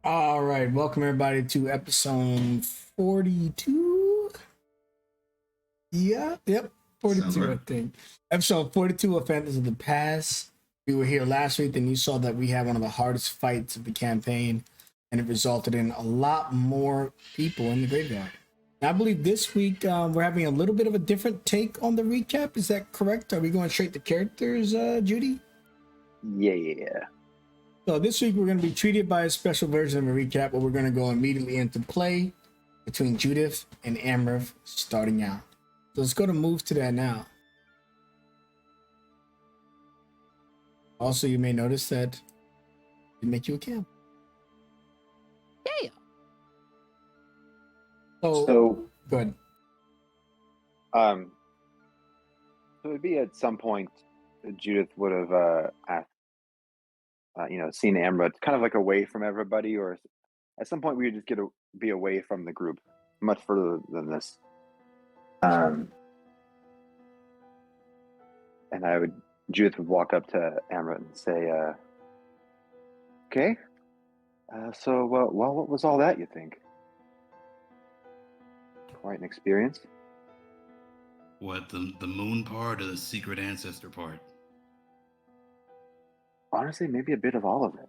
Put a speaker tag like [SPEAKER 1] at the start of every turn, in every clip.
[SPEAKER 1] All right, welcome everybody to episode 42. Yeah, yep,
[SPEAKER 2] Sounds
[SPEAKER 1] 42,
[SPEAKER 2] right.
[SPEAKER 1] I think. Episode 42 of Phantoms of the Past. We were here last week, and you saw that we had one of the hardest fights of the campaign, and it resulted in a lot more people in the graveyard. I believe this week we're having a little bit of a different take on the recap. Is that correct? Are we going straight to characters, Judy?
[SPEAKER 3] Yeah.
[SPEAKER 1] So this week we're going to be treated by a special version of a recap, where we're going to go immediately into play between Judith and Amrith starting out. So let's go to move to that now. Also, you may notice that it make you a camp.
[SPEAKER 4] Yeah.
[SPEAKER 1] So go ahead.
[SPEAKER 3] Um, so it'd be at some point Judith would have asked, seen Amra kind of like away from everybody, or at some point we would just be away from the group, much further than this. And Judith would walk up to Amra and say, "Okay, what was all that? You think? Quite an experience."
[SPEAKER 2] What, the moon part or the secret ancestor part?
[SPEAKER 3] Honestly, maybe a bit of all of it.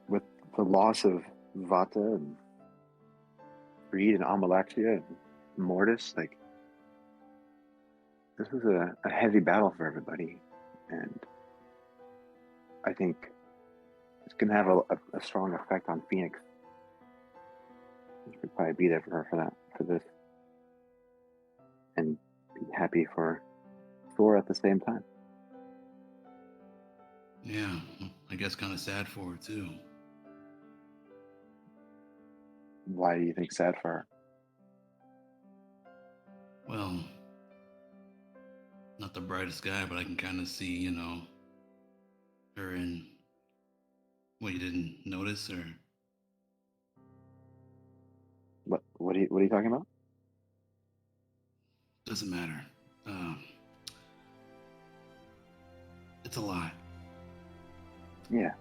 [SPEAKER 3] With the loss of Vata and Reed and Amalaxia and Mortis, like, this was a heavy battle for everybody, and I think it's gonna have a strong effect on Phoenix. You should probably be there for her for this, and be happy for Thor at the same time.
[SPEAKER 2] Yeah, I guess kind of sad for her too.
[SPEAKER 3] Why do you think sad for her?
[SPEAKER 2] Well, not the brightest guy, but I can kind of see, her in. What, you didn't notice, or?
[SPEAKER 3] What are you talking about?
[SPEAKER 2] Doesn't matter. It's a lot.
[SPEAKER 3] Yeah.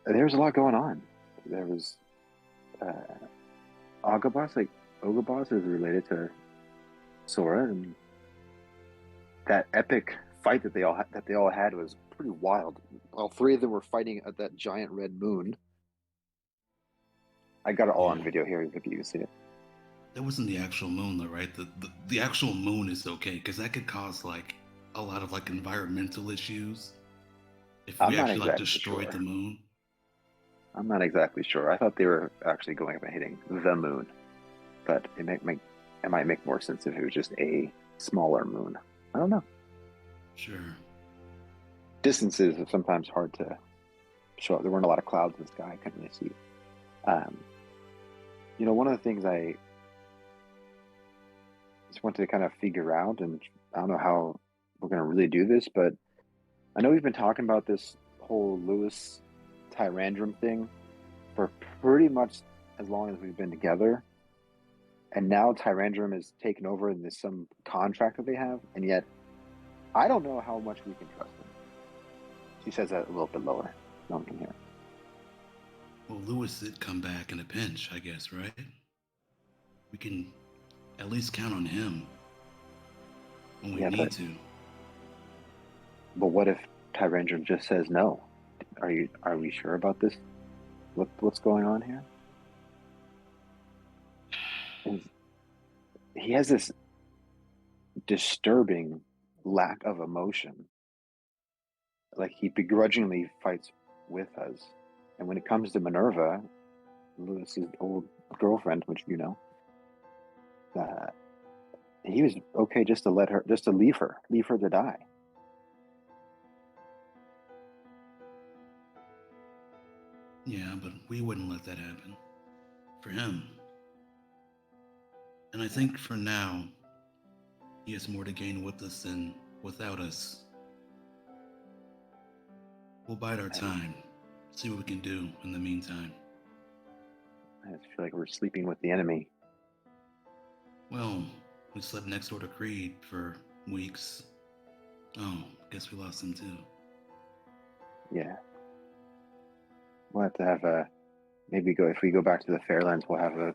[SPEAKER 3] There was a lot going on. There was Agabas, like Ogabas is related to Sora, and that epic fight that they all had was pretty wild. All three of them were fighting at that giant red moon. I got it all on video here if you can see it.
[SPEAKER 2] That wasn't the actual moon, though, right? The actual moon is okay, because that could cause like a lot of like environmental issues if we actually like destroyed the moon.
[SPEAKER 3] I'm not exactly sure. I thought they were actually going up and hitting the moon, but it might make more sense if it was just a smaller moon. I don't know.
[SPEAKER 2] Sure.
[SPEAKER 3] Distances are sometimes hard to show up. There weren't a lot of clouds in the sky. I couldn't really see. One of the things I just want to kind of figure out, and I don't know how we're going to really do this, but I know we've been talking about this whole Lewis Tyrandrum thing for pretty much as long as we've been together, and now Tyrandrum is taken over and there's some contract that they have, and yet I don't know how much we can trust him. She says that a little bit lower. No one can hear.
[SPEAKER 2] Well, Lewis did come back in a pinch, I guess, right? We can at least count on him when we need to.
[SPEAKER 3] But what if Tyrandrum just says no? Are we sure about this? What's going on here? And he has this disturbing lack of emotion. Like, he begrudgingly fights with us. And when it comes to Minerva, Lewis's old girlfriend, which you know, he was okay just to leave her to die.
[SPEAKER 2] Yeah, but we wouldn't let that happen. For him. And I think for now, he has more to gain with us than without us. We'll bide our time, see what we can do in the meantime.
[SPEAKER 3] I just feel like we're sleeping with the enemy.
[SPEAKER 2] Well, We slept next door to Creed for weeks. Oh, guess we lost him too.
[SPEAKER 3] Yeah. We'll have to have if we go back to the Fairlands, we'll have a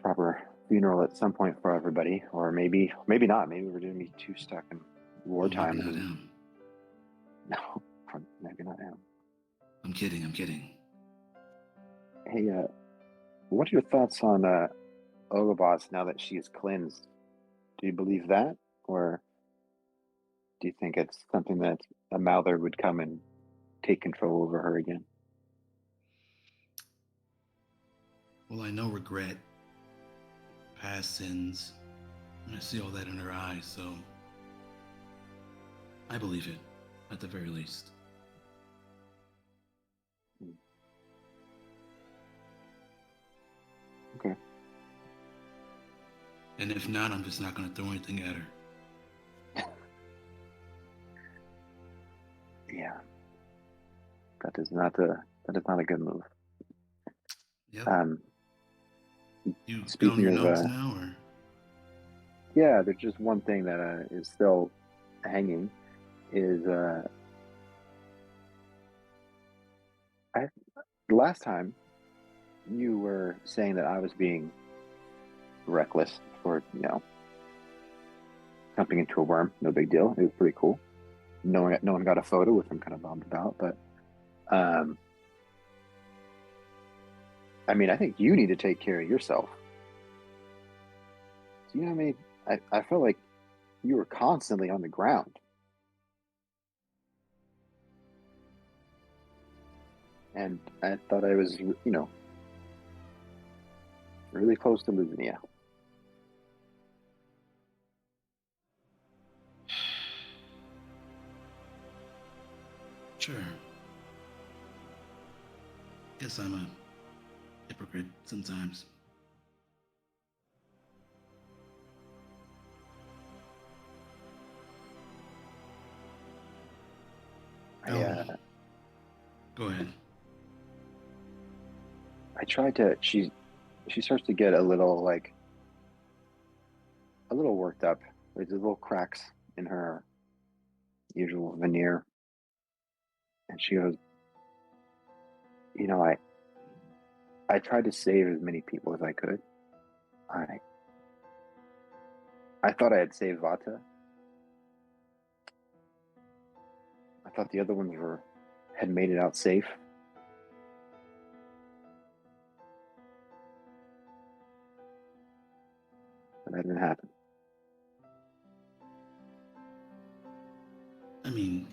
[SPEAKER 3] proper funeral at some point for everybody, or maybe not. Maybe we're going to be too stuck in wartime.
[SPEAKER 2] Maybe not him.
[SPEAKER 3] No, maybe not him.
[SPEAKER 2] I'm kidding.
[SPEAKER 3] Hey, what are your thoughts on Ogobos now that she is cleansed? Do you believe that, or do you think it's something that a Mouther would come and take control over her again?
[SPEAKER 2] Well, I know regret, past sins, and I see all that in her eyes, so I believe it, at the very least.
[SPEAKER 3] Okay.
[SPEAKER 2] And if not, I'm just not going to throw anything at her.
[SPEAKER 3] Yeah. That is not a good move.
[SPEAKER 2] Yep. You
[SPEAKER 3] speaking
[SPEAKER 2] got on your
[SPEAKER 3] of
[SPEAKER 2] notes now, or?
[SPEAKER 3] Yeah, there's just one thing that is still hanging. Is last time you were saying that I was being reckless for jumping into a worm. No big deal. It was pretty cool. No one got a photo, which I'm kind of bummed about. But I mean, I think you need to take care of yourself. Do you know what I mean? I felt like you were constantly on the ground. And I thought I was, really close to losing you.
[SPEAKER 2] Sure. Guess I'm a hypocrite sometimes. Go ahead.
[SPEAKER 3] I tried to. She starts to get a little worked up. There's little cracks in her usual veneer, and she goes, I tried to save as many people as I could. I thought I had saved Vata. I thought the other ones had made it out safe. But that didn't happen.
[SPEAKER 2] I mean,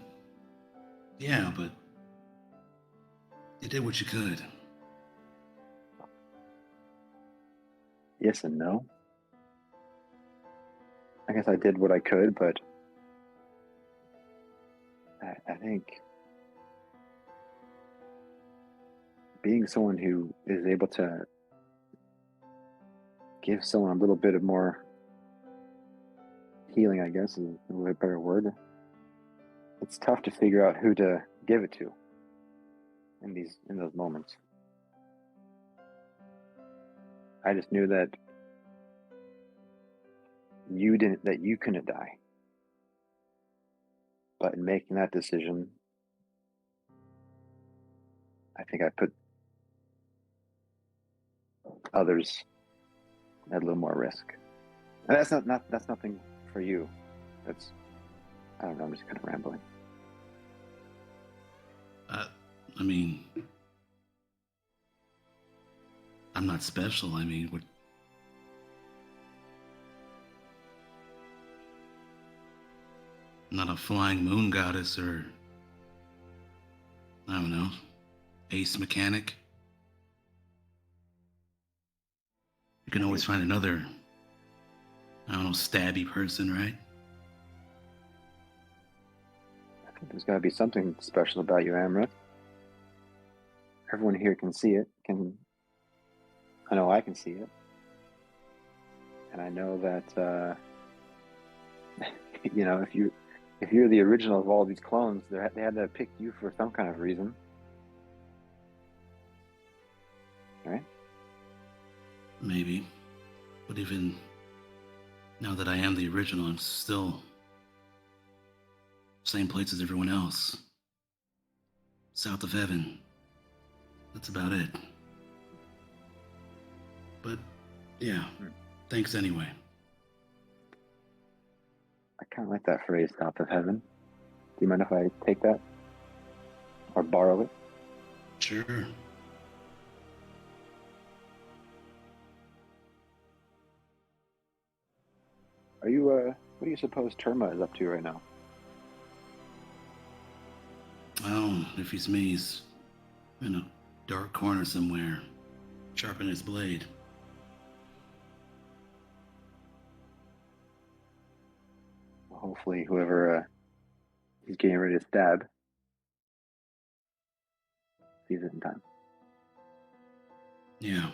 [SPEAKER 2] yeah, but you did what you could.
[SPEAKER 3] Yes and no. I guess I did what I could, but I think being someone who is able to give someone a little bit of more healing, I guess, is a little bit better word. It's tough to figure out who to give it to in those moments. I just knew that you couldn't die. But in making that decision, I think I put others at a little more risk. And that's nothing for you. I don't know, I'm just kind of rambling.
[SPEAKER 2] I mean, I'm not special. I mean, I'm not a flying moon goddess or, I don't know, ace mechanic. You can always find another, I don't know, stabby person, right?
[SPEAKER 3] I think there's got to be something special about you, Amrit. Everyone here can see it. I know I can see it. And I know that, if you're the original of all these clones, they had to pick you for some kind of reason. Right?
[SPEAKER 2] Maybe. But even Now that I am the original, I'm still same place as everyone else. South of heaven. That's about it. But, yeah, thanks anyway.
[SPEAKER 3] I kind of like that phrase, south of heaven. Do you mind if I take that? Or borrow it?
[SPEAKER 2] Sure.
[SPEAKER 3] Are you, what do you suppose Terma is up to right now?
[SPEAKER 2] Oh, if he's me, he's in a dark corner somewhere, sharpening his blade.
[SPEAKER 3] Well, hopefully whoever he's getting ready to stab sees it in time.
[SPEAKER 2] Yeah.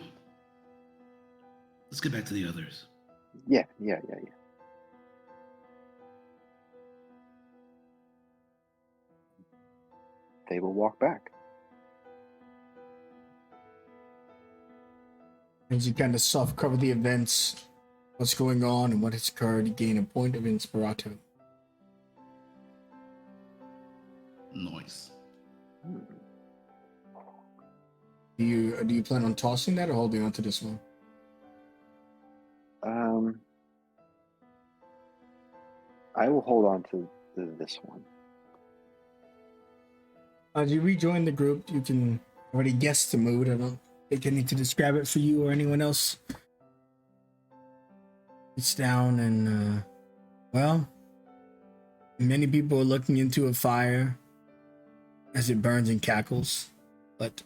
[SPEAKER 2] Let's get back to the others.
[SPEAKER 3] Yeah. They will walk back.
[SPEAKER 1] As you kind of soft cover the events, what's going on and what has occurred, you gain a point of inspirato.
[SPEAKER 2] Nice.
[SPEAKER 1] Do you plan on tossing that or holding on to this one?
[SPEAKER 3] I will hold on to this one.
[SPEAKER 1] As you rejoin the group, you can already guess the mood. I don't think I need to describe it for you or anyone else. It's down and, well, many people are looking into a fire as it burns and cackles, but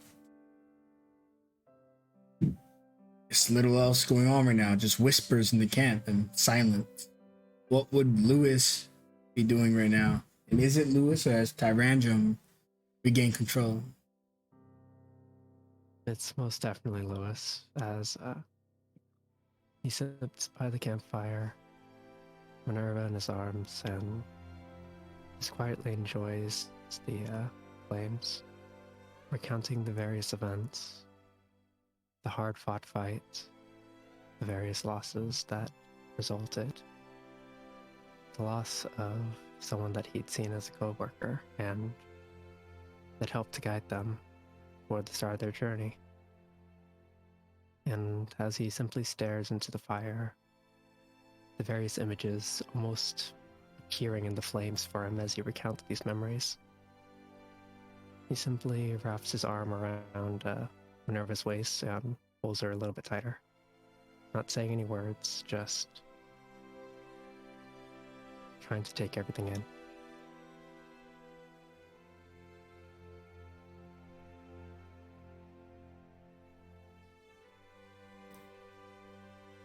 [SPEAKER 1] there's little else going on right now, just whispers in the camp and silence. What would Lewis be doing right now? And is it Lewis or has Tyrandrum regained control?
[SPEAKER 5] It's most definitely Lewis, as he sits by the campfire, Minerva in his arms, and just quietly enjoys the flames, recounting the various events, the hard-fought fight, the various losses that resulted, the loss of someone that he'd seen as a co-worker and that helped to guide them toward the start of their journey. And as he simply stares into the fire, the various images almost appearing in the flames for him as he recounts these memories, he simply wraps his arm around Minerva's waist and pulls her a little bit tighter. Not saying any words, just trying to take everything in.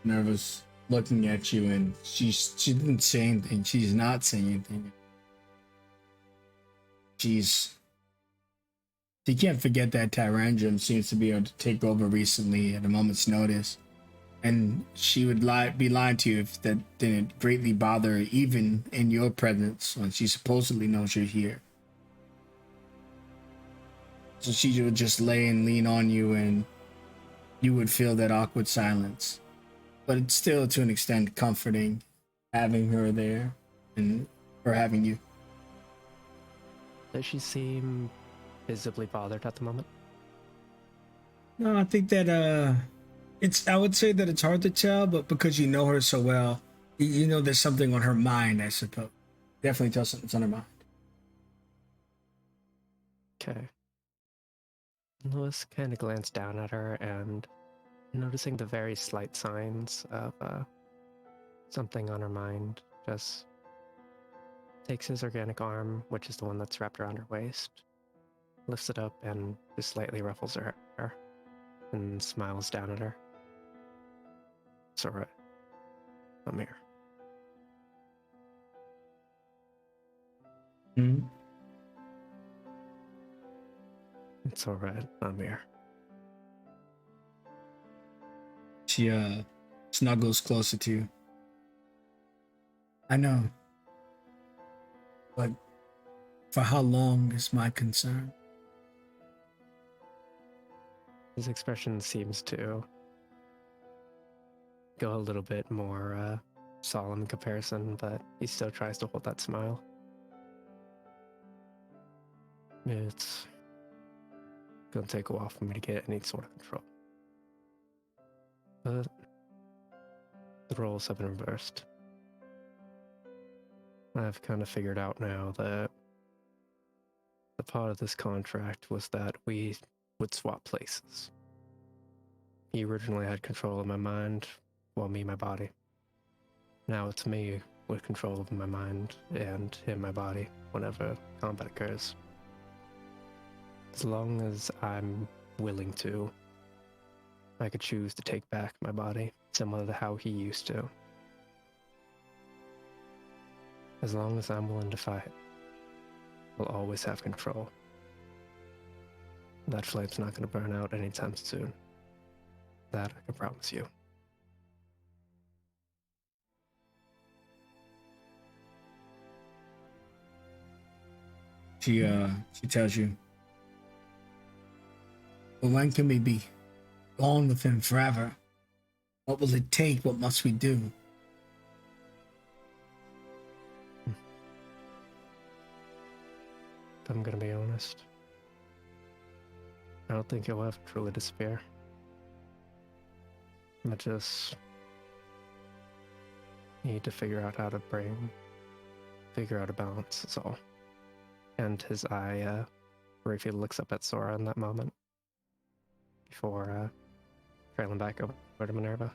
[SPEAKER 1] Minerva's looking at you and she didn't say anything. She's not saying anything. She can't forget that Tyrandrum seems to be able to take over recently at a moment's notice. And she would be lying to you if that didn't greatly bother her, even in your presence, when she supposedly knows you're here. So she would just lay and lean on you and you would feel that awkward silence. But it's still, to an extent, comforting having her there and her having you.
[SPEAKER 5] Does she seem visibly bothered at the moment?
[SPEAKER 1] No, I think that I would say that it's hard to tell, but because you know her so well, you know there's something on her mind, I suppose. Definitely tell something's on her mind.
[SPEAKER 5] Okay. Lewis kind of glanced down at her and, noticing the very slight signs of something on her mind, just takes his organic arm, which is the one that's wrapped around her waist, lifts it up and just slightly ruffles her hair and smiles down at her. It's alright. I'm here.
[SPEAKER 1] Mm-hmm.
[SPEAKER 5] It's alright. I'm here.
[SPEAKER 1] She snuggles closer to you. I know. But for how long is my concern?
[SPEAKER 5] His expression seems to go a little bit more solemn in comparison, but he still tries to hold that smile. It's gonna take a while for me to get any sort of control. But the roles have been reversed. I've kind of figured out now that the part of this contract was that we would swap places. He originally had control of my mind, while me my body. Now it's me with control of my mind and in my body whenever combat occurs. As long as I'm willing to, I could choose to take back my body, similar to how he used to. As long as I'm willing to fight, I'll always have control. That flame's not going to burn out anytime soon. That I can promise you.
[SPEAKER 1] She tells you, but when can we be gone with him forever? What will it take? What must we do?
[SPEAKER 5] If I'm gonna be honest, I don't think he'll ever truly disappear. I just need to figure out how to figure out a balance, that's all. And his eye briefly looks up at Sora in that moment before trailing back over to Minerva.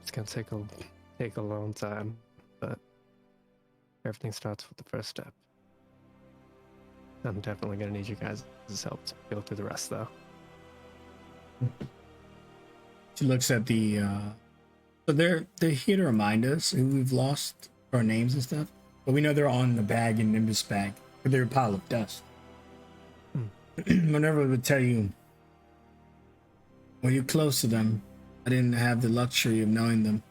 [SPEAKER 5] It's gonna take a long time, but everything starts with the first step. I'm definitely gonna need you guys' help to go through the rest, though.
[SPEAKER 1] She looks at the so they're here to remind us who we've lost our names and stuff, but we know they're on the bag in Nimbus bag, but they're a pile of dust. Minerva would tell you, when you're close to them, I didn't have the luxury of knowing them.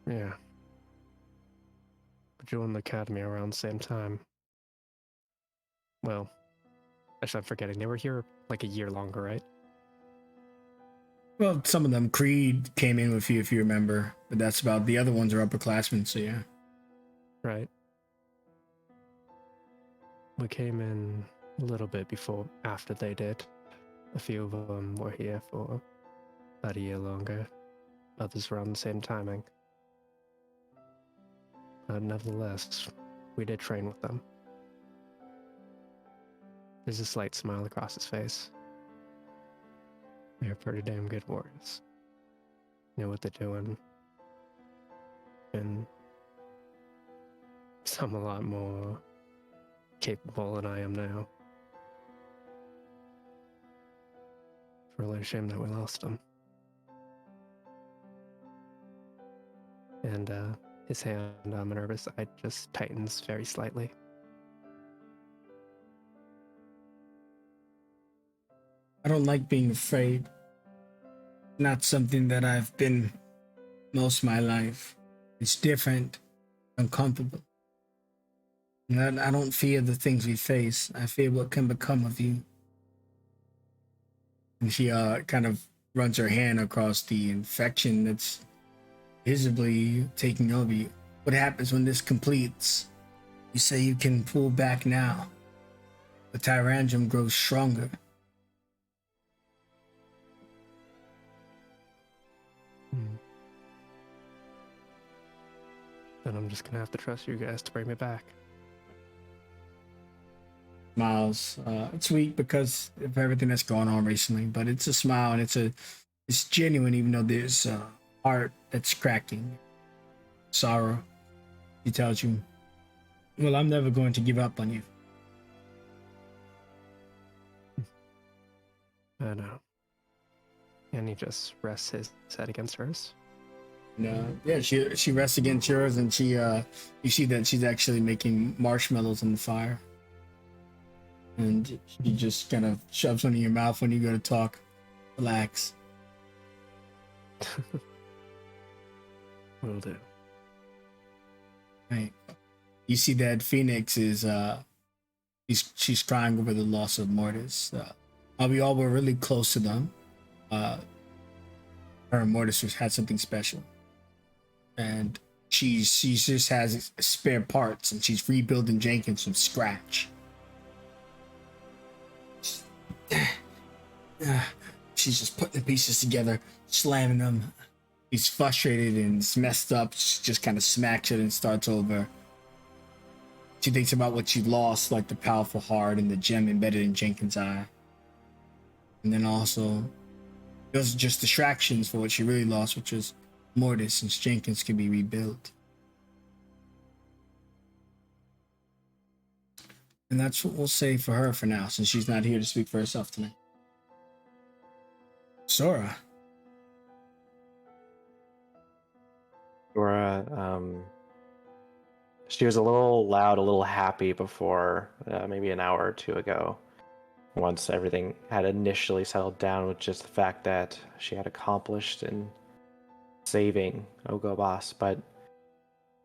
[SPEAKER 5] Yeah. But you were in the academy around the same time. Well, actually, I'm forgetting. They were here like a year longer, right?
[SPEAKER 1] Well, some of them, Creed came in with you, if you remember, but that's about, the other ones are upperclassmen, so yeah.
[SPEAKER 5] Right. We came in a little bit after they did. A few of them were here for about a year longer. Others around the same timing. But nevertheless, we did train with them. There's a slight smile across his face. They're pretty damn good warriors. Know what they're doing. And some a lot more capable than I am now. It's really a shame that we lost him. And his hand on Minerva's side just tightens very slightly.
[SPEAKER 1] I don't like being afraid. Not something that I've been most of my life. It's different, uncomfortable. And I don't fear the things we face. I fear what can become of you. And she kind of runs her hand across the infection that's visibly taking over you. What happens when this completes? You say you can pull back now. The Tyrandrum grows stronger.
[SPEAKER 5] Then I'm just gonna have to trust you guys to bring me back.
[SPEAKER 1] Smiles. It's weak because of everything that's going on recently, but it's a smile and it's genuine, even though there's heart that's cracking. Sorrow. He tells you, well, I'm never going to give up on you.
[SPEAKER 5] I know. And he just rests his head against hers.
[SPEAKER 1] No, yeah, she rests against yours, and she you see that she's actually making marshmallows in the fire, and she just kind of shoves one in your mouth when you go to talk. Relax.
[SPEAKER 5] Will do.
[SPEAKER 1] Right. You see that Phoenix is she's crying over the loss of Mortis. We all were really close to them. her and Mortis had something special, and she just has spare parts, and she's rebuilding Jenkins from scratch. She's just putting the pieces together, slamming them. She's frustrated and it's messed up. She just kind of smacks it and starts over. She thinks about what she lost, like the powerful heart and the gem embedded in Jenkins' eye. And then also, those are just distractions for what she really lost, which was Mortis, since Jenkins can be rebuilt. And that's what we'll say for her for now, since she's not here to speak for herself tonight. Sora.
[SPEAKER 6] Sora, she was a little loud, a little happy before, maybe an hour or two ago, once everything had initially settled down with just the fact that she had accomplished in saving Ogobas. But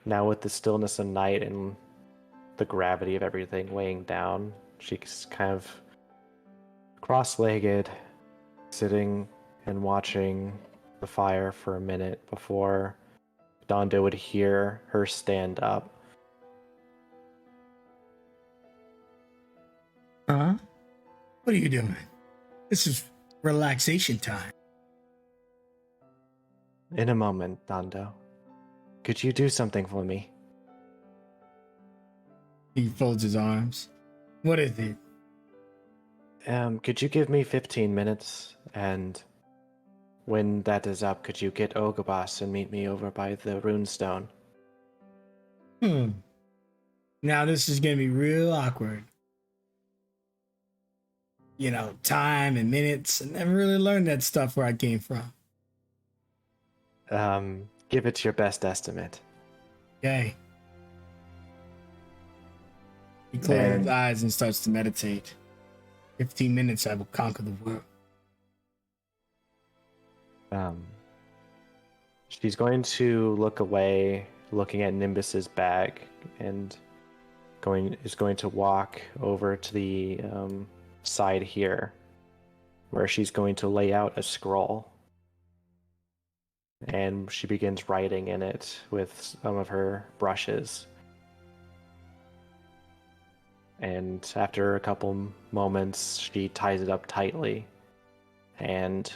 [SPEAKER 6] now with the stillness of night and the gravity of everything weighing down, she's kind of cross-legged, sitting and watching the fire for a minute before Donda would hear her stand up.
[SPEAKER 1] Huh? What are you doing? This is relaxation time.
[SPEAKER 6] In a moment, Dondo. Could you do something for me?
[SPEAKER 1] He folds his arms. What is it?
[SPEAKER 6] Could you give me 15 minutes, and when that is up, could you get Ogobas and meet me over by the runestone?
[SPEAKER 1] Now this is gonna be real awkward. You know, time and minutes. I never really learned that stuff where I came from.
[SPEAKER 6] Give it your best estimate.
[SPEAKER 1] Okay. He closes his eyes and starts to meditate. 15 minutes, I will conquer the world.
[SPEAKER 6] She's going to look away, looking at Nimbus's bag, and is going to walk over to the side here, where she's going to lay out a scroll. And she begins writing in it with some of her brushes. And after a couple moments, she ties it up tightly and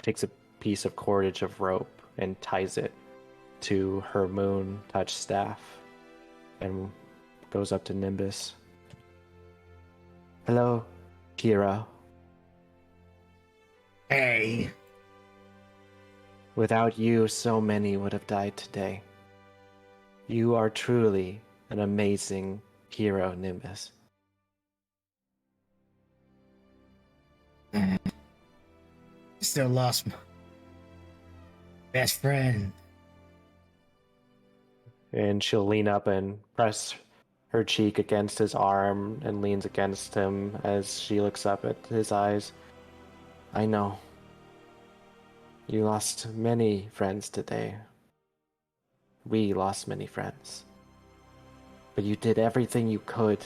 [SPEAKER 6] takes a piece of cordage of rope and ties it to her moon touch staff and goes up to Nimbus. Hello, hero.
[SPEAKER 1] Hey.
[SPEAKER 6] Without you, so many would have died today. You are truly an amazing hero, Nimbus.
[SPEAKER 1] Still lost my best friend.
[SPEAKER 6] And she'll lean up and press her cheek against his arm and leans against him as she looks up at his eyes. I know. You lost many friends today. We lost many friends. But you did everything you could,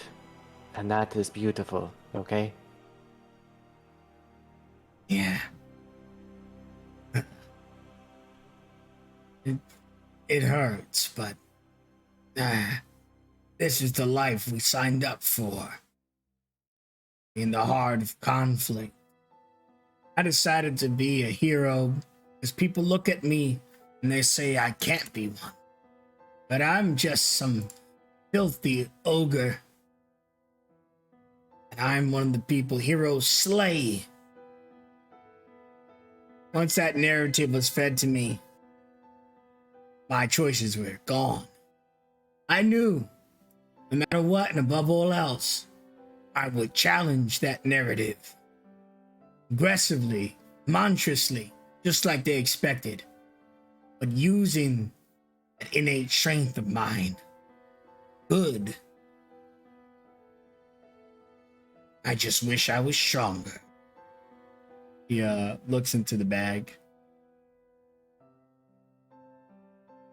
[SPEAKER 6] and that is beautiful, okay?
[SPEAKER 1] Yeah. It hurts, but this is the life we signed up for. In the heart of conflict. I decided to be a hero because people look at me and they say I can't be one. But I'm just some filthy ogre. And I'm one of the people heroes slay. Once that narrative was fed to me, my choices were gone. I knew, no matter what and above all else, I would challenge that narrative. Aggressively, monstrously, just like they expected. But using that innate strength of mine. Good. I just wish I was stronger. He looks into the bag.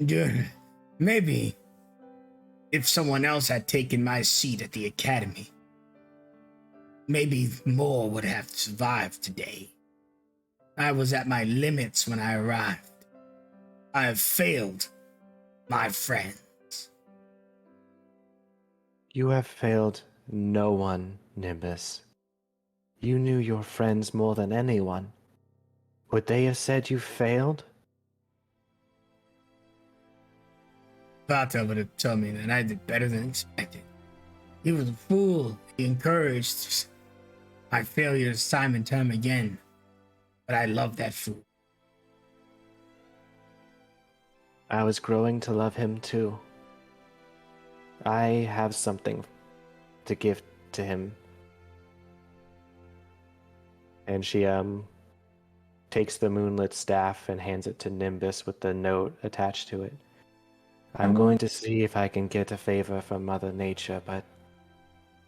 [SPEAKER 1] Good. Maybe if someone else had taken my seat at the academy, maybe more would have survived today. I was at my limits when I arrived. I have failed my friends.
[SPEAKER 6] You have failed no one, Nimbus. You knew your friends more than anyone. Would they have said you failed?
[SPEAKER 1] Vata would have told me that I did better than expected. He was a fool. He encouraged my failures time and time again. But I love that fool.
[SPEAKER 6] I was growing to love him too. I have something to give to him. And she takes the moonlit staff and hands it to Nimbus with the note attached to it. I'm going to see if I can get a favor from Mother Nature, but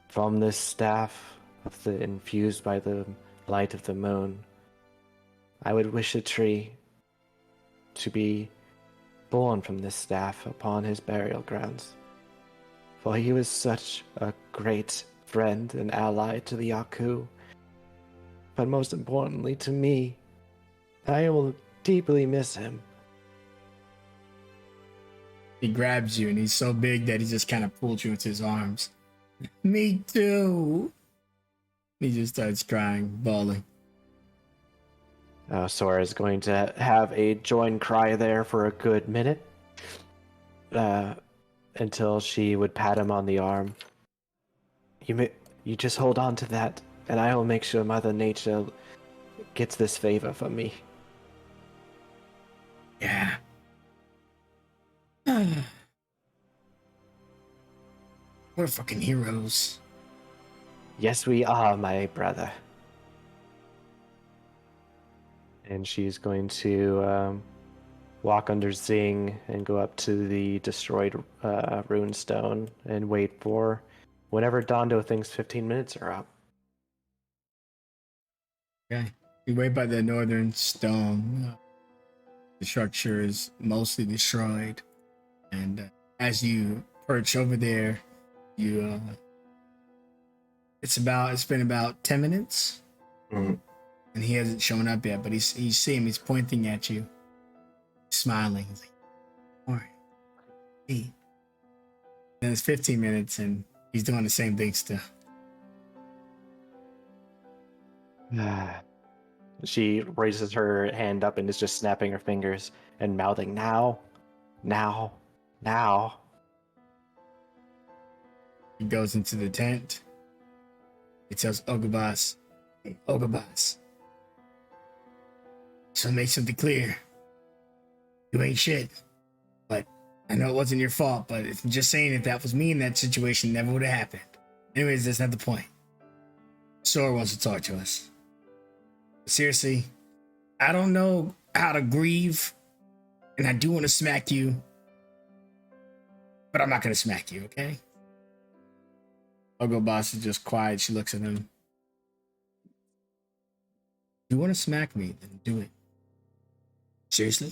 [SPEAKER 6] from this staff infused by the light of the moon, I would wish a tree to be born from this staff upon his burial grounds. For he was such a great friend and ally to the Yaku, but most importantly to me. I will deeply miss him.
[SPEAKER 1] He grabs you and he's so big that he just kind of pulls you into his arms. Me too. He just starts crying, bawling.
[SPEAKER 6] Sora is going to have a join cry there for a good minute, until she would pat him on the arm. You just hold on to that, and I will make sure Mother Nature gets this favor from me.
[SPEAKER 1] Yeah. We're fucking heroes.
[SPEAKER 6] Yes, we are, my brother. And she's going to walk under Zing and go up to the destroyed rune stone and wait for whenever Dondo thinks 15 minutes are up.
[SPEAKER 1] Okay. You wait by the northern stone. The structure is mostly destroyed. And as you perch over there, you it's been about 10 minutes.
[SPEAKER 6] Mm-hmm.
[SPEAKER 1] And he hasn't shown up yet, but you see him, he's pointing at you, smiling. He's like, all right. Hey. And it's 15 minutes and he's doing the same thing still.
[SPEAKER 6] She raises her hand up and is just snapping her fingers and mouthing, now, now, now.
[SPEAKER 1] He goes into the tent. He tells Ogabas, hey, Ogabas, so make something clear. You ain't shit. But I know it wasn't your fault, but I'm just saying if that was me in that situation, it never would have happened. Anyways, that's not the point. Sora wants to talk to us. Seriously, I don't know how to grieve, and I do want to smack you, but I'm not going to smack you, okay? Ogabas is just quiet. She looks at him. If you want to smack me, then do it. Seriously?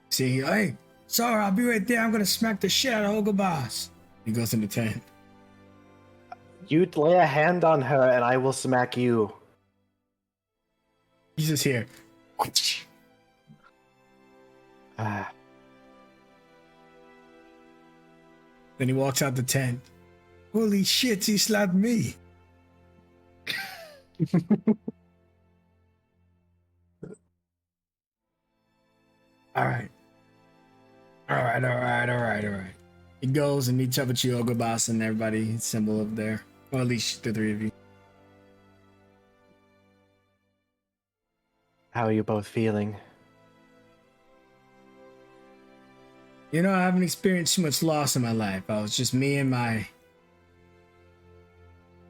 [SPEAKER 1] See, hey, Sora, I'll be right there. I'm going to smack the shit out of Ogabas. He goes in the tent.
[SPEAKER 6] You lay a hand on her and I will smack you.
[SPEAKER 1] He's just here. Then he walks out the tent. Holy shit, he slapped me. All right. He goes and meets up with you, Ogabas, and everybody assemble up there. Or at least the three of you.
[SPEAKER 6] How are you both feeling?
[SPEAKER 1] You know, I haven't experienced too much loss in my life. I was just me and my...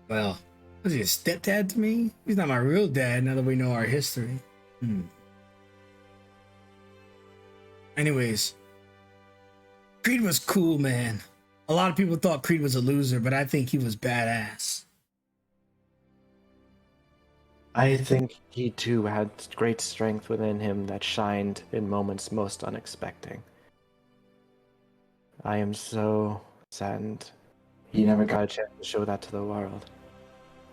[SPEAKER 1] Well, was he a stepdad to me? He's not my real dad now that we know our history. Anyways, Creed was cool, man. A lot of people thought Creed was a loser, but I think he was badass.
[SPEAKER 6] I think he too had great strength within him that shined in moments most unexpected. I am so saddened he never got a chance to show that to the world.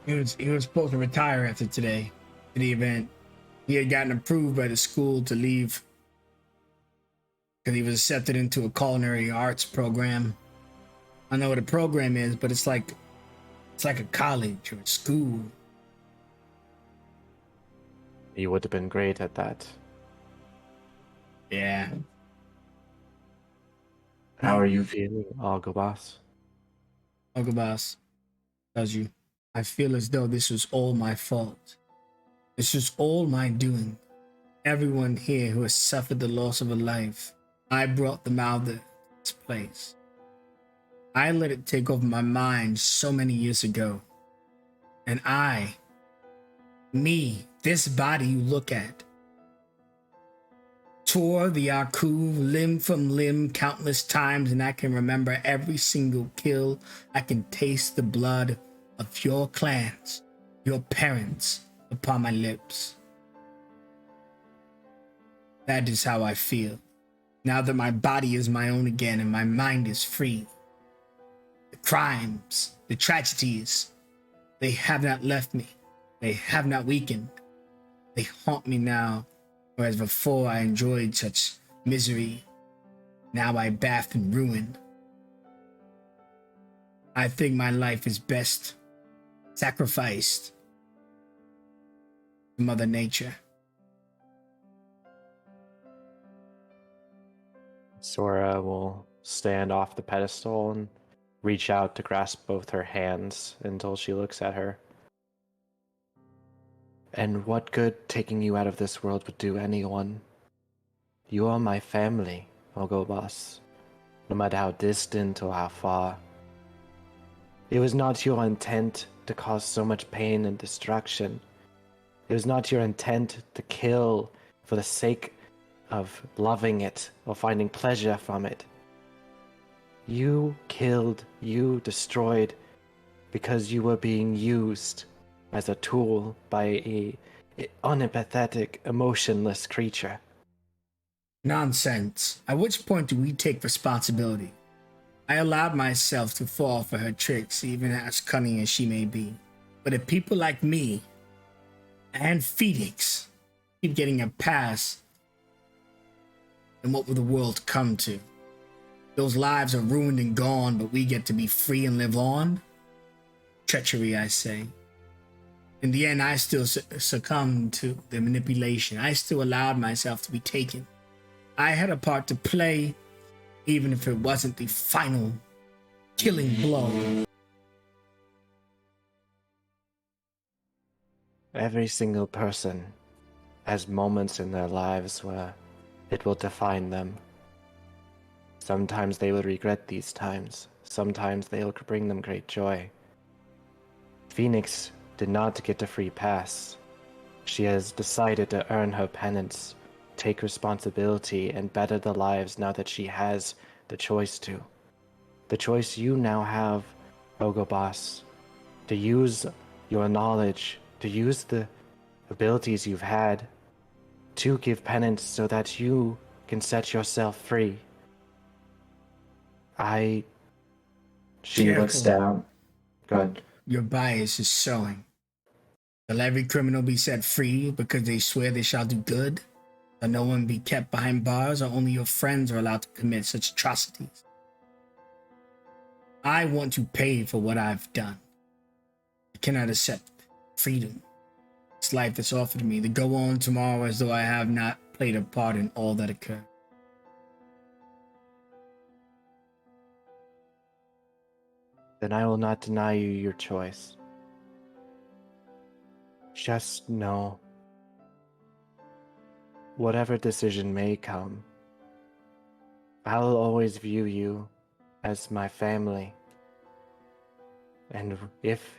[SPEAKER 1] He was supposed to retire after today, to the event. He had gotten approved by the school to leave because he was accepted into a culinary arts program. I know what a program is, but it's like a college or a school.
[SPEAKER 6] You would have been great at that.
[SPEAKER 1] Yeah.
[SPEAKER 6] How are you feeling, Algobas?
[SPEAKER 1] Ogabas tells you, I feel as though this was all my fault. This was all my doing. Everyone here who has suffered the loss of a life, I brought them out of this place. I let it take over my mind so many years ago. And this body you look at, tore the Aku limb from limb countless times, and I can remember every single kill. I can taste the blood of your clans, your parents, upon my lips. That is how I feel, now that my body is my own again and my mind is free. The crimes, the tragedies, they have not left me. They have not weakened. They haunt me now, whereas before I enjoyed such misery. Now I bath in ruin. I think my life is best sacrificed to Mother Nature.
[SPEAKER 6] Sora will stand off the pedestal and reach out to grasp both her hands until she looks at her. And what good taking you out of this world would do anyone? You are my family, Ogobas, no matter how distant or how far. It was not your intent to cause so much pain and destruction. It was not your intent to kill for the sake of loving it or finding pleasure from it. You killed, you destroyed, because you were being used as a tool by a unempathetic, emotionless creature.
[SPEAKER 1] Nonsense. At which point do we take responsibility? I allowed myself to fall for her tricks, even as cunning as she may be. But if people like me and Phoenix keep getting a pass, then what will the world come to? Those lives are ruined and gone, but we get to be free and live on? Treachery, I say. In the end, I still succumbed to the manipulation. I still allowed myself to be taken. I had a part to play, even if it wasn't the final killing blow.
[SPEAKER 6] Every single person has moments in their lives where it will define them. Sometimes they will regret these times. Sometimes they will bring them great joy. Phoenix did not get a free pass. She has decided to earn her penance, take responsibility, and better the lives now that she has the choice to. The choice you now have, Ogobas, to use your knowledge, to use the abilities you've had to give penance so that you can set yourself free. She looks down. Good.
[SPEAKER 1] Your bias is showing. Shall every criminal be set free because they swear they shall do good? Shall no one be kept behind bars, or only your friends are allowed to commit such atrocities? I want to pay for what I've done. I cannot accept freedom. This life that's offered me to go on tomorrow as though I have not played a part in all that occurred.
[SPEAKER 6] Then I will not deny you your choice. Just know, whatever decision may come, I'll always view you as my family. And if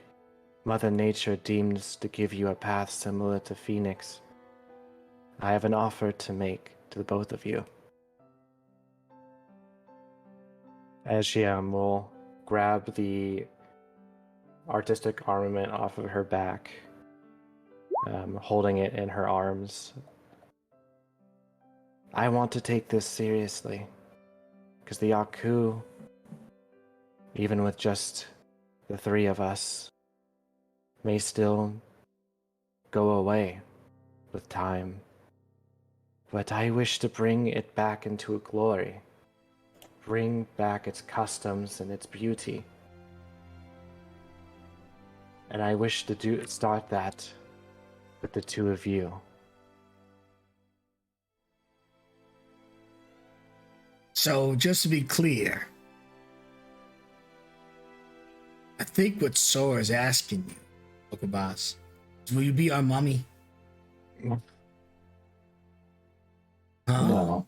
[SPEAKER 6] Mother Nature deems to give you a path similar to Phoenix, I have an offer to make to the both of you. As she will grab the artistic armament off of her back, holding it in her arms. I want to take this seriously, because the Aku, even with just the three of us, may still go away with time, but I wish to bring it back into a glory, bring back its customs and its beauty. And I wish to start that with the two of you.
[SPEAKER 1] So, just to be clear, I think what Sora is asking you, Okabas, is will you be our mommy?
[SPEAKER 6] No.
[SPEAKER 1] Oh.
[SPEAKER 6] No.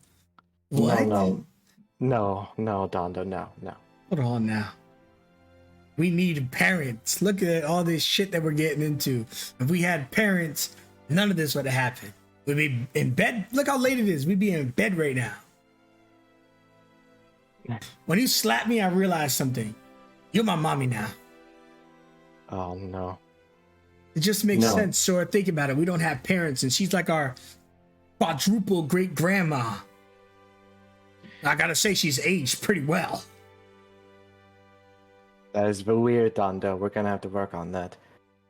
[SPEAKER 1] What?
[SPEAKER 6] No, Dondo, no.
[SPEAKER 1] Hold on now. We need parents. Look at all this shit that we're getting into. If we had parents, none of this would have happened. We'd be in bed. Look how late it is. We'd be in bed right now. When you slapped me, I realized something. You're my mommy now.
[SPEAKER 6] Oh, no.
[SPEAKER 1] It just makes sense. So think about it. We don't have parents, and she's like our quadruple great grandma. I gotta say, she's aged pretty well.
[SPEAKER 6] That is weird, Dondo. We're gonna have to work on that.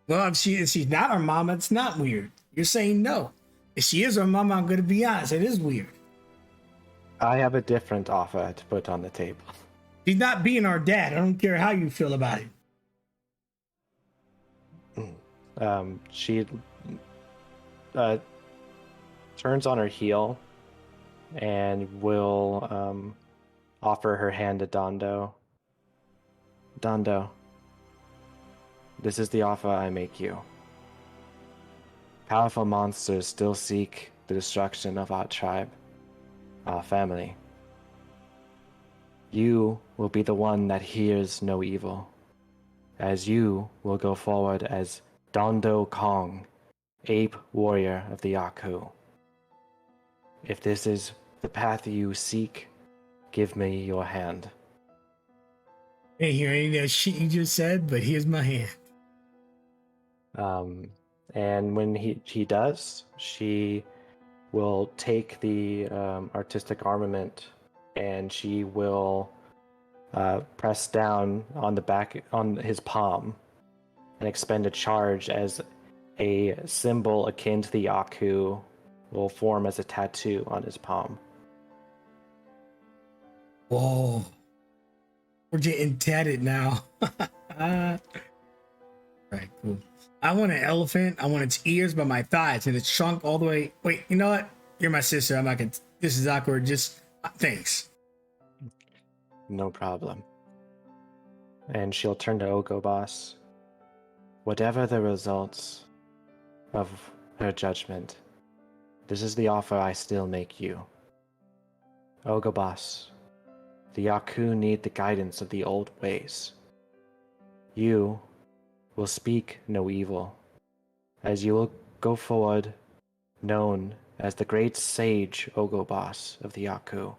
[SPEAKER 1] Well, if she's not our mama, it's not weird. You're saying no. If she is our mama, I'm gonna be honest. It is weird.
[SPEAKER 6] I have a different offer to put on the table.
[SPEAKER 1] She's not being our dad. I don't care how you feel about it.
[SPEAKER 6] She turns on her heel and will offer her hand to Dondo. Dondo, this is the offer I make you. Powerful monsters still seek the destruction of our tribe, our family. You will be the one that hears no evil, as you will go forward as Dondo Kong, ape warrior of the Aku. If this is the path you seek, give me your hand.
[SPEAKER 1] Ain't hear any of that shit you just said, but here's my hand.
[SPEAKER 6] And when he does, she will take the artistic armament and she will press down on the back on his palm and expend a charge as a symbol akin to the Aku will form as a tattoo on his palm.
[SPEAKER 1] Whoa. We're getting tatted now. Right, cool. I want an elephant. I want its ears by my thighs and its trunk all the way. Wait, you know what? You're my sister. I'm not gonna. This is awkward. Just thanks.
[SPEAKER 6] No problem. And she'll turn to Ogobas. Whatever the results of her judgment, this is the offer I still make you. Ogobas, the Yaku need the guidance of the old ways. You will speak no evil, as you will go forward known as the great sage Ogobas of the Yaku.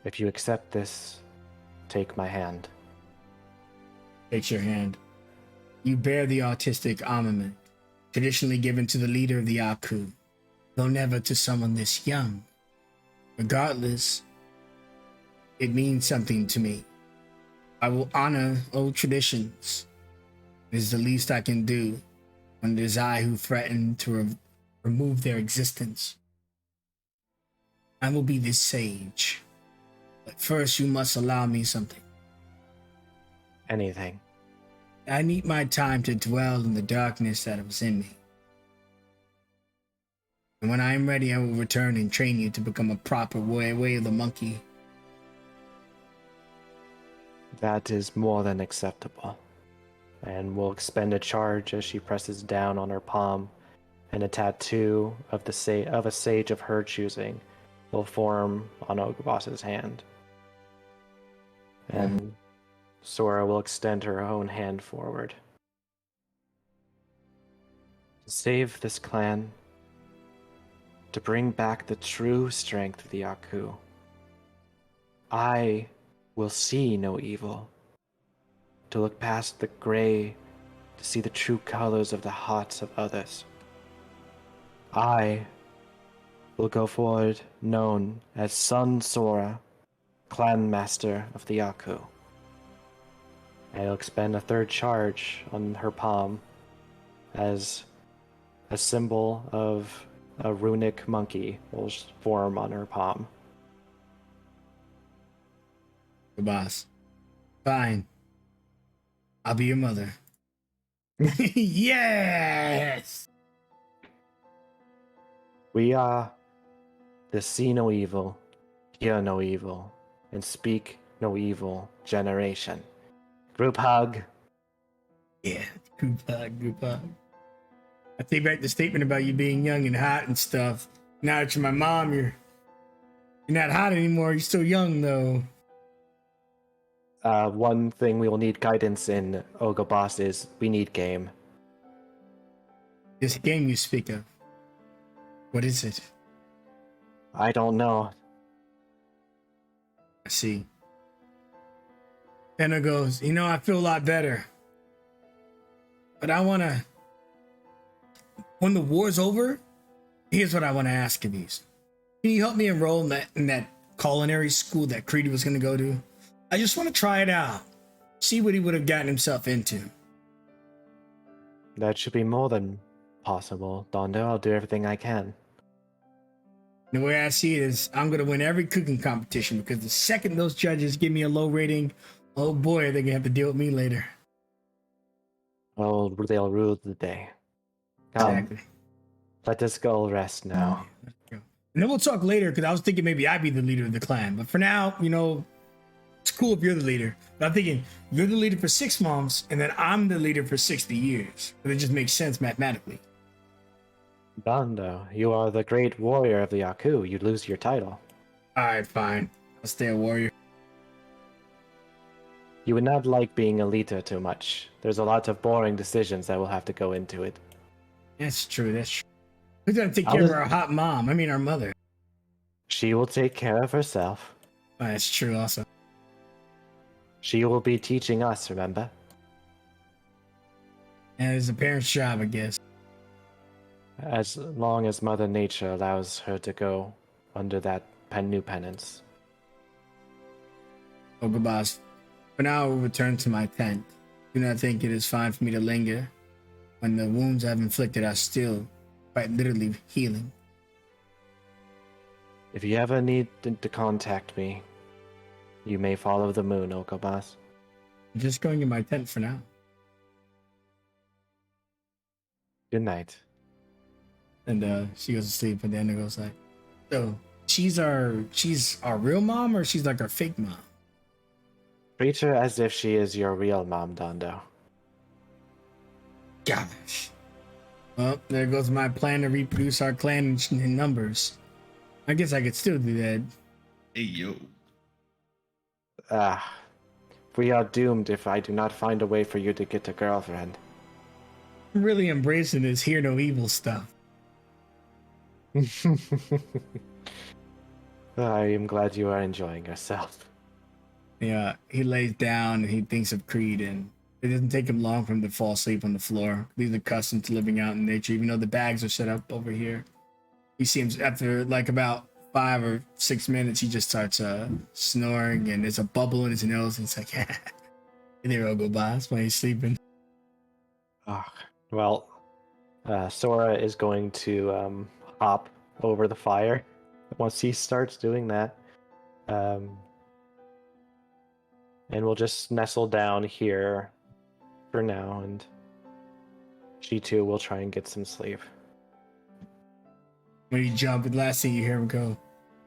[SPEAKER 6] If you accept this, take my hand.
[SPEAKER 1] Takes your hand. You bear the autistic armament, traditionally given to the leader of the Aku, though never to someone this young. Regardless, it means something to me. I will honor old traditions. It is the least I can do when it is I who threaten to remove their existence. I will be this sage. But first, you must allow me something.
[SPEAKER 6] Anything.
[SPEAKER 1] I need my time to dwell in the darkness that was in me. And when I am ready, I will return and train you to become a proper way of the monkey.
[SPEAKER 6] That is more than acceptable. And will expend a charge as she presses down on her palm, and a tattoo of a sage of her choosing will form on Ogobas's hand. And Sora will extend her own hand forward. To save this clan, to bring back the true strength of the Aku, I will see no evil. To look past the gray, to see the true colors of the hearts of others. I will go forward known as Sun Sora, clan master of the Aku. and he'll expend a third charge on her palm as a symbol of a runic monkey will form on her palm.
[SPEAKER 1] Good boss. Fine. I'll be your mother. Yes!
[SPEAKER 6] We are the see no evil, hear no evil, and speak no evil generation. Group hug.
[SPEAKER 1] Yeah, group hug, group hug. I take back the statement about you being young and hot and stuff. Now that you're my mom, you're not hot anymore. You're still young, though.
[SPEAKER 6] One thing we will need guidance in, Oga Boss, is we need game.
[SPEAKER 1] This game you speak of, what is it?
[SPEAKER 6] I don't know.
[SPEAKER 1] I see. Anna goes, I feel a lot better. But I want to, when the war's over, here's what I want to ask of you. Can you help me enroll in that culinary school that Creedy was going to go to? I just want to try it out. See what he would have gotten himself into.
[SPEAKER 6] That should be more than possible, Dondo. I'll do everything I can.
[SPEAKER 1] The way I see it is I'm going to win every cooking competition because the second those judges give me a low rating, oh boy, they're going to have to deal with me later.
[SPEAKER 6] Oh, they'll rule the day. Come,
[SPEAKER 1] Exactly.
[SPEAKER 6] let us go rest now.
[SPEAKER 1] And then we'll talk later because I was thinking maybe I'd be the leader of the clan. But for now, it's cool if you're the leader. But I'm thinking you're the leader for 6 months and then I'm the leader for 60 years. But it just makes sense mathematically.
[SPEAKER 6] Dondo, you are the great warrior of the Yaku. You'd lose your title.
[SPEAKER 1] All right, fine. I'll stay a warrior.
[SPEAKER 6] You would not like being a leader too much. There's a lot of boring decisions that will have to go into it.
[SPEAKER 1] That's true. That's true. Who's going to take care of our hot mom? I mean, our mother.
[SPEAKER 6] She will take care of herself.
[SPEAKER 1] Oh, that's true also.
[SPEAKER 6] She will be teaching us, remember?
[SPEAKER 1] And it's a parent's job, I guess.
[SPEAKER 6] As long as Mother Nature allows her to go under that new penance.
[SPEAKER 1] Oh, good boss. For now, I will return to my tent. Do not think it is fine for me to linger when the wounds I've inflicted are still quite literally healing.
[SPEAKER 6] If you ever need to contact me, you may follow the moon, Okobas.
[SPEAKER 1] I'm just going in my tent for now.
[SPEAKER 6] Good night.
[SPEAKER 1] And she goes to sleep, and then it goes like, so she's our real mom, or she's like our fake mom?
[SPEAKER 6] Treat her as if she is your real mom, Dondo.
[SPEAKER 1] Gosh. Well, there goes my plan to reproduce our clan in numbers. I guess I could still do that.
[SPEAKER 2] Hey, yo.
[SPEAKER 6] We are doomed if I do not find a way for you to get a girlfriend.
[SPEAKER 1] I'm really embracing this hear no evil stuff.
[SPEAKER 6] I am glad you are enjoying yourself.
[SPEAKER 1] Yeah, he lays down and he thinks of Creed, and it doesn't take him long for him to fall asleep on the floor. He's accustomed to living out in nature, even though the bags are set up over here. He seems, after like about 5 or 6 minutes, he just starts snoring, and there's a bubble in his nose, and it's like, yeah, there we go, boss, when he's sleeping.
[SPEAKER 6] Well, Sora is going to hop over the fire once he starts doing that. And we'll just nestle down here for now, and she too will try and get some sleep.
[SPEAKER 1] When you jump, the last thing you hear him go,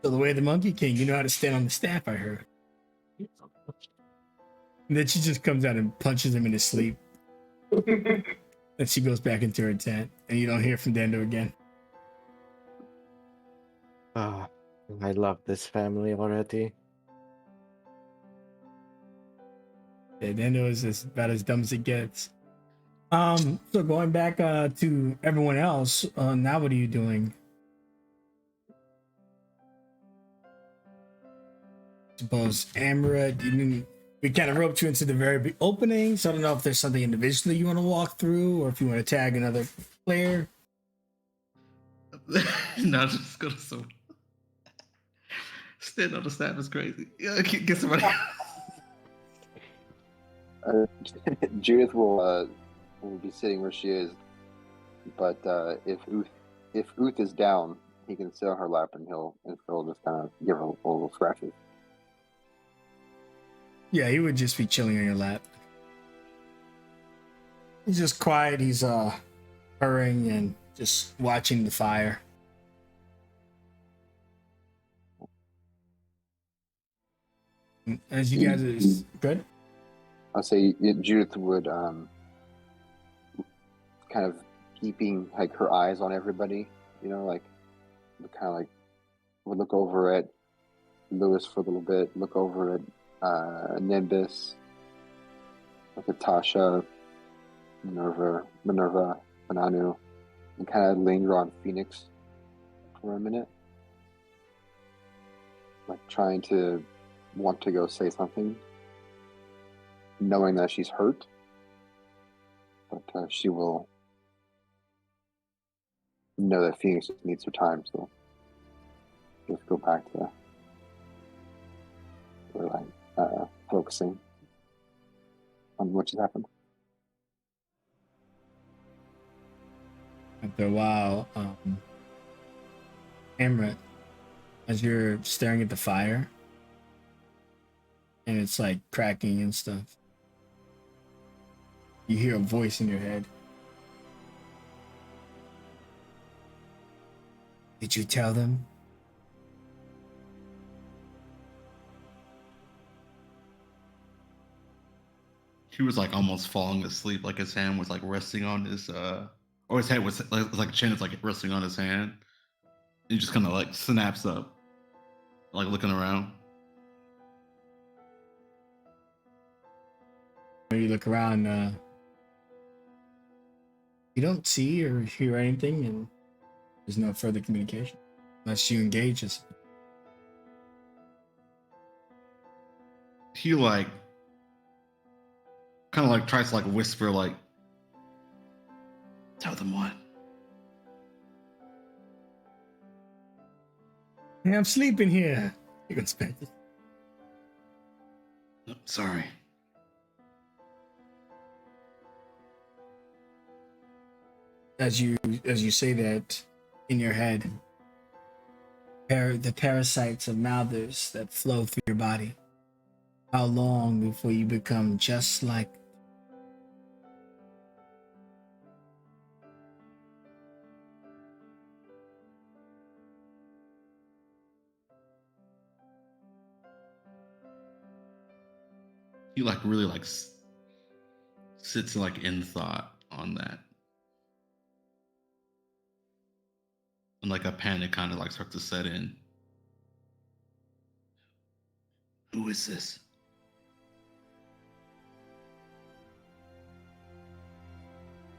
[SPEAKER 1] so the way of the Monkey King, you know how to stand on the staff, I heard. And then she just comes out and punches him in his sleep. Then she goes back into her tent, and you don't hear from Dando again.
[SPEAKER 6] I love this family already.
[SPEAKER 1] Yeah, Dando is just about as dumb as it gets. So going back to everyone else, now what are you doing? Suppose Amra, we kind of roped you into the very opening, so I don't know if there's something individually you want to walk through, or if you want to tag another player.
[SPEAKER 2] No, just go to someone. Stand on the staff is crazy. Yeah, get somebody.
[SPEAKER 3] Judith will be sitting where she is, but if Uth is down, he can sit on her lap and he'll just kind of give her a little scratches.
[SPEAKER 1] Yeah, he would just be chilling on your lap. He's just quiet. He's purring and just watching the fire. As you guys is good.
[SPEAKER 3] I'll say Judith would kind of keeping like her eyes on everybody, like kind of like would look over at Lewis for a little bit, look over at Nimbus, look at Tasha, Minerva, Mananu, and kind of linger on Phoenix for a minute, like trying to want to go say something, knowing that she's hurt, but she will know that Phoenix needs her time, so just go back to focusing on what just happened.
[SPEAKER 1] After a while, Amrit, as you're staring at the fire, and it's like cracking and stuff, you hear a voice in your head. Did you tell them?
[SPEAKER 2] He was like almost falling asleep, like his hand was like resting on his or his head was like chin is like resting on his hand. He just kind of like snaps up, like looking around.
[SPEAKER 1] When you look around, you don't see or hear anything, and there's no further communication unless you engage us.
[SPEAKER 2] He like kind of like tries to like whisper, like, tell them what?
[SPEAKER 1] Hey, I'm sleeping here. You can spend it.
[SPEAKER 2] Oh, sorry.
[SPEAKER 1] As you say that in your head, the parasites of Malthus that flow through your body. How long before you become just like?
[SPEAKER 2] He like really like sits like in thought on that. And like a panic kind of like starts to set in. Who is this?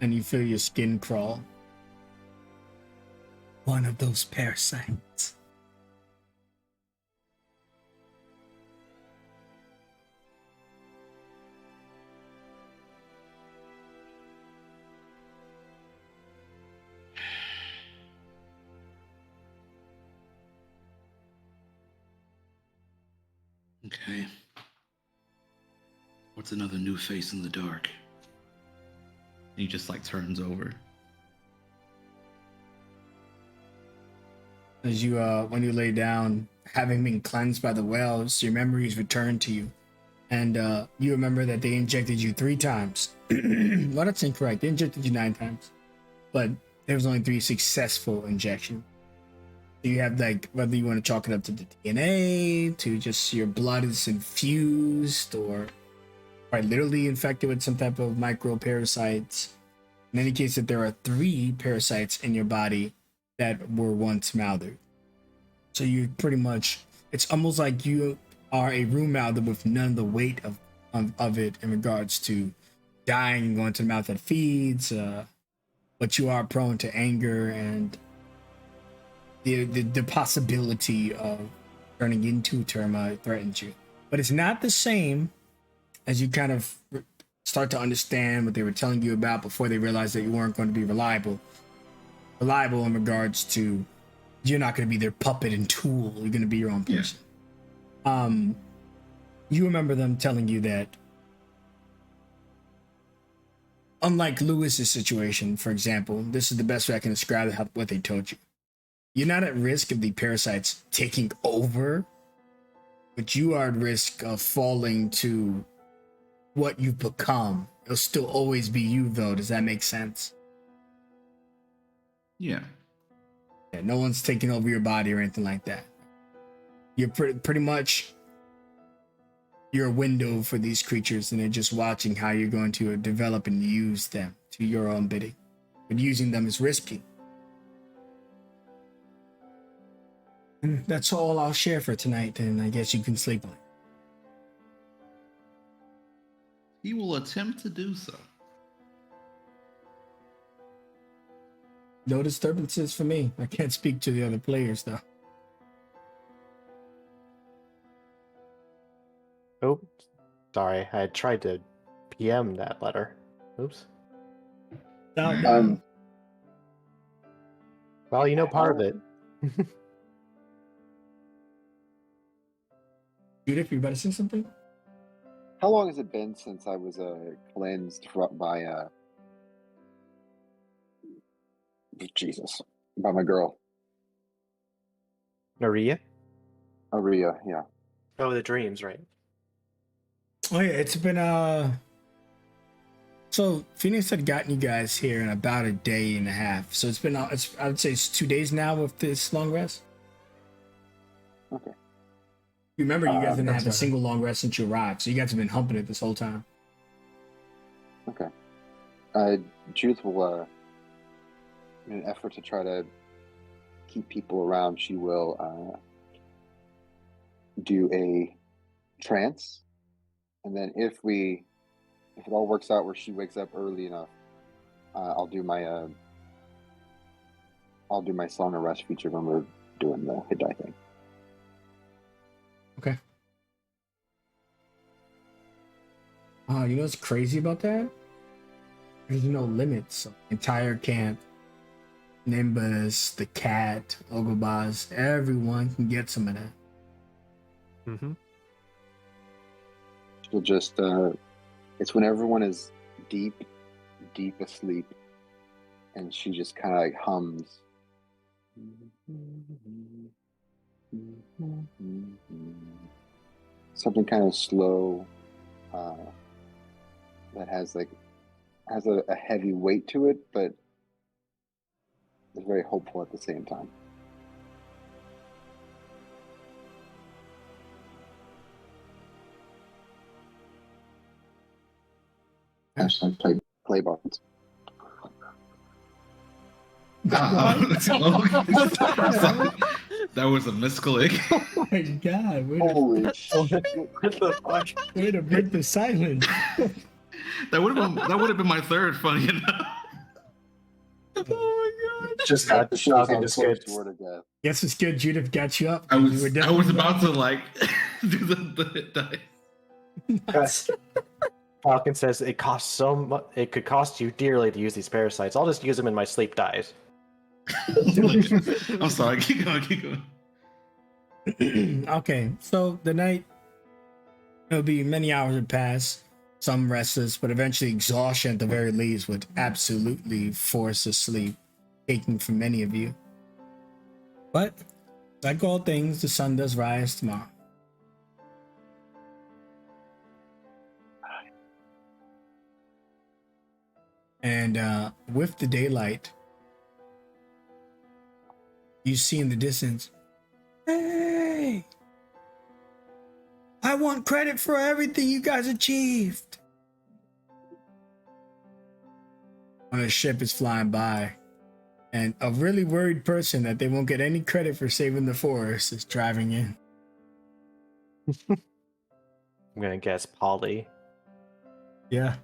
[SPEAKER 1] And you feel your skin crawl. One of those parasites.
[SPEAKER 2] Okay. What's another new face in the dark? And he just like turns over.
[SPEAKER 1] As you, when you lay down, having been cleansed by the wells, your memories return to you. And you remember that they injected you 3 times. Well, that's incorrect. They injected you 9 times. But there was only 3 successful injections. So you have, like, whether you want to chalk it up to the DNA, to just your blood is infused, or quite literally infected with some type of microparasites. In any case, that there are 3 parasites in your body that were once Malthus. So you pretty much, it's almost like you are a room Malthus with none of the weight of it in regards to dying and going to the mouth that feeds, but you are prone to anger, and the possibility of turning into termite threatens you. But it's not the same as you kind of start to understand what they were telling you about before they realized that you weren't going to be reliable in regards to you're not going to be their puppet and tool. You're going to be your own person. Yeah. You remember them telling you that unlike Lewis's situation, for example, this is the best way I can describe what they told you. You're not at risk of the parasites taking over, but you are at risk of falling to what you've become. It'll still always be you, though. Does that make sense?
[SPEAKER 2] Yeah.
[SPEAKER 1] Yeah, no one's taking over your body or anything like that. You're pretty much you're a window for these creatures, and they're just watching how you're going to develop and use them to your own bidding. But using them is risky. And that's all I'll share for tonight, and I guess you can sleep on it.
[SPEAKER 2] He will attempt to do so.
[SPEAKER 1] No disturbances for me. I can't speak to the other players, though.
[SPEAKER 6] Oh, sorry. I tried to PM that letter. Oops.
[SPEAKER 3] Um,
[SPEAKER 6] Well, you know part of it.
[SPEAKER 1] Judith, you better say something?
[SPEAKER 3] how long has it been since I was cleansed by Jesus, by my girl
[SPEAKER 6] Maria?
[SPEAKER 3] Aria? Yeah.
[SPEAKER 6] Oh, the dreams, right?
[SPEAKER 1] Oh yeah, it's been so Phoenix had gotten you guys here in about a day and a half. So it's been I would say it's 2 days now with this long rest.
[SPEAKER 3] Okay.
[SPEAKER 1] Remember, you guys didn't
[SPEAKER 6] that's
[SPEAKER 1] have a
[SPEAKER 6] better.
[SPEAKER 1] single long rest since you arrived, so you guys have been humping it this whole time.
[SPEAKER 3] Okay. Judith will, in an effort to try to keep people around, she will do a trance, and then if it all works out where she wakes up early enough, I'll do my song of rest feature when we're doing the hit die thing.
[SPEAKER 1] Okay. You know what's crazy about that? There's no limits. Entire camp, Nimbus, the cat, Ogobaz, everyone can get some of that.
[SPEAKER 6] Mm-hmm.
[SPEAKER 3] She'll just it's when everyone is deep asleep, and she just kind of like hums. Something kind of slow, that has a heavy weight to it, but it's very hopeful at the same time. Hashtag play buttons.
[SPEAKER 2] That was a misclick.
[SPEAKER 1] Oh my god,
[SPEAKER 3] Holy shit!
[SPEAKER 6] What the fuck?
[SPEAKER 1] way to break the silence.
[SPEAKER 2] That would have been my third. Funny enough.
[SPEAKER 6] Just
[SPEAKER 3] That
[SPEAKER 6] got
[SPEAKER 3] shows how
[SPEAKER 6] Falcon just
[SPEAKER 3] close
[SPEAKER 6] gets
[SPEAKER 3] you were to death.
[SPEAKER 1] Guess it's good Judith got you up.
[SPEAKER 2] I
[SPEAKER 1] You
[SPEAKER 2] was
[SPEAKER 1] were
[SPEAKER 2] I
[SPEAKER 1] definitely
[SPEAKER 2] was about to like do the hit dice.
[SPEAKER 6] Falcon says it costs so much. It could cost you dearly to use these parasites. I'll just use them in my sleep dies.
[SPEAKER 2] I'm sorry. Keep going.
[SPEAKER 1] Okay, so the night, it'll be many hours would pass, some restless, but eventually exhaustion at the very least would absolutely force a sleep, taking from many of you. But, like all things, the sun does rise tomorrow. And with the daylight, you see in the distance, hey, I want credit for everything you guys achieved. When a ship is flying by, and a really worried person that they won't get any credit for saving the forest is driving in.
[SPEAKER 6] I'm gonna guess Polly.
[SPEAKER 1] Yeah.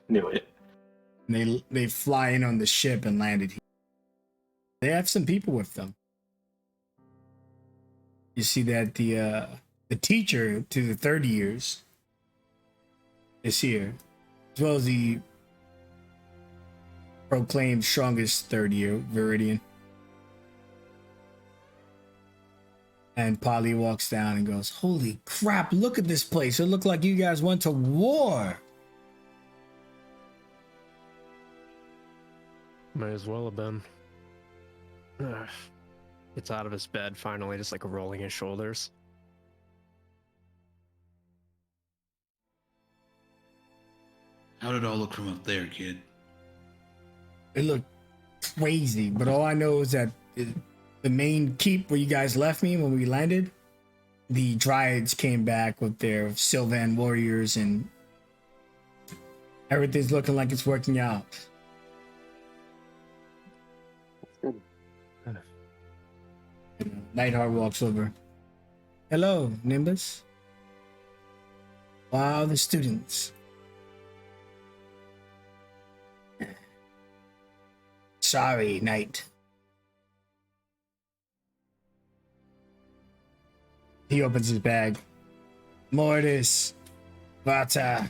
[SPEAKER 6] Knew it.
[SPEAKER 1] And they fly in on the ship and landed here. They have some people with them. You see that the teacher to the 30 years is here, as well as the proclaimed strongest third year, Viridian. And Polly walks down and goes, holy crap, look at this place. It looked like you guys went to war.
[SPEAKER 5] Might as well have been. Gets out of his bed finally, just like rolling his shoulders.
[SPEAKER 2] How did it all look from up there, kid?
[SPEAKER 1] It looked crazy, but all I know is that the main keep where you guys left me when we landed, the Dryads came back with their Sylvan warriors, and everything's looking like it's working out.
[SPEAKER 3] That's good.
[SPEAKER 1] Nightheart walks over. Hello, Nimbus. Wow, the students. Sorry, Knight. He opens his bag. Mortis, Vata,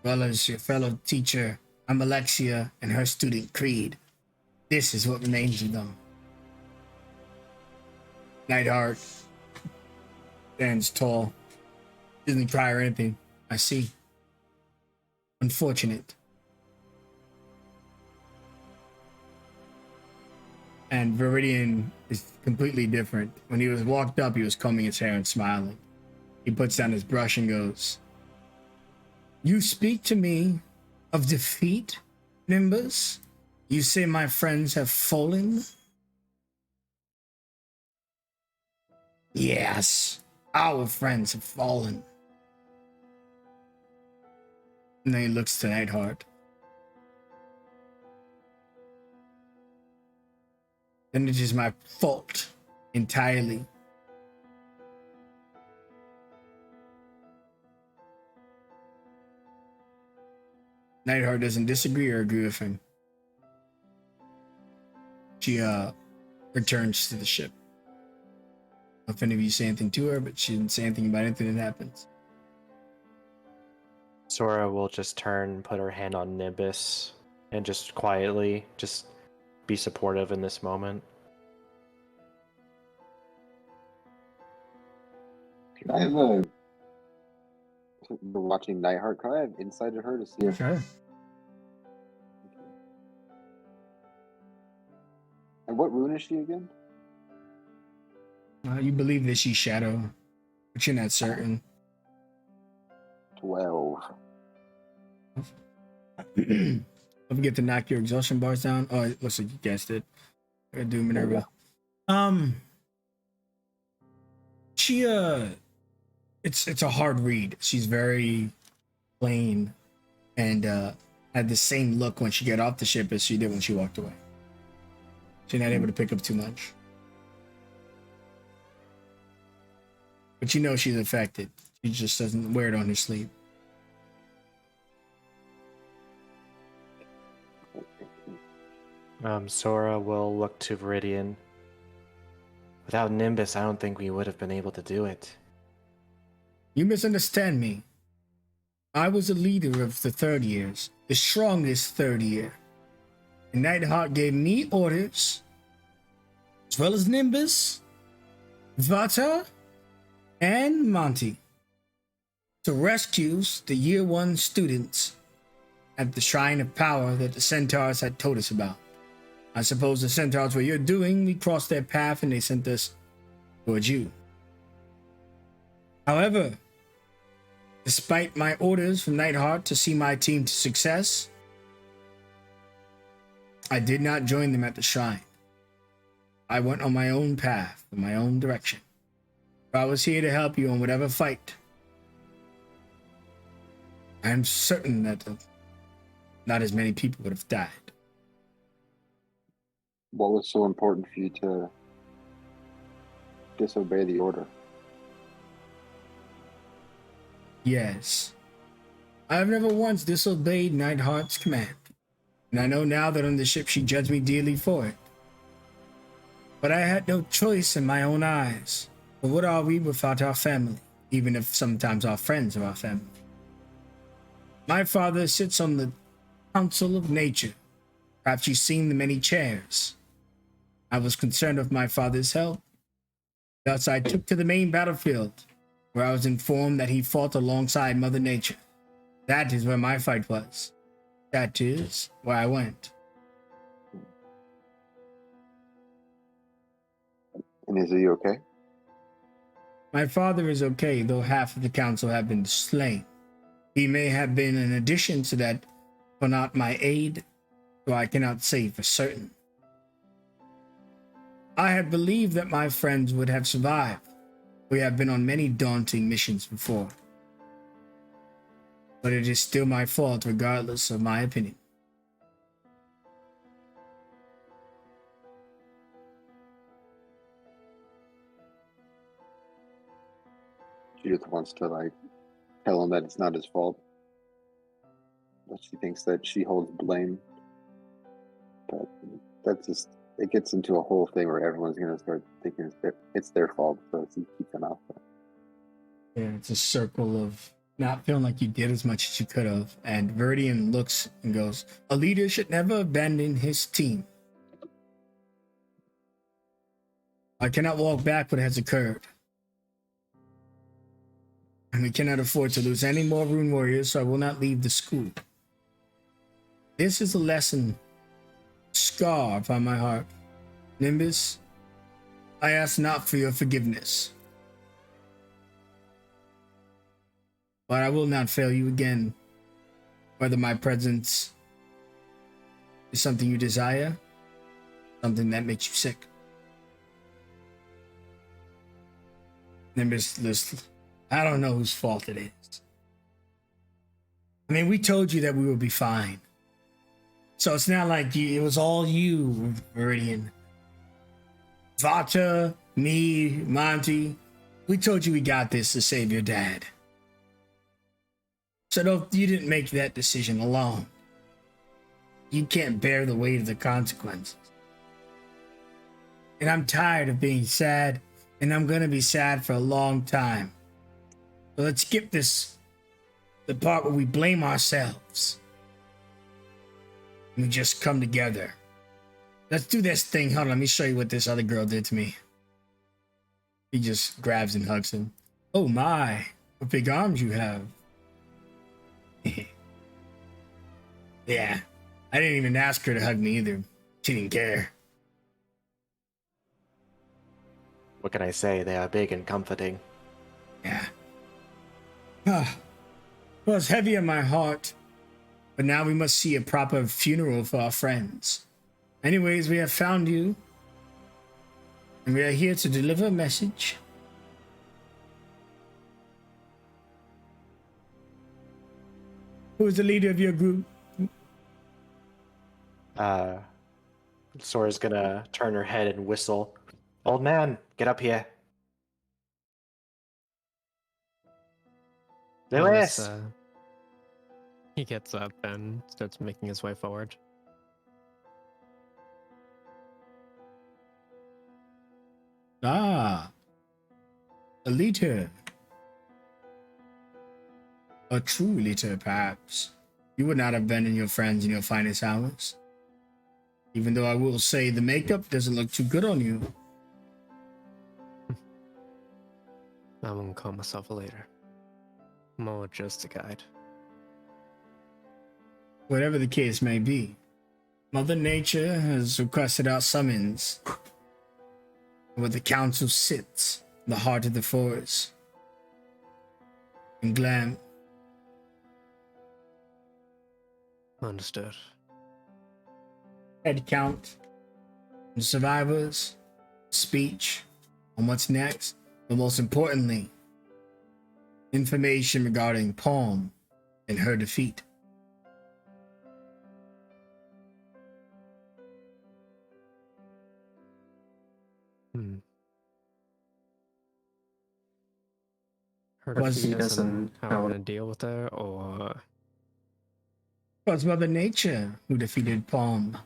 [SPEAKER 1] well as your fellow teacher, I'm Alexia and her student Creed. This is what remains of them. Nightheart stands tall. Doesn't cry or anything. I see. Unfortunate. And Viridian is completely different. When he was walked up, he was combing his hair and smiling. He puts down his brush and goes, "You speak to me of defeat, Nimbus? You say my friends have fallen?" Yes, our friends have fallen. And then he looks to Nightheart. Then it is my fault entirely. Nightheart doesn't disagree or agree with him. She returns to the ship. I don't know if any of you say anything to her, but she didn't say anything about anything that happens.
[SPEAKER 6] Sora will just turn, put her hand on Nimbus, and just quietly just be supportive in this moment.
[SPEAKER 3] Can I have a... We're watching Nightheart. Can I have insight to her to see if...
[SPEAKER 1] Sure.
[SPEAKER 3] And what rune is she again?
[SPEAKER 1] You believe that she's Shadow, but you're not certain.
[SPEAKER 3] 12.
[SPEAKER 1] Don't forget to knock your exhaustion bars down. Oh, it looks like you guessed it. I gotta do Minerva. She it's a hard read. She's very plain and had the same look when she got off the ship as she did when she walked away. She's not able to pick up too much. But you know she's affected. She just doesn't wear it on her sleeve.
[SPEAKER 6] Sora will look to Viridian. Without Nimbus, I don't think we would have been able to do it.
[SPEAKER 1] You misunderstand me. I was a leader of the third years, the strongest third year. And Nightheart gave me orders, as well as Nimbus, Vata, and Monty, to rescue the year one students at the Shrine of Power that the Centaurs had told us about. I suppose the Centaurs were your doing. We crossed their path and they sent us towards you. However, despite my orders from Nightheart to see my team to success, I did not join them at the shrine. I went on my own path, in my own direction. I was here to help you in whatever fight. I am certain that not as many people would have died.
[SPEAKER 3] What was so important for you to disobey the order?
[SPEAKER 1] Yes. I have never once disobeyed Nightheart's command. And I know now that on the ship she judged me dearly for it. But I had no choice in my own eyes. But what are we without our family? Even if sometimes our friends are our family. My father sits on the Council of Nature. Perhaps you've seen the many chairs. I was concerned with my father's health. Thus I took to the main battlefield, where I was informed that he fought alongside Mother Nature. That is where my fight was. That is where I went.
[SPEAKER 3] And is he okay?
[SPEAKER 1] My father is okay, though half of the council have been slain. He may have been an addition to that, but not my aid, so I cannot say for certain. I had believed that my friends would have survived. We have been on many daunting missions before. But it is still my fault, regardless of my opinion.
[SPEAKER 3] Judith wants to like tell him that it's not his fault. But she thinks that she holds blame. But that's just, it gets into a whole thing where everyone's gonna start thinking it's their fault. So she keeps them out there.
[SPEAKER 1] Yeah, it's a circle of not feeling like you did as much as you could have. And Verdian looks and goes, a leader should never abandon his team. I cannot walk back what has occurred. And we cannot afford to lose any more rune warriors, so I will not leave the school. This is a lesson, scar upon my heart. Nimbus, I ask not for your forgiveness. But I will not fail you again, whether my presence is something you desire, something that makes you sick. Nimbus, I don't know whose fault it is. I mean, we told you that we would be fine. So it's not like it was all you, Viridian. Vata, me, Monty, we told you we got this to save your dad. So you didn't make that decision alone. You can't bear the weight of the consequences. And I'm tired of being sad, and I'm gonna be sad for a long time. So let's skip the part where we blame ourselves. We just come together. Let's do this thing. Hold on, let me show you what this other girl did to me. He just grabs and hugs him. Oh my, what big arms you have. Yeah, I didn't even ask her to hug me either. She didn't care.
[SPEAKER 6] What can I say? They are big and comforting.
[SPEAKER 1] Yeah. Well, it's heavy on my heart, but now we must see a proper funeral for our friends. Anyways, we have found you, and we are here to deliver a message. Who is the leader of your group?
[SPEAKER 6] Sora's gonna turn her head and whistle. Old man, get up here. Lewis!
[SPEAKER 5] He gets up and starts making his way forward.
[SPEAKER 1] Ah, a leader. A true leader, perhaps. You would not abandon your friends in your finest hours. Even though I will say the makeup doesn't look too good on you.
[SPEAKER 5] I won't call myself a leader. More just a guide.
[SPEAKER 1] Whatever the case may be, Mother Nature has requested our summons. Where the council sits, in the heart of the forest. And Glam,
[SPEAKER 5] Understood.
[SPEAKER 1] head count, and survivors, speech on what's next, but most importantly, information regarding Palm and her defeat.
[SPEAKER 5] Her
[SPEAKER 1] Was-
[SPEAKER 5] defeat as in how we're gonna deal with her, or
[SPEAKER 1] It was Mother Nature who defeated Palm.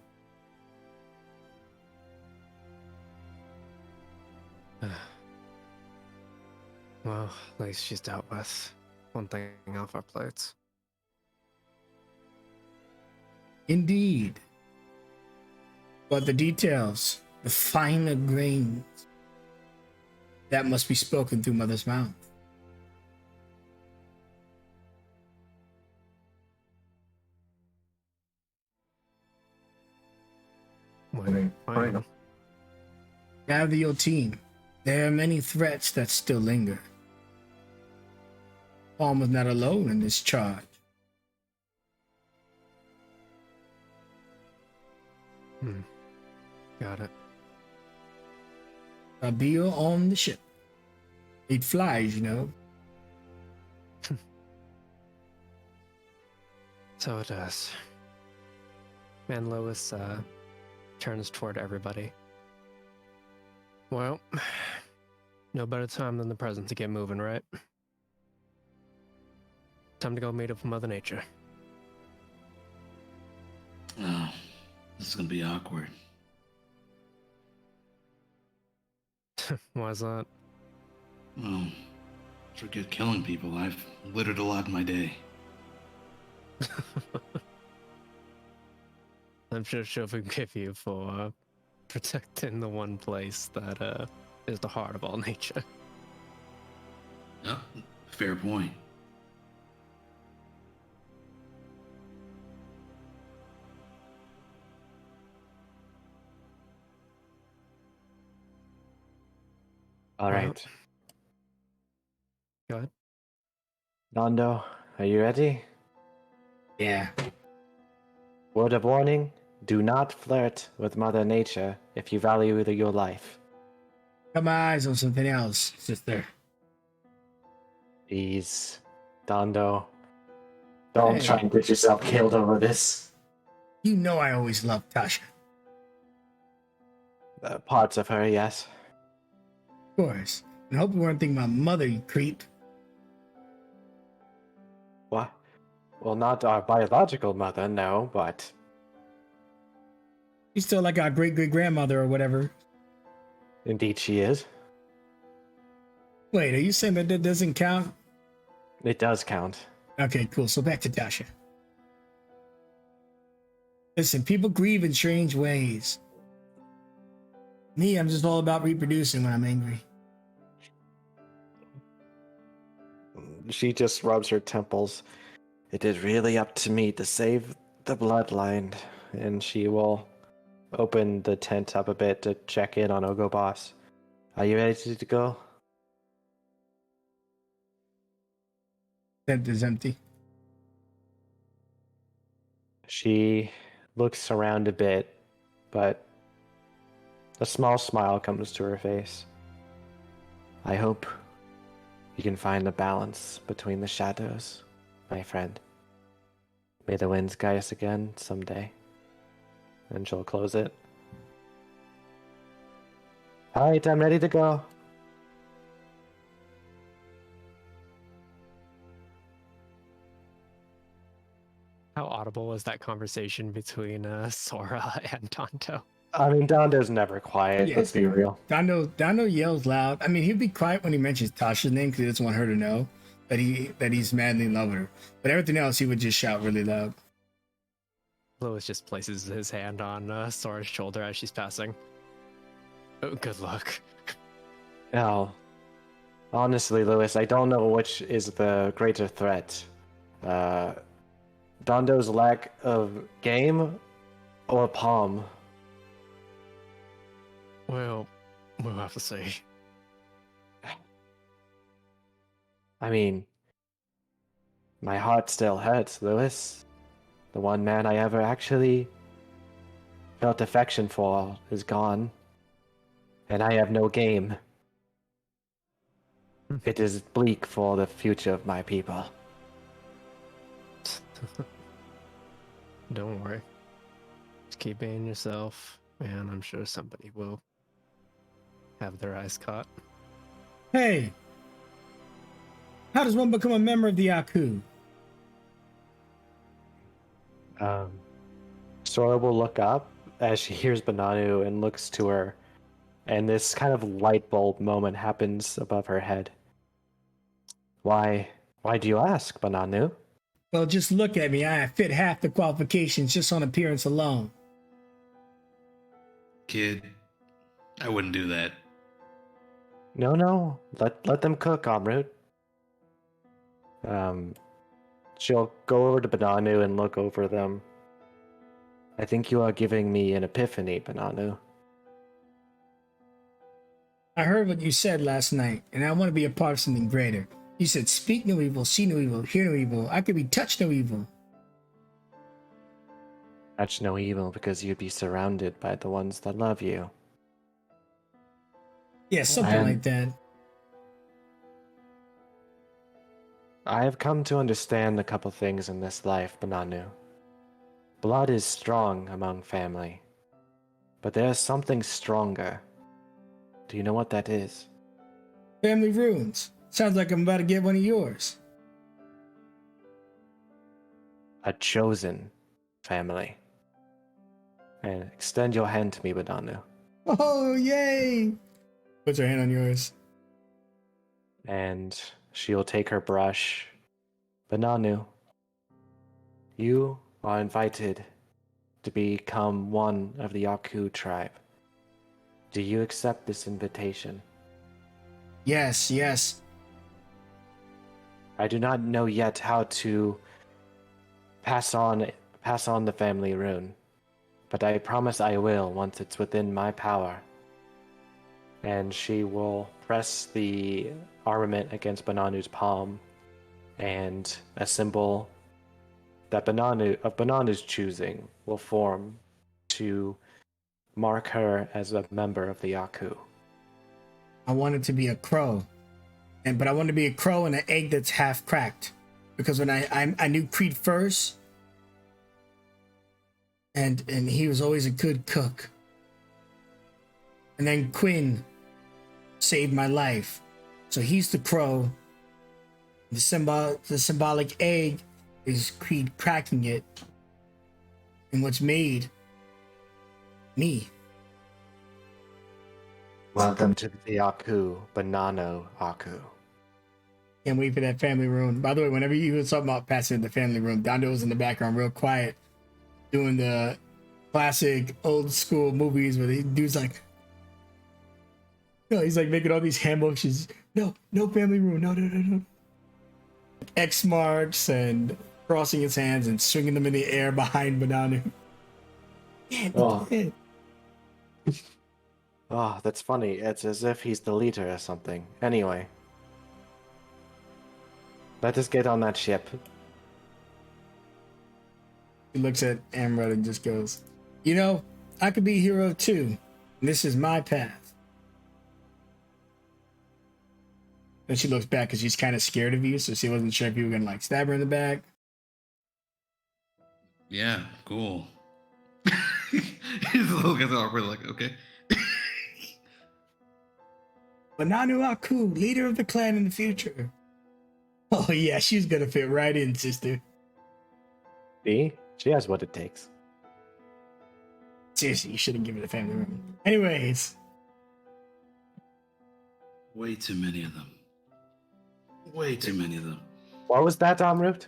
[SPEAKER 5] well, at least she's dealt with one thing off our plates.
[SPEAKER 1] Indeed. But the details, the finer grains, that must be spoken through Mother's mouth.
[SPEAKER 5] Fine.
[SPEAKER 1] Gather your team. There are many threats that still linger. Palm was not alone in this charge.
[SPEAKER 5] Got it.
[SPEAKER 1] Rabia on the ship. It flies, you know.
[SPEAKER 5] So it does. And Lois turns toward everybody. Well, no better time than the present to get moving, right? Time to go meet up with Mother Nature.
[SPEAKER 2] Oh, this is gonna be awkward.
[SPEAKER 5] Why's that?
[SPEAKER 2] Oh, forget killing people. I've littered a lot in my day.
[SPEAKER 5] I'm sure she'll forgive you for protecting the one place that is the heart of all nature.
[SPEAKER 2] Oh, fair point.
[SPEAKER 6] All
[SPEAKER 5] Well,
[SPEAKER 6] right.
[SPEAKER 5] Go ahead.
[SPEAKER 6] Nando, are you ready?
[SPEAKER 1] Yeah.
[SPEAKER 6] Word of warning, do not flirt with Mother Nature if you value your life.
[SPEAKER 1] Got my eyes on something else, sister.
[SPEAKER 6] Please, Dondo, don't try
[SPEAKER 1] Hey.
[SPEAKER 6] and get yourself killed over this.
[SPEAKER 1] You know I always loved Tasha.
[SPEAKER 6] Parts of her, yes.
[SPEAKER 1] Of course. And I hope you weren't thinking about mother, you creep.
[SPEAKER 6] What? Well, not our biological mother, no, but
[SPEAKER 1] She's still like our great-great-grandmother or whatever.
[SPEAKER 6] indeed she is.
[SPEAKER 1] Wait, are you saying that doesn't count?
[SPEAKER 6] It does count.
[SPEAKER 1] Okay, cool. So back to Tasha. Listen, people grieve in strange ways. Me, I'm just all about reproducing when I'm angry.
[SPEAKER 6] She just rubs her temples. It is really up to me to save the bloodline, and she will open the tent up a bit to check in on Ogo Boss. Are you ready to go?
[SPEAKER 1] Tent is empty.
[SPEAKER 6] She looks around a bit, but a small smile comes to her face. I hope you can find a balance between the shadows, my friend. May the winds guide us again someday. And she'll close it. Alright, I'm ready to go.
[SPEAKER 5] How audible was that conversation between Sora and Tonto?
[SPEAKER 6] I mean, Dondo's never quiet,
[SPEAKER 1] Yeah.
[SPEAKER 6] let's be real.
[SPEAKER 1] Dondo yells loud. I mean, he'd be quiet when he mentions Tasha's name because he doesn't want her to know that he's madly in love with her. But everything else, he would just shout really loud.
[SPEAKER 5] Lois just places his hand on Sora's shoulder as she's passing. Oh, good luck.
[SPEAKER 6] Now, honestly, Lewis, I don't know which is the greater threat. Dondo's lack of game or Palm.
[SPEAKER 5] Well, we'll have to see.
[SPEAKER 6] I mean, my heart still hurts, Lewis. The one man I ever actually felt affection for is gone. And I have no game. It is bleak for the future of my people.
[SPEAKER 5] Don't worry. Just keep being yourself, and I'm sure somebody will have their eyes caught.
[SPEAKER 1] Hey, how does one become a member of the Aku?
[SPEAKER 6] Sora will look up as she hears Bananu and looks to her, and this kind of light bulb moment happens above her head. Why do you ask, Bananu?
[SPEAKER 1] Well, just look at me. I fit half the qualifications just on appearance alone.
[SPEAKER 2] Kid, I wouldn't do that.
[SPEAKER 6] No, let them cook, Amrut. She'll go over to Bananu and look over them. I think you are giving me an epiphany, Bananu.
[SPEAKER 1] I heard what you said last night, and I want to be a part of something greater. You said, speak no evil, see no evil, hear no evil. I could be touched no evil.
[SPEAKER 6] Touch no evil because you'd be surrounded by the ones that love you.
[SPEAKER 1] Yeah, something like that.
[SPEAKER 6] I have come to understand a couple things in this life, Bananu. Blood is strong among family, but there's something stronger. Do you know what that is?
[SPEAKER 1] Family runes. Sounds like I'm about to get one of yours.
[SPEAKER 6] A chosen family. And extend your hand to me, Bananu.
[SPEAKER 1] Oh, yay! Put your hand on yours.
[SPEAKER 6] And she'll take her brush. Bananu, you are invited to become one of the Yaku tribe. Do you accept this invitation?
[SPEAKER 1] Yes, yes.
[SPEAKER 6] I do not know yet how to pass on the family rune, but I promise I will once it's within my power. And she will press the armament against Bananu's palm, and a symbol that Bananu's choosing will form to mark her as a member of the Yaku.
[SPEAKER 1] I wanted to be a crow. But I wanted to be a crow and an egg that's half cracked. Because when I knew Creed first, and he was always a good cook. And then Quinn saved my life. So he's the crow. The symbolic egg is Creed cracking it. And what's made me.
[SPEAKER 6] Welcome to the Yaku, Banano Aku.
[SPEAKER 1] Can't wait for that family room. By the way, whenever you was talking about passing the family room, Dondo was in the background real quiet doing the classic old school movies where the dude's like, no, he's like making all these hand motions. No family room. No. X marks and crossing his hands and swinging them in the air behind Banana. Yeah,
[SPEAKER 6] Oh.
[SPEAKER 1] yeah.
[SPEAKER 6] Oh, that's funny. It's as if he's the leader or something. Anyway. Let us get on that ship.
[SPEAKER 1] He looks at Amrod and just goes, you know, I could be a hero too. And this is my path. Then she looks back because she's kind of scared of you, so she wasn't sure if you were going to like stab her in the back.
[SPEAKER 2] Yeah, cool. His little guys are awkward, like, okay.
[SPEAKER 1] Bananu Aku, leader of the clan in the future. Oh yeah, she's going to fit right in, sister.
[SPEAKER 6] See? She has what it takes.
[SPEAKER 1] Seriously, you shouldn't give it a family room. Anyways.
[SPEAKER 2] Way too many of them. Way too many of them.
[SPEAKER 6] What was that, Amrut?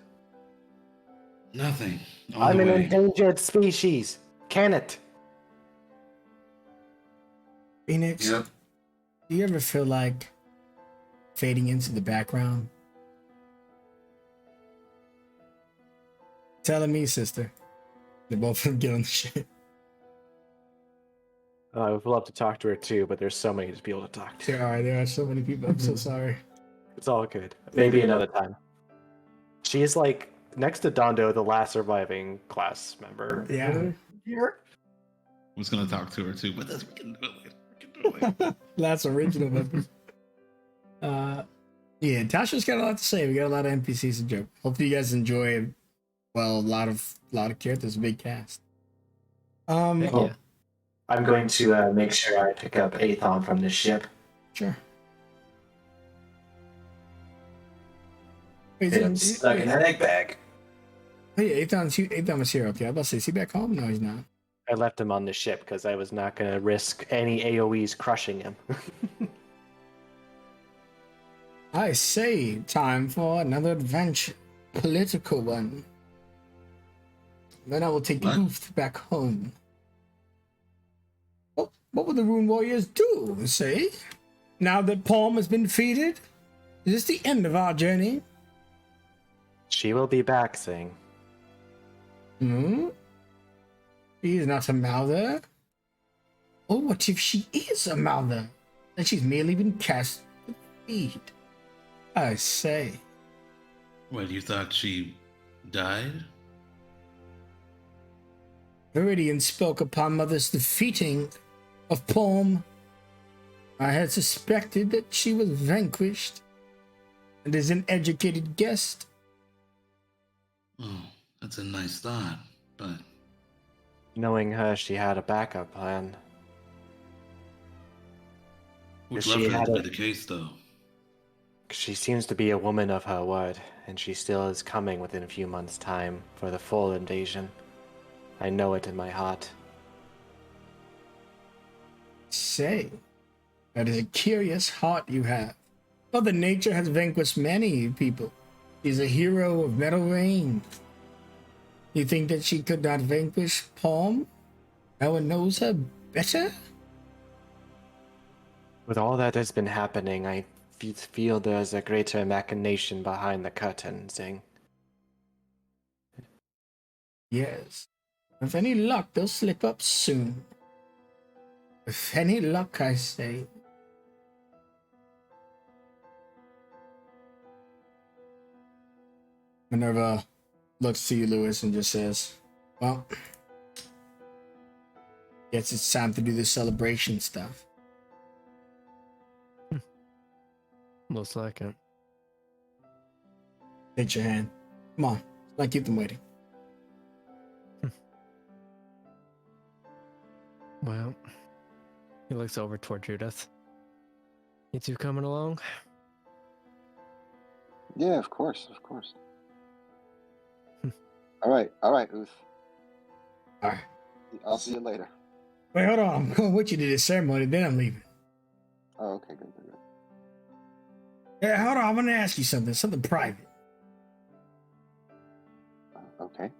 [SPEAKER 2] Nothing. On
[SPEAKER 6] I'm
[SPEAKER 2] the
[SPEAKER 6] an
[SPEAKER 2] way.
[SPEAKER 6] endangered species. Can it?
[SPEAKER 1] Phoenix,
[SPEAKER 2] Yep.
[SPEAKER 1] do you ever feel like fading into the background? Telling me, sister. They both of them get on the ship.
[SPEAKER 6] I would love to talk to her too, but there's so many people to talk to.
[SPEAKER 1] There are so many people. I'm so sorry.
[SPEAKER 6] It's all good. Maybe another time. She is like next to Dondo, the last surviving class member.
[SPEAKER 1] Yeah.
[SPEAKER 2] I was gonna talk to her too, but we can do it later. We can do it later.
[SPEAKER 1] Last original members. Yeah, Tasha's got a lot to say. We got a lot of NPCs to joke. Hopefully you guys enjoy. Well, a lot of characters, a big cast.
[SPEAKER 6] Yeah. I'm going to make sure I pick up Athon from this ship.
[SPEAKER 1] Sure. Wait,
[SPEAKER 6] It's stuck in an egg bag.
[SPEAKER 1] Oh yeah, Athon was here. Okay, I was about to say, is he back home? No, he's not.
[SPEAKER 6] I left him on the ship because I was not going to risk any AoEs crushing him.
[SPEAKER 1] I say, time for another adventure. Political one. Then I will take
[SPEAKER 2] What?
[SPEAKER 1] Booth back home. What will the Rune Warriors do, say? Now that Palm has been defeated? Is this the end of our journey?
[SPEAKER 6] She will be back, Sing.
[SPEAKER 1] Hmm? She is not a Mouther? Or what if she is a Mouther? And she's merely been cast to feed. I say.
[SPEAKER 2] What, you thought she died?
[SPEAKER 1] Viridian spoke upon Mother's defeating of Palm. I had suspected that she was vanquished, and as an educated guest.
[SPEAKER 2] Oh, that's a nice thought, but
[SPEAKER 6] Knowing her, she had a backup plan.
[SPEAKER 2] would
[SPEAKER 6] She
[SPEAKER 2] love for that
[SPEAKER 6] had
[SPEAKER 2] to be
[SPEAKER 6] a-
[SPEAKER 2] the case, though.
[SPEAKER 6] She seems to be a woman of her word, and she still is coming within a few months' time for the full invasion. I know it in my heart.
[SPEAKER 1] Say, that is a curious heart you have. Mother Nature has vanquished many people. She's a hero of Metal Rain. You think that she could not vanquish Palm? No one knows her better?
[SPEAKER 6] With all that has been happening, I feel there's a greater machination behind the curtain, Zing.
[SPEAKER 1] Yes. With any luck, they'll slip up soon. With any luck, I say. Minerva looks to you, Lewis, and just says, well, guess it's time to do the celebration stuff.
[SPEAKER 5] Most likely.
[SPEAKER 1] Take your hand. Come on. Let's keep them waiting.
[SPEAKER 5] Well, he looks over toward Judith. You two coming along?
[SPEAKER 3] Yeah, of course, of course. All right, Uth.
[SPEAKER 1] All right.
[SPEAKER 3] I'll see you later.
[SPEAKER 1] Wait, hold on. I'm going with you to this ceremony, then I'm leaving.
[SPEAKER 3] Oh, okay, good.
[SPEAKER 1] Yeah, hold on. I want to ask you something private.
[SPEAKER 3] Okay.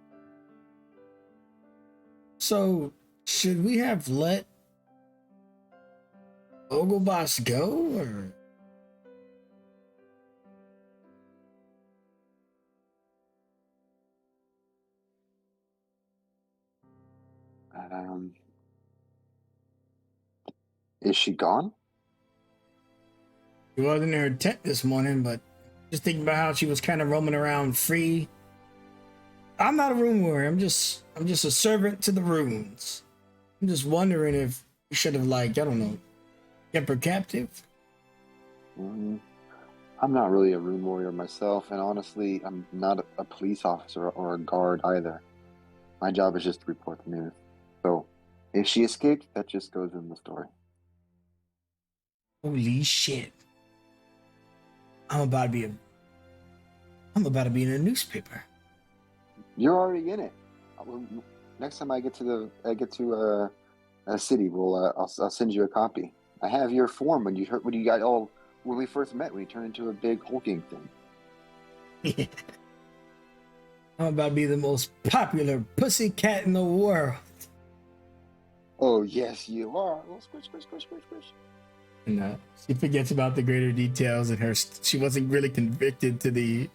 [SPEAKER 1] So, should we have let Ogleboss go, or?
[SPEAKER 3] Is she gone?
[SPEAKER 1] She wasn't in her tent this morning, but just thinking about how she was kind of roaming around free. I'm not a rune warrior. I'm just a servant to the runes. I'm just wondering if we should have, like, I don't know, kept her captive.
[SPEAKER 3] I'm not really a rune warrior myself, and honestly, I'm not a police officer or a guard either. My job is just to report the news. So, if she escaped, that just goes in the story.
[SPEAKER 1] Holy shit! I'm about to be in a newspaper.
[SPEAKER 3] You're already in it. Next time I get to a city, I'll send you a copy. I have your form when you got all when we first met, when you turned into a big hulking thing.
[SPEAKER 1] I'm about to be the most popular pussy cat in the world.
[SPEAKER 3] Oh yes, you are. Oh, squish.
[SPEAKER 1] And she forgets about the greater details, and she wasn't really convicted to the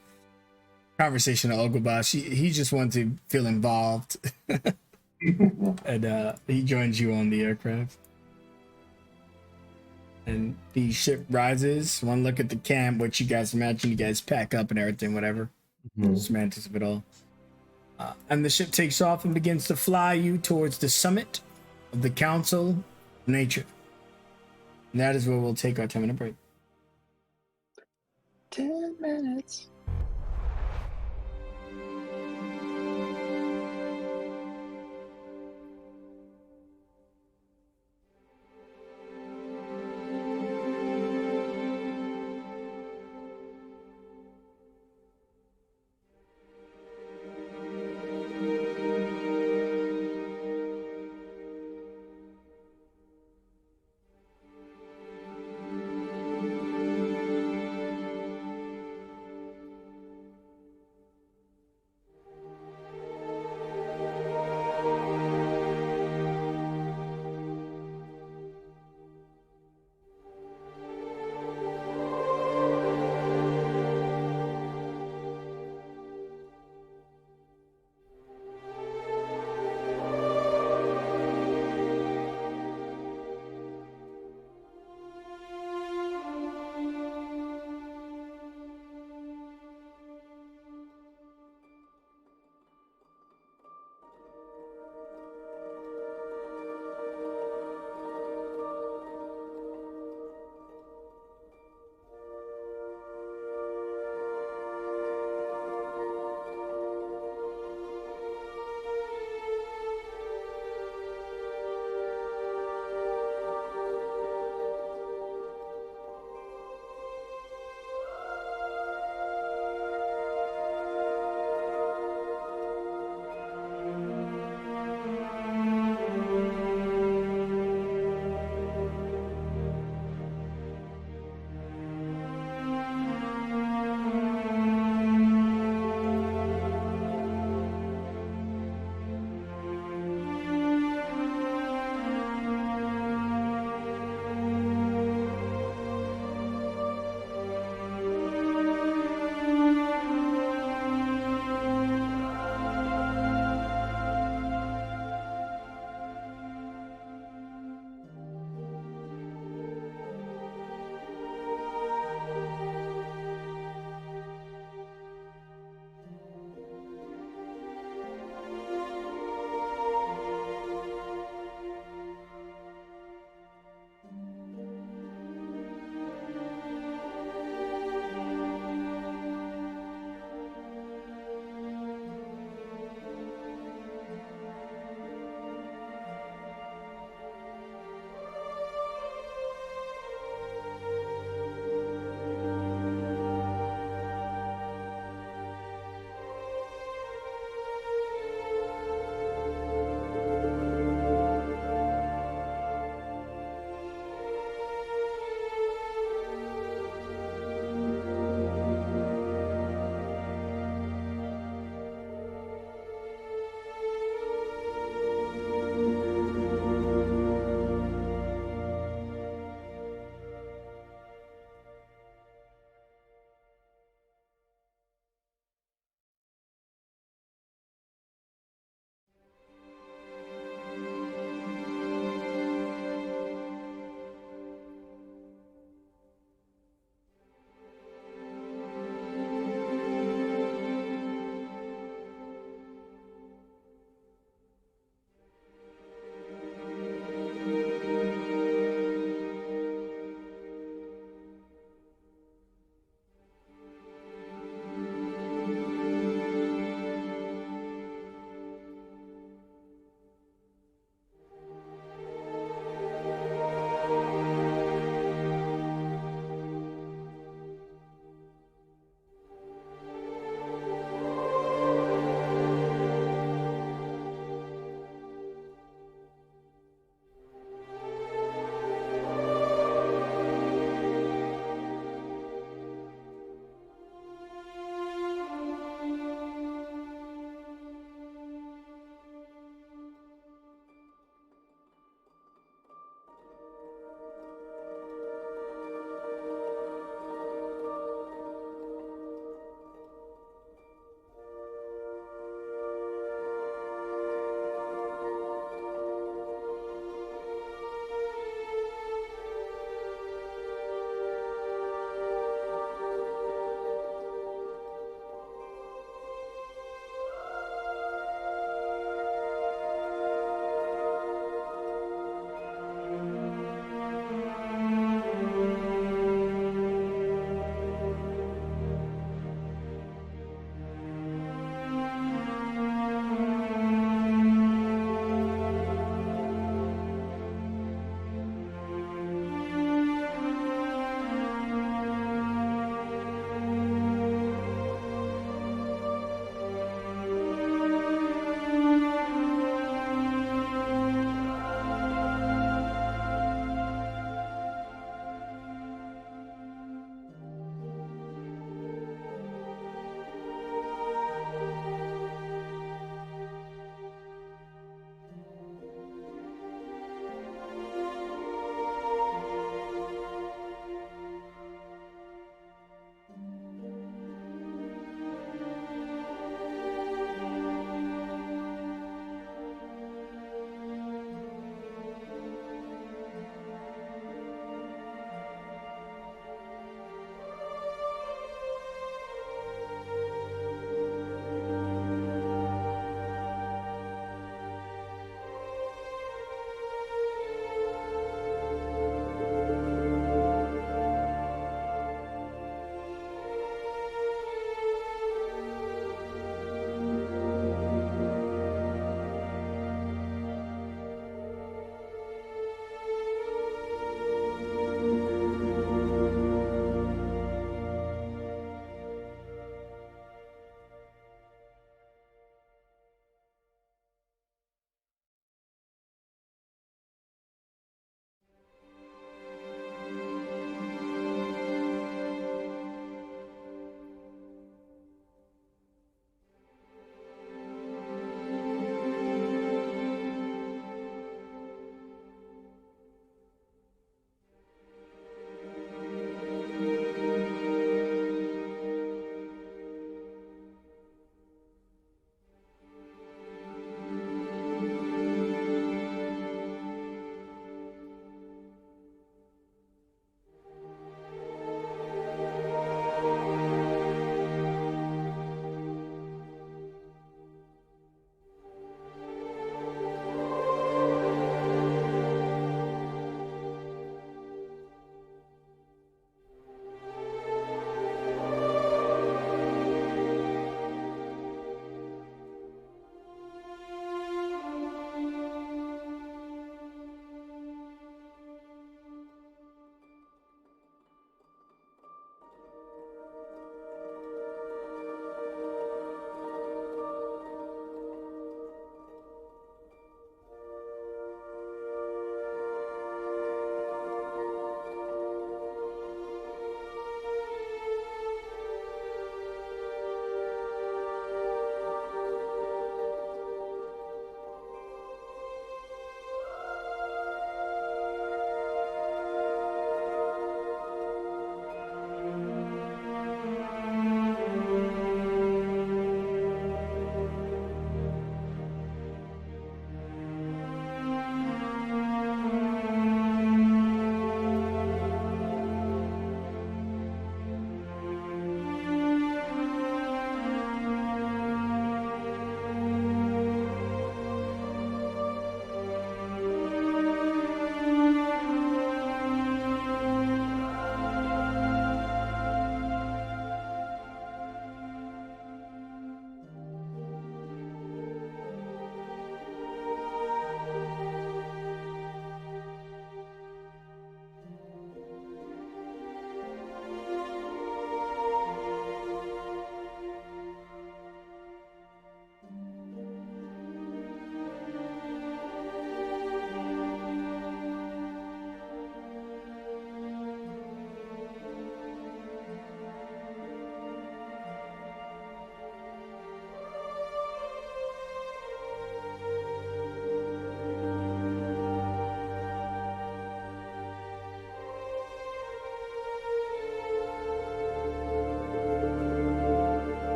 [SPEAKER 1] conversation of Ogleboss. He just wanted to feel involved. And he joins you on the aircraft. And the ship rises. One look at the camp, which you guys imagine you guys pack up and everything, whatever. Semantics of it all. And the ship takes off and begins to fly you towards the summit of the Council of Nature. And that is where we'll take our 10-minute break.
[SPEAKER 3] 10 minutes.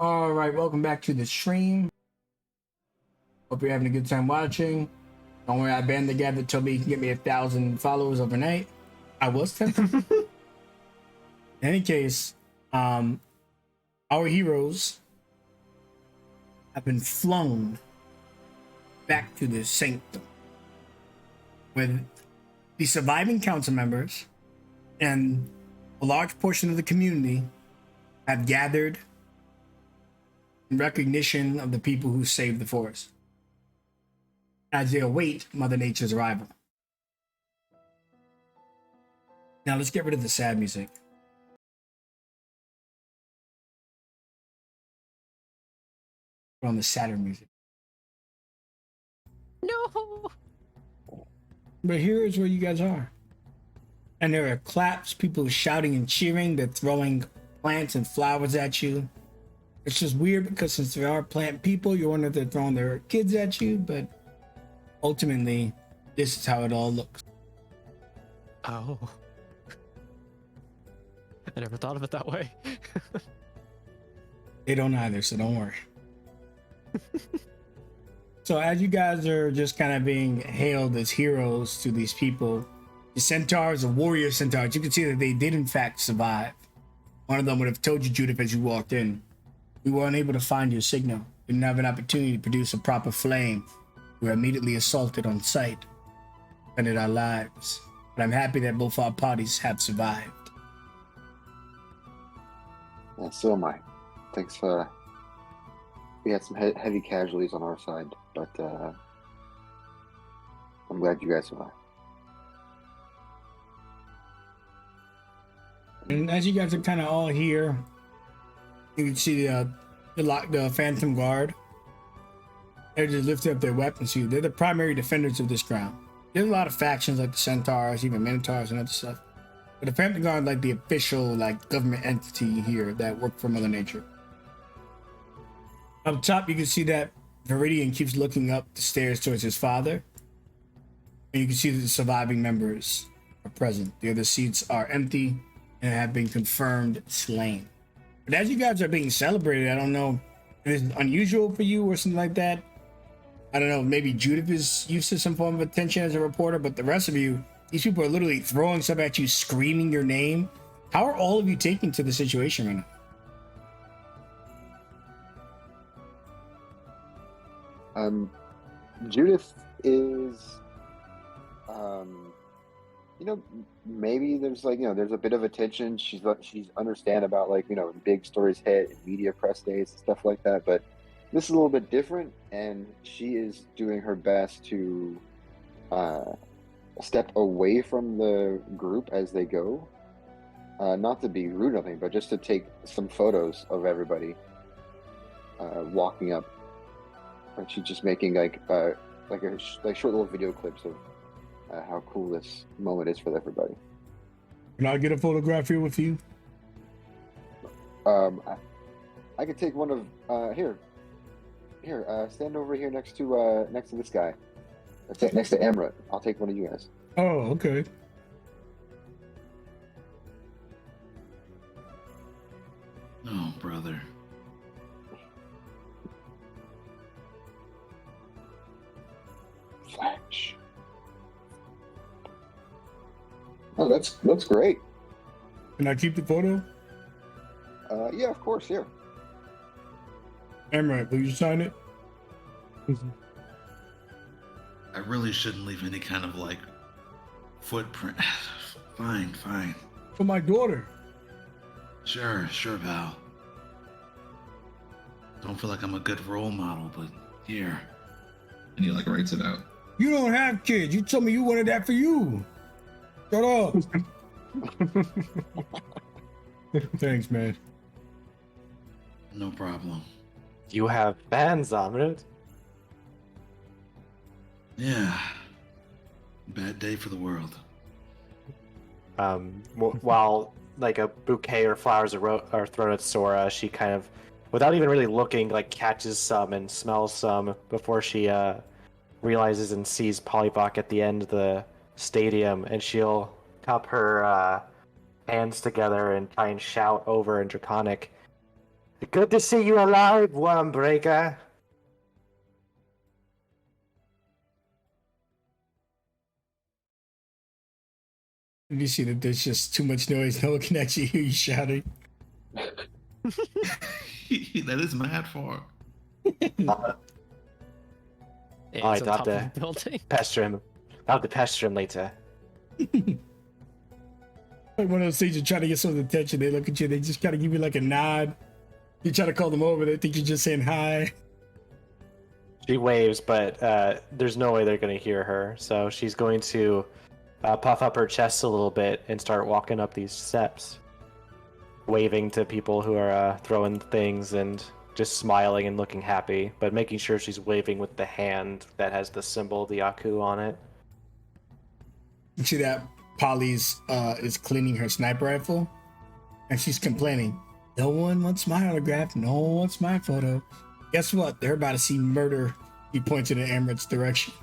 [SPEAKER 1] All right, welcome back to the stream. Hope you're having a good time watching. Don't worry, I banned the guy that told me he can get me 1,000 followers overnight. I was tempted. In any case, our heroes have been flung back to the sanctum with the surviving council members and a large portion of the community have gathered in recognition of the people who saved the forest as they await Mother Nature's arrival. Now let's get rid of the sad music. Put on the sadder music.
[SPEAKER 4] No.
[SPEAKER 1] But here is where you guys are. And there are claps, people shouting and cheering, they're throwing plants and flowers at you. It's just weird because since there are plant people, you wonder if they're throwing their kids at you, but ultimately, this is how it all looks.
[SPEAKER 5] Oh. I never thought of it that way.
[SPEAKER 1] They don't either, so don't worry. So as you guys are just kind of being hailed as heroes to these people, the centaurs, the warrior centaurs, you can see that they did in fact survive. One of them would have told you, Judith, as you walked in, we were unable to find your signal. We didn't have an opportunity to produce a proper flame. We were immediately assaulted on sight, ended our lives. But I'm happy that both our parties have survived.
[SPEAKER 3] Yeah, so am I. Thanks for. We had some heavy casualties on our side, but I'm glad you guys survived.
[SPEAKER 1] And as you guys are kind of all here, you can see the Phantom Guard. They just lifted up their weapons to you. They're the primary defenders of this ground. There's a lot of factions like the Centaurs, even Minotaurs and other stuff. But the Phantom Guard, like the official government entity here that work for Mother Nature. Up top, you can see that Viridian keeps looking up the stairs towards his father. And you can see that the surviving members are present. The other seats are empty and have been confirmed slain. But as you guys are being celebrated, I don't know if it's unusual for you or something like that. I don't know, maybe Judith is used to some form of attention as a reporter, but the rest of you, these people are literally throwing stuff at you, screaming your name. How are all of you taking to the situation right now?
[SPEAKER 3] Judith is, maybe there's there's a bit of attention. She's understand about big stories hit and media press days and stuff like that. But this is a little bit different, and she is doing her best to step away from the group as they go. Not to be rude or anything, but just to take some photos of everybody walking up. And she's just making short little video clips of how cool this moment is for everybody.
[SPEAKER 1] Can I get a photograph here with you?
[SPEAKER 3] I could take one of here. Stand over here next to this guy. Next to Amrit. I'll take one of you guys.
[SPEAKER 1] Oh, okay.
[SPEAKER 2] Oh, brother.
[SPEAKER 3] Flash. Oh, that's great.
[SPEAKER 1] Can I keep the photo?
[SPEAKER 3] Yeah, of course, here.
[SPEAKER 1] Amrit, will you sign it?
[SPEAKER 2] I really shouldn't leave any kind of footprint. Fine.
[SPEAKER 1] For my daughter.
[SPEAKER 2] Sure, Val. Don't feel like I'm a good role model, but here. And he writes it out.
[SPEAKER 1] You don't have kids. You told me you wanted that for you. Shut up. Thanks, man.
[SPEAKER 2] No problem.
[SPEAKER 6] You have fans, Amrit.
[SPEAKER 2] Yeah. Bad day for the world.
[SPEAKER 6] While a bouquet or flowers are thrown at Sora, she kind of, without even really looking, catches some and smells some before she realizes and sees Polybach at the end of the stadium, and she'll cup her hands together and try and shout over in Draconic, Good to see you alive, Wormbreaker.
[SPEAKER 1] You see that there's just too much noise. No one can actually hear you shouting.
[SPEAKER 2] That is mad far.
[SPEAKER 6] Uh,
[SPEAKER 5] Yeah,
[SPEAKER 6] I
[SPEAKER 5] it's on
[SPEAKER 6] thought
[SPEAKER 5] top
[SPEAKER 6] the-
[SPEAKER 5] of the building.
[SPEAKER 6] pester him. I'll have to pester him later.
[SPEAKER 1] Like one of those things you're trying to get someone's attention. They look at you, they just kind of give you like a nod. You try to call them over, they think you're just saying hi.
[SPEAKER 6] She waves, but there's no way they're going to hear her. So she's going to puff up her chest a little bit and start walking up these steps, waving to people who are throwing things and just smiling and looking happy, but making sure she's waving with the hand that has the symbol of the Aku on it.
[SPEAKER 1] You see that Polly's is cleaning her sniper rifle, and she's complaining. No one wants my autograph. No one wants my photo. Guess what? They're about to see murder. He points in Emirate's direction.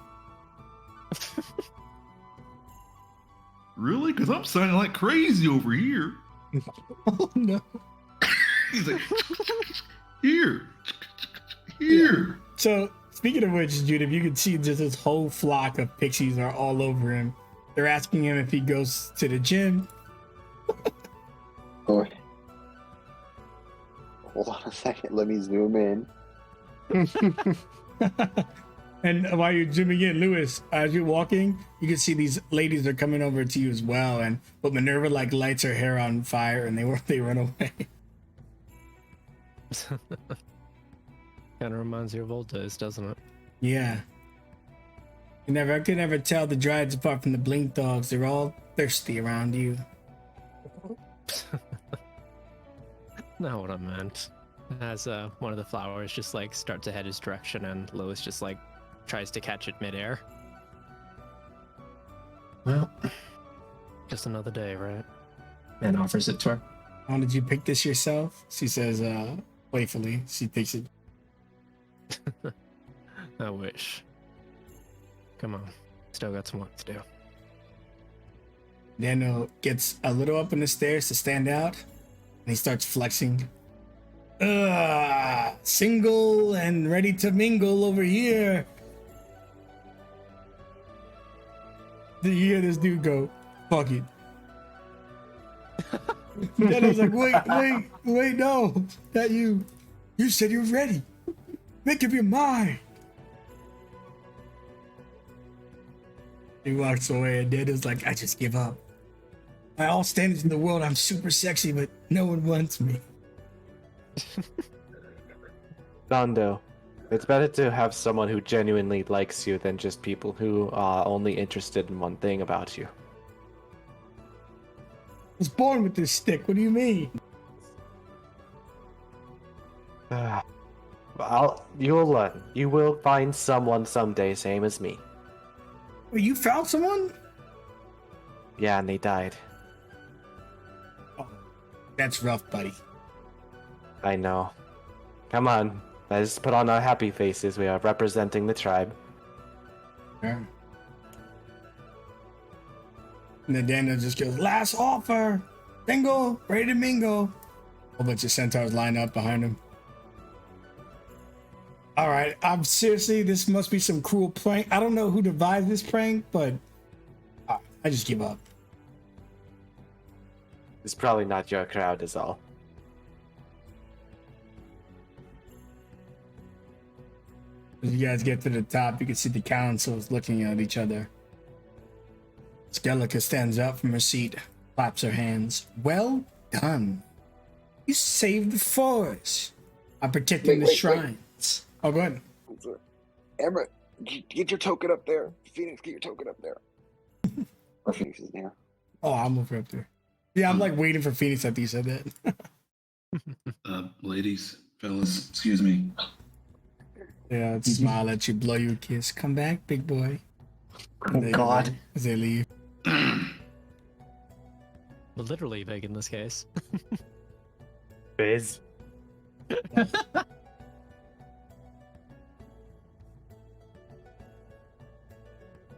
[SPEAKER 2] Really? Because I'm sounding like crazy over here.
[SPEAKER 1] Oh no.
[SPEAKER 2] He's like, here. Here.
[SPEAKER 1] So speaking of which, Judith, you can see just this whole flock of pixies are all over him. They're asking him if he goes to the gym.
[SPEAKER 3] Oh. Hold on a second. Let me zoom in.
[SPEAKER 1] And while you're zooming in, Lewis, as you're walking, you can see these ladies are coming over to you as well. But Minerva like lights her hair on fire, and they run away.
[SPEAKER 5] Kind of reminds you of old days, doesn't it?
[SPEAKER 1] Yeah. I could never tell the Dryads apart from the Blink Dogs. They're all thirsty around you.
[SPEAKER 5] Not what I meant. As one of the flowers just like starts to head his direction, and Lois just like tries to catch it midair.
[SPEAKER 7] Well,
[SPEAKER 5] Just another day, right?
[SPEAKER 7] and offers it to her.
[SPEAKER 1] Oh, did you pick this yourself? She says, playfully. She takes it.
[SPEAKER 5] I wish. Come on, still got some work to do.
[SPEAKER 1] Daniel gets a little up on the stairs to stand out, and he starts flexing. Single and ready to mingle over here. Do you hear this dude go, fuck it? Daniel's like, wait, no, not you. You said you were ready. Make up your mind. He walks away, and Daniel's like, I just give up. By all standards in the world, I'm super sexy, but no one wants me.
[SPEAKER 6] Dondo, it's better to have someone who genuinely likes you than just people who are only interested in one thing about you.
[SPEAKER 1] I was born with this stick. What do you mean?
[SPEAKER 6] You'll learn. You will find someone someday, same as me.
[SPEAKER 1] Well, you found someone?
[SPEAKER 6] Yeah, and they died.
[SPEAKER 1] Oh, that's rough, buddy.
[SPEAKER 6] I know. Come on, let's put on our happy faces. We are representing the tribe.
[SPEAKER 1] Yeah. And then Daniel just goes, last offer. Bingo, ready to mingle. A whole bunch of centaurs line up behind him. All right, I'm seriously, this must be some cruel prank. I don't know who devised this prank, but I just give up.
[SPEAKER 6] It's probably not your crowd, is all.
[SPEAKER 1] As you guys get to the top, you can see the councils looking at each other. Skelica stands up from her seat, claps her hands. Well done. You saved the forest. I'm protecting the shrines. Oh, go ahead.
[SPEAKER 3] Emma, get your token up there. Phoenix, get your token up there. Or Phoenix is there.
[SPEAKER 1] Oh, I'll move her up there. Yeah, I'm like waiting for Phoenix after you said that.
[SPEAKER 7] Ladies, fellas, excuse me.
[SPEAKER 1] Yeah, I'd smile at you, blow you a kiss. Come back, big boy.
[SPEAKER 6] Oh, God.
[SPEAKER 1] As they leave.
[SPEAKER 5] But literally big in this case.
[SPEAKER 6] Biz.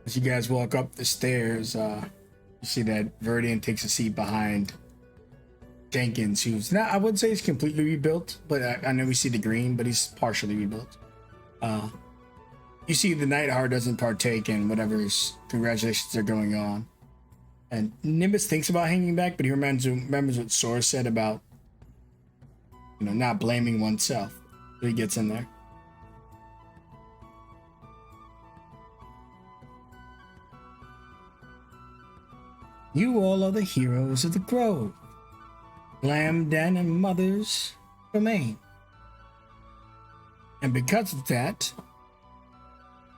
[SPEAKER 1] As you guys walk up the stairs, you see that Verdian takes a seat behind Jenkins, who's not, I wouldn't say he's completely rebuilt, but I know we see the green, but he's partially rebuilt. You see the Nightheart doesn't partake in whatever's congratulations are going on. And Nimbus thinks about hanging back, but he remembers what Sora said about, not blaming oneself. So he gets in there. You all are the heroes of the grove. Lamb, Den, and Mothers remain. And because of that,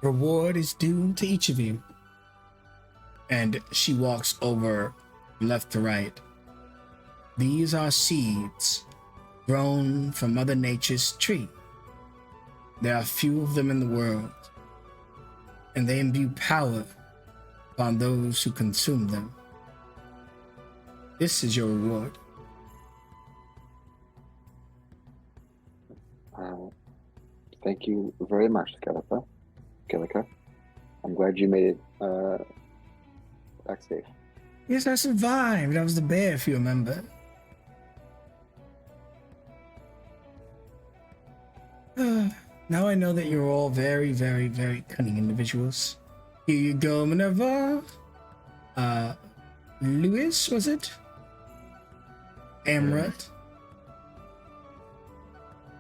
[SPEAKER 1] reward is due to each of you. And she walks over left to right. These are seeds grown from Mother Nature's tree. There are few of them in the world, and they imbue power upon those who consume them. This is your reward.
[SPEAKER 3] Thank you very much, Skeleca. I'm glad you made it back safe.
[SPEAKER 1] Yes, I survived. I was the bear, if you remember. Now I know that you're all very, very, very cunning individuals. Here you go, Minerva. Lewis, was it? Amrut.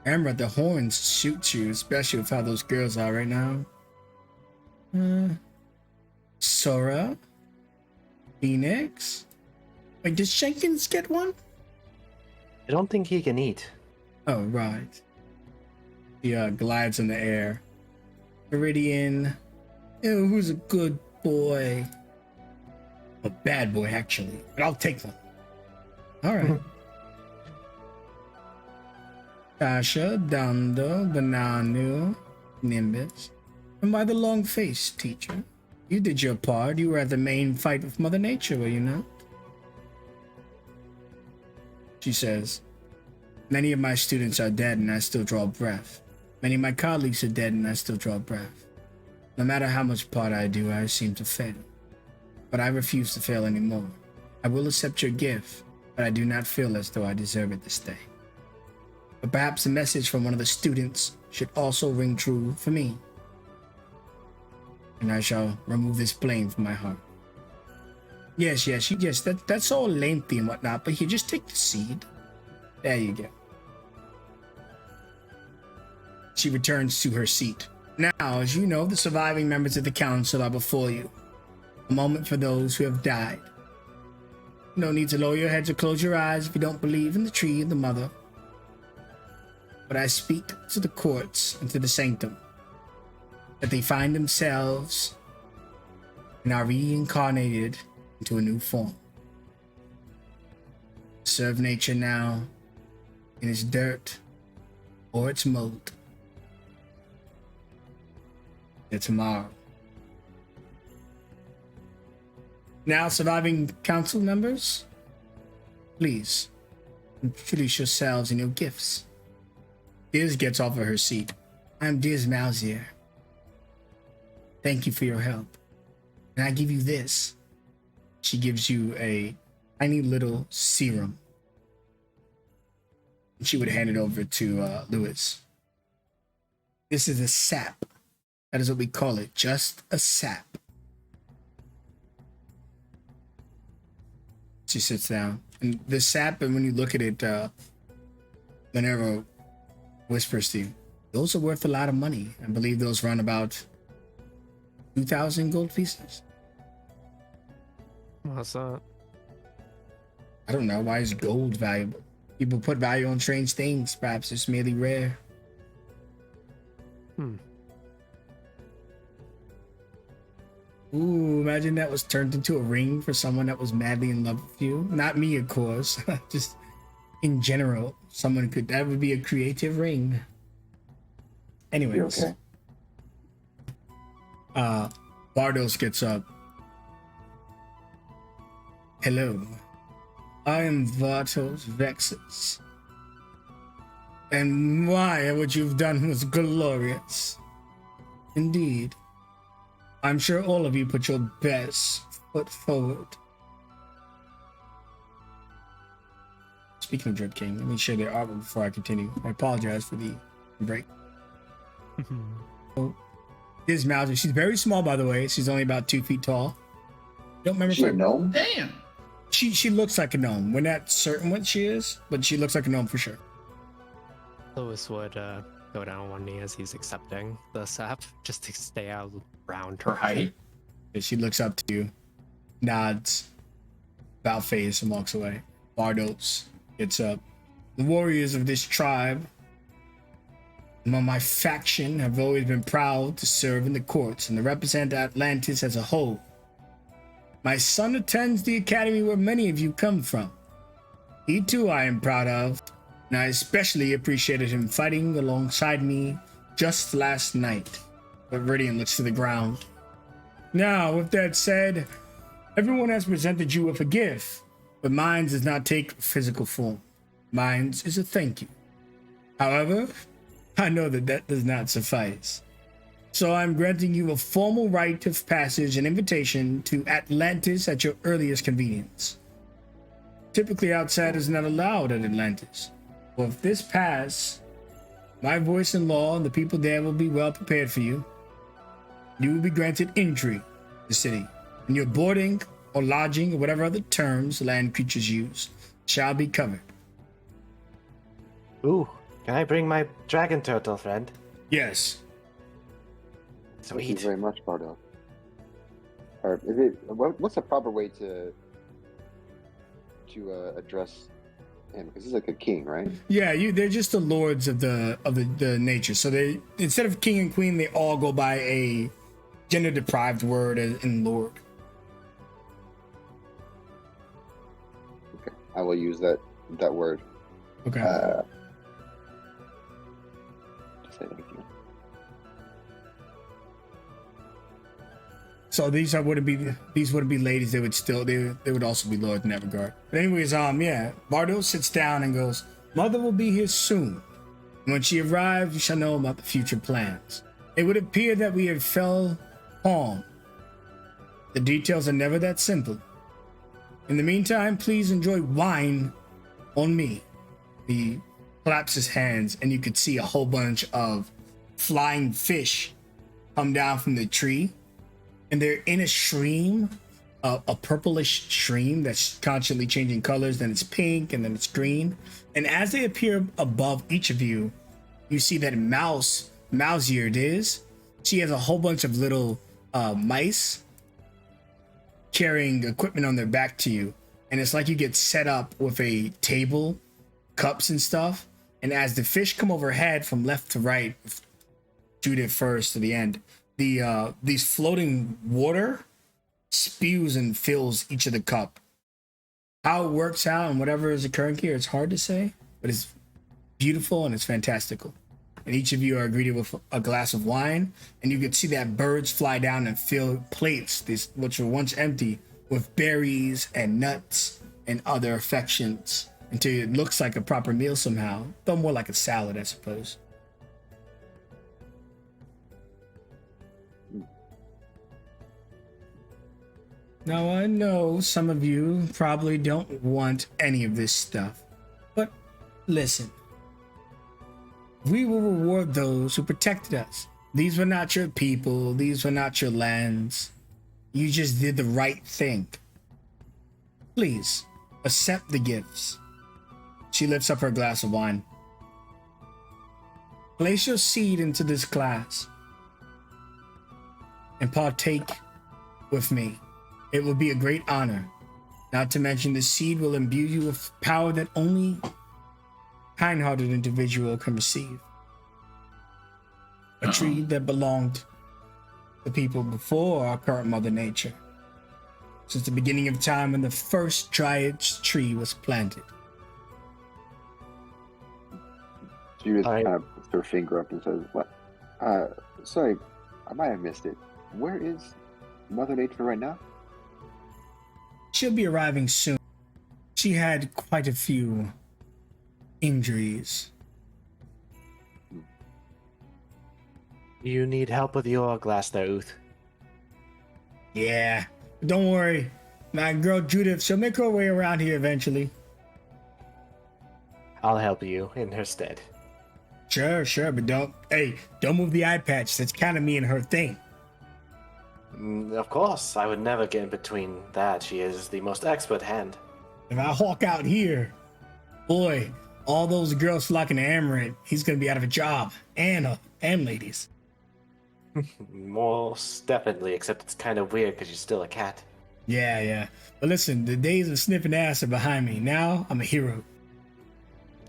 [SPEAKER 1] Amrut, the horns shoot you, especially with how those girls are right now. Sora. Phoenix. Wait, does Jenkins get one?
[SPEAKER 6] I don't think he can eat.
[SPEAKER 1] Oh, right. He glides in the air. Viridian. Oh, who's a good boy? A bad boy, actually. But I'll take them. All right. Tasha, Dando, Bananu, Nimbus. And by the long face, teacher. You did your part. You were at the main fight with Mother Nature, were you not? She says, many of my students are dead and I still draw breath. Many of my colleagues are dead and I still draw breath. No matter how much part I do, I seem to fail. But I refuse to fail anymore. I will accept your gift, but I do not feel as though I deserve it this day. But perhaps a message from one of the students should also ring true for me. And I shall remove this blame from my heart. Yes, that's all lengthy and whatnot, but here, just take the seed. There you go. She returns to her seat. Now, as you know, the surviving members of the council are before you. A moment for those who have died. No need to lower your heads or close your eyes if you don't believe in the tree and the mother. But I speak to the courts and to the sanctum, that they find themselves and are reincarnated into a new form. Serve nature now in its dirt or its mold. Till tomorrow. Now, surviving council members, please introduce yourselves and your gifts. Diz gets off of her seat. I'm Diz Malzier. Thank you for your help. And I give you this. She gives you a tiny little serum. And she would hand it over to Lewis. This is a sap. That is what we call it. Just a sap. She sits down. And the sap, and when you look at it, Minerva whispers to you, those are worth a lot of money. I believe those run about 2,000 gold pieces.
[SPEAKER 5] What's that?
[SPEAKER 1] I don't know. Why is gold valuable? People put value on strange things. Perhaps it's merely rare. Ooh, imagine that was turned into a ring for someone that was madly in love with you. Not me, of course. Just in general, someone could. That would be a creative ring. Anyways.
[SPEAKER 3] You okay?
[SPEAKER 1] Bardos gets up. Hello. I am Vartos Vexus. And why, what you've done was glorious. Indeed. I'm sure all of you put your best foot forward. speaking of Drip King, let me share their artwork before I continue. I apologize for the break. Here's Mauser. She's very small, by the way. She's only about 2 feet tall. Don't remember
[SPEAKER 3] She
[SPEAKER 1] if
[SPEAKER 3] a gnome?
[SPEAKER 2] Damn.
[SPEAKER 1] She looks like a gnome. We're not certain what she is, but she looks like a gnome for sure.
[SPEAKER 5] Lewis would go down on one knee as he's accepting the sap, just to stay out around her
[SPEAKER 7] Her height.
[SPEAKER 1] And she looks up to you, nods, about face, and walks away. Bardos gets up. The warriors of this tribe, among my faction, have always been proud to serve in the courts and to represent Atlantis as a whole. My son attends the academy where many of you come from. He too I am proud of, and I especially appreciated him fighting alongside me just last night. But Viridian looks to the ground. Now, with that said, everyone has presented you with a gift, but mine does not take physical form. Mine is a thank you. However, I know that does not suffice. So I'm granting you a formal rite of passage and invitation to Atlantis at your earliest convenience. Typically, outsiders are not allowed at Atlantis. With this pass, my voice in law and the people there will be well prepared for you. You will be granted entry to the city, and your boarding or lodging or whatever other terms land creatures use shall be covered.
[SPEAKER 6] Ooh, can I bring my dragon turtle friend?
[SPEAKER 1] Yes.
[SPEAKER 3] Thank you
[SPEAKER 6] Sweet.
[SPEAKER 3] very much, Bardo. Or is it? What's the proper way to address him? Because he's like a king, right?
[SPEAKER 1] Yeah, they're just the lords of the nature. So they, instead of king and queen, they all go by a gender deprived word in lord.
[SPEAKER 3] Okay, I will use that word.
[SPEAKER 1] Okay.
[SPEAKER 3] To say thank you.
[SPEAKER 1] So these wouldn't be ladies. They would also be lords in that regard. But anyways, yeah, Bardo sits down and goes, "Mother will be here soon. When she arrives, you shall know about the future plans. It would appear that we have fell calm. The details are never that simple. In the meantime, please enjoy wine on me." He claps his hands, and you could see a whole bunch of flying fish come down from the tree. And they're in a stream, a purplish stream that's constantly changing colors. Then it's pink, and then it's green. And as they appear above each of you, you see that Mousier it is. She has a whole bunch of little mice carrying equipment on their back to you. And it's like you get set up with a table, cups and stuff. And as the fish come overhead from left to right, Judith first to the end, these floating water spews and fills each of the cup. How it works out and whatever is occurring here, it's hard to say, but it's beautiful and it's fantastical. And each of you are greeted with a glass of wine, and you can see that birds fly down and fill plates, which were once empty, with berries and nuts and other affections, until it looks like a proper meal somehow, though more like a salad, I suppose. Now, I know some of you probably don't want any of this stuff, but listen. We will reward those who protected us. These were not your people. These were not your lands. You just did the right thing. Please, accept the gifts. She lifts up her glass of wine. Place your seed into this glass and partake with me. It will be a great honor. Not to mention the seed will imbue you with power that only kind-hearted individual can receive. A tree that belonged to people before our current Mother Nature. Since the beginning of time when the first Dryad's tree was planted.
[SPEAKER 3] Judith kind of puts her finger up and says, "What? Sorry, I might have missed it. Where is Mother Nature right now?"
[SPEAKER 1] She'll be arriving soon. She had quite a few injuries.
[SPEAKER 6] You need help with your glass there, Uth.
[SPEAKER 1] Yeah, don't worry. My girl Judith, she'll make her way around here eventually.
[SPEAKER 6] I'll help you in her stead.
[SPEAKER 1] Sure, but don't move the eye patch. That's kind of me and her thing.
[SPEAKER 6] Of course, I would never get in between that. She is the most expert hand.
[SPEAKER 1] If I hawk out here, boy, all those girls flocking to Amaranth, he's gonna be out of a job. And ladies.
[SPEAKER 6] Most definitely, except it's kind of weird because you're still a cat.
[SPEAKER 1] Yeah. But listen, the days of sniffing ass are behind me. Now I'm a hero.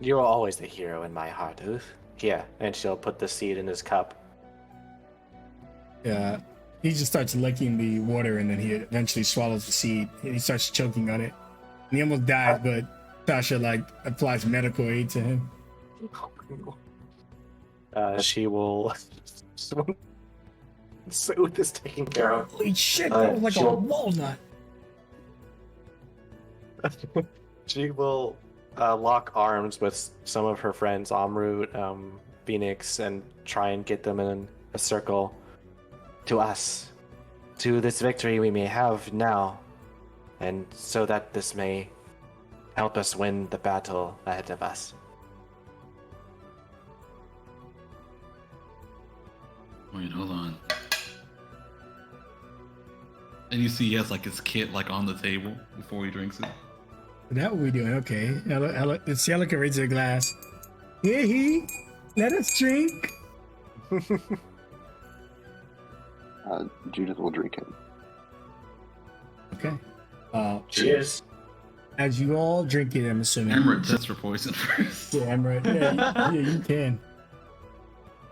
[SPEAKER 6] You're always the hero in my heart, Oof. Yeah, and she'll put the seed in his cup.
[SPEAKER 1] Yeah. He just starts licking the water and then he eventually swallows the seed. And he starts choking on it. And he almost dies, but Tasha applies medical aid to him.
[SPEAKER 6] She will soothe is taken care of.
[SPEAKER 1] Holy shit, that was like a walnut.
[SPEAKER 6] She will lock arms with some of her friends, Amrut, Phoenix, and try and get them in a circle to us, to this victory we may have now, and so that this may help us win the battle ahead of us.
[SPEAKER 2] Wait, hold on. And you see he has like his kit like on the table before he drinks it.
[SPEAKER 1] That what we doing? Okay. Let's see. Ella raise her glass. Hey, let us drink.
[SPEAKER 3] Judith will drink it.
[SPEAKER 1] Okay.
[SPEAKER 6] Cheers.
[SPEAKER 1] As you all drink it, I'm assuming.
[SPEAKER 2] Emerald test for poison first.
[SPEAKER 1] Yeah, Emerald. Yeah, you can.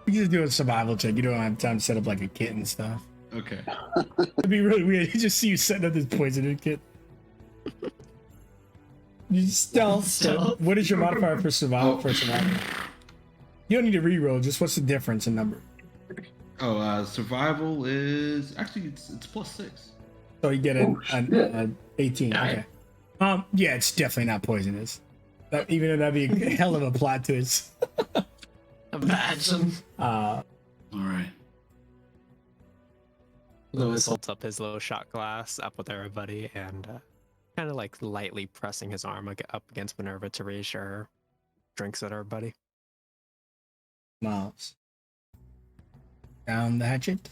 [SPEAKER 1] You just do a survival check. You don't have time to set up like a kit and stuff.
[SPEAKER 2] Okay.
[SPEAKER 1] It'd be really weird. You just see you setting up this poison kit. You stealth. What is your modifier for survival? You don't need to reroll. Just what's the difference in number?
[SPEAKER 2] Oh, survival is actually it's +6.
[SPEAKER 1] So you get an 18. Okay. Yeah, it's definitely not poisonous. Even though that'd be a hell of a plot twist.
[SPEAKER 7] Imagine.
[SPEAKER 2] All right.
[SPEAKER 5] Lewis holds up his little shot glass up with everybody and kind of like lightly pressing his arm up against Minerva to reassure her. Drinks at everybody.
[SPEAKER 1] Miles. Down the hatchet.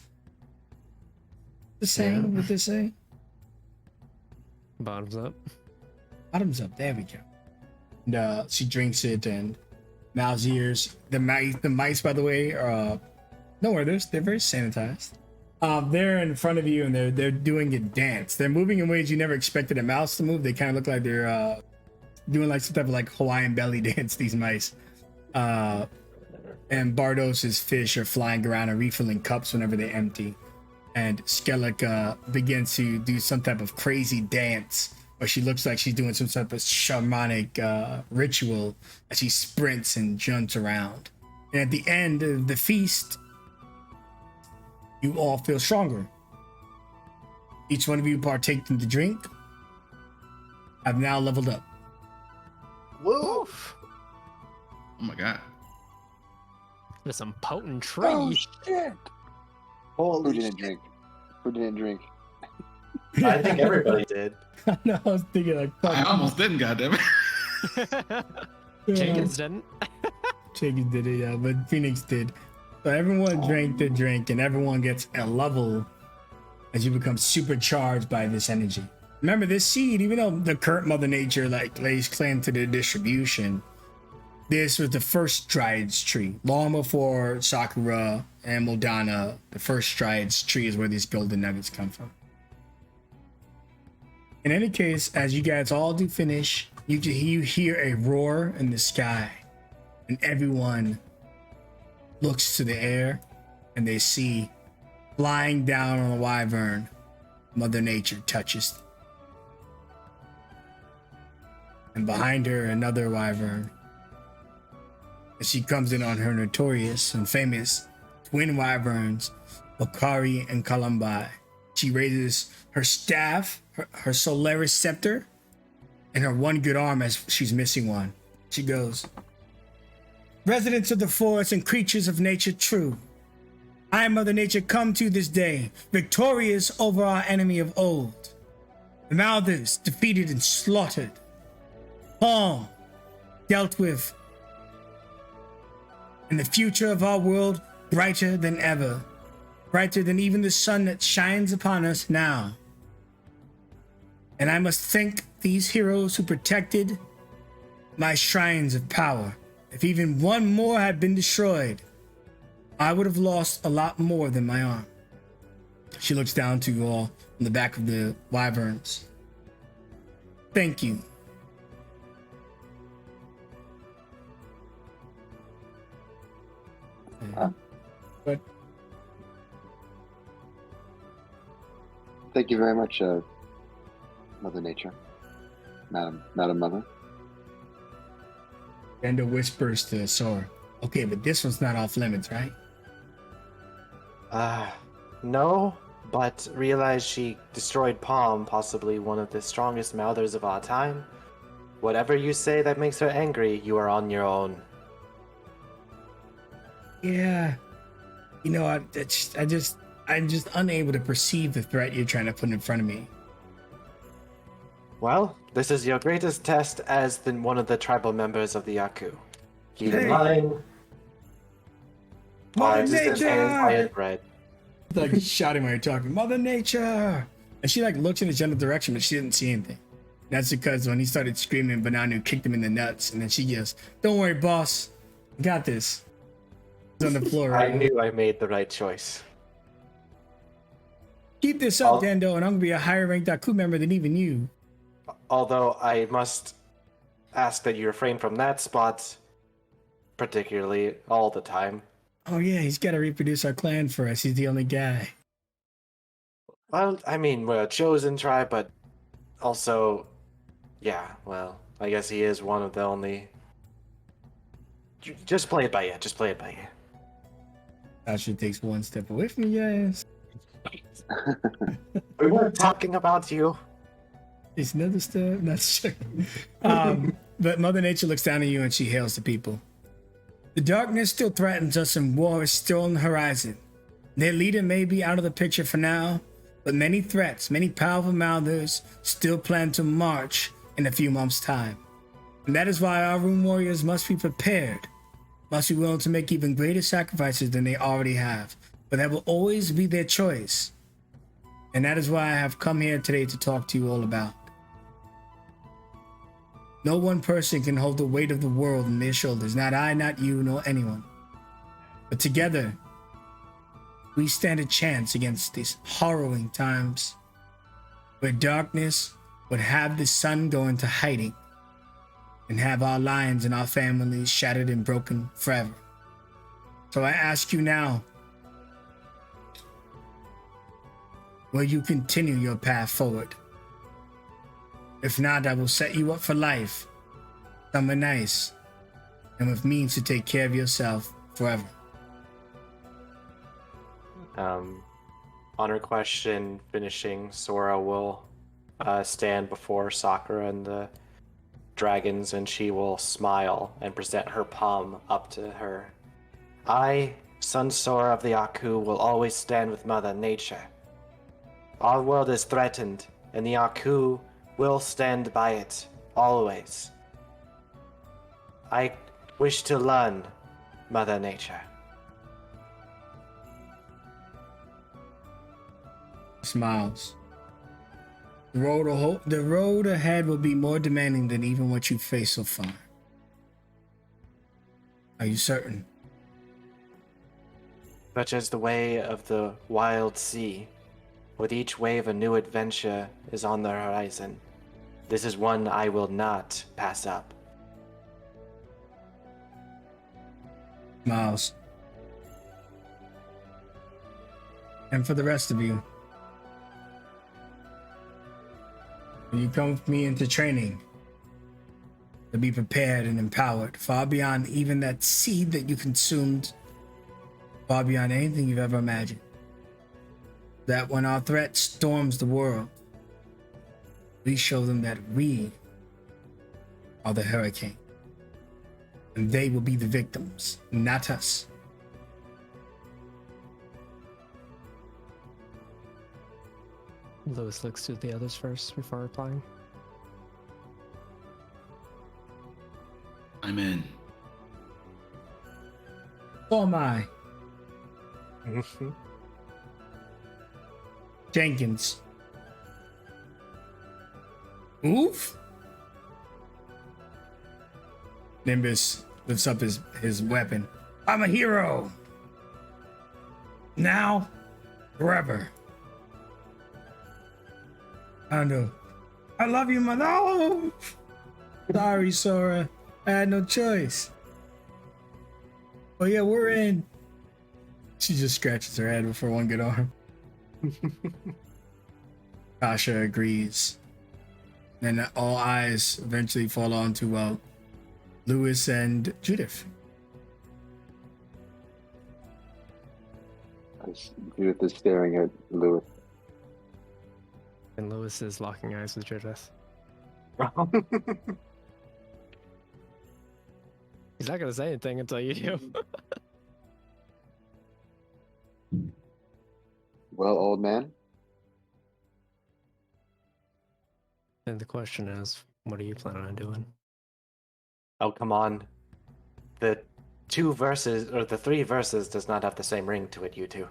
[SPEAKER 1] The same. What they say?
[SPEAKER 5] Bottoms up.
[SPEAKER 1] Bottoms up. There we go. And she drinks it, and Mal's ears. The mice, by the way, are don't worry, they're very sanitized. They're in front of you, and they're doing a dance. They're moving in ways you never expected a mouse to move. They kind of look like they're doing like some type of like Hawaiian belly dance. These mice. And Bardos's fish are flying around and refilling cups whenever they empty. And Skellig begins to do some type of crazy dance, where she looks like she's doing some type of shamanic ritual as she sprints and jumps around. And at the end of the feast, you all feel stronger. Each one of you partake in the drink. I've now leveled up.
[SPEAKER 6] Woof!
[SPEAKER 2] Oh my god.
[SPEAKER 5] There's some potent tree.
[SPEAKER 3] Oh shit!
[SPEAKER 6] Holy
[SPEAKER 3] Who didn't drink? Who didn't drink?
[SPEAKER 6] I think everybody did.
[SPEAKER 1] No, I was thinking like, fuck.
[SPEAKER 2] I almost didn't, goddammit.
[SPEAKER 5] Jenkins didn't.
[SPEAKER 1] Jenkins did it, yeah, but Phoenix did. So everyone drank the drink, and everyone gets a level as you become supercharged by this energy. Remember, this seed, even though the current Mother Nature lays claim to the distribution, this was the first Dryad's tree. Long before Sakura and Modana, the first Dryad's tree is where these golden nuggets come from. In any case, as you guys all do finish, you hear a roar in the sky, and everyone looks to the air, and they see flying down on a wyvern, Mother Nature touches. And behind her, another wyvern. And she comes in on her notorious and famous twin wyverns, Bakari and Kalambai. She raises her staff, her Solaris scepter, and her one good arm as she's missing one. She goes, "Residents of the forest and creatures of nature true, I, Mother Nature, come to this day, victorious over our enemy of old. The Malthus defeated and slaughtered. Palm, dealt with. And the future of our world brighter than ever, brighter than even the sun that shines upon us now. And I must thank these heroes who protected my shrines of power. If even one more had been destroyed, I would have lost a lot more than my arm. She looks down to you all on the back of the wyverns. Thank you. But
[SPEAKER 3] Thank you very much, Mother Nature, Madam Mother.
[SPEAKER 1] Bender whispers to Sora, okay, but this one's not off limits, right?
[SPEAKER 6] No, but realize she destroyed Palm, possibly one of the strongest mouthers of our time. Whatever you say that makes her angry, you are on your own.
[SPEAKER 1] Yeah. You know, I'm just unable to perceive the threat you're trying to put in front of me.
[SPEAKER 6] Well, this is your greatest test as one of the tribal members of the Yaku. Keep in
[SPEAKER 1] Hey.
[SPEAKER 6] mind, our
[SPEAKER 1] Mother
[SPEAKER 6] existence
[SPEAKER 1] Nature!
[SPEAKER 6] ends by inbred.
[SPEAKER 1] Like shouting while you're talking, Mother Nature! And she like looks in his general direction, but she didn't see anything. That's because when he started screaming, Bananu kicked him in the nuts, and then she yells, "Don't worry, boss. I got this." He's on the floor
[SPEAKER 6] I
[SPEAKER 1] right now.
[SPEAKER 6] knew I made the right choice.
[SPEAKER 1] Keep this up, Dando, and I'm gonna be a higher ranked Aku member than even you.
[SPEAKER 6] Although I must ask that you refrain from that spot, particularly all the time.
[SPEAKER 1] Oh yeah, he's gotta reproduce our clan for us. He's the only guy.
[SPEAKER 6] Well, I mean, we're a chosen tribe, but also, yeah, well, I guess he is one of the only. Just play it by ear, just play it by ear.
[SPEAKER 1] Actually takes one step away from you guys.
[SPEAKER 6] We weren't talking about you.
[SPEAKER 1] It's another step. That's true. But Mother Nature looks down at you and she hails the people. The darkness still threatens us and war is still on the horizon. Their leader may be out of the picture for now, but many threats, many powerful mouthers still plan to march in a few months' time. And that is why our rune warriors must be prepared, must be willing to make even greater sacrifices than they already have. But that will always be their choice. And that is why I have come here today to talk to you all about. No one person can hold the weight of the world on their shoulders. Not I, not you, nor anyone. But together, we stand a chance against these harrowing times where darkness would have the sun go into hiding and have our lions and our families shattered and broken forever. So I ask you now, will you continue your path forward? If not, I will set you up for life, somewhere nice, and with means to take care of yourself forever.
[SPEAKER 6] On her question finishing, Sora will stand before Sakura and the dragons, and she will smile and present her palm up to her. I, son Sora of the Aku, will always stand with Mother Nature. Our world is threatened, and the Aku will stand by it, always. I wish to learn Mother Nature.
[SPEAKER 1] Smiles. The road ahead will be more demanding than even what you faced so far. Are you certain?
[SPEAKER 6] Such as the way of the wild sea. With each wave, a new adventure is on the horizon. This is one I will not pass up.
[SPEAKER 1] Smiles. And for the rest of you, when you come with me into training, to be prepared and empowered, far beyond even that seed that you consumed, far beyond anything you've ever imagined. That when our threat storms the world, we show them that we are the hurricane. And they will be the victims, not us.
[SPEAKER 5] Lewis looks to the others first before replying.
[SPEAKER 2] I'm in.
[SPEAKER 1] So am I. Jenkins. Move. Nimbus lifts up his weapon. I'm a hero. Now, forever. I know. I love you, man. Oh, sorry, Sora. I had no choice. Oh yeah, we're in. She just scratches her head with her one good arm. Kasha agrees. Then all eyes eventually fall on to Lewis and Judith.
[SPEAKER 3] Judith is staring at Lewis.
[SPEAKER 5] And Lewis is locking eyes with Judith. He's not gonna say anything until you do.
[SPEAKER 3] Well, old man,
[SPEAKER 5] And the question is, what are you planning on doing?
[SPEAKER 6] Oh, come on. The 2 verses, or the 3 verses, does not have the same ring to it, you two.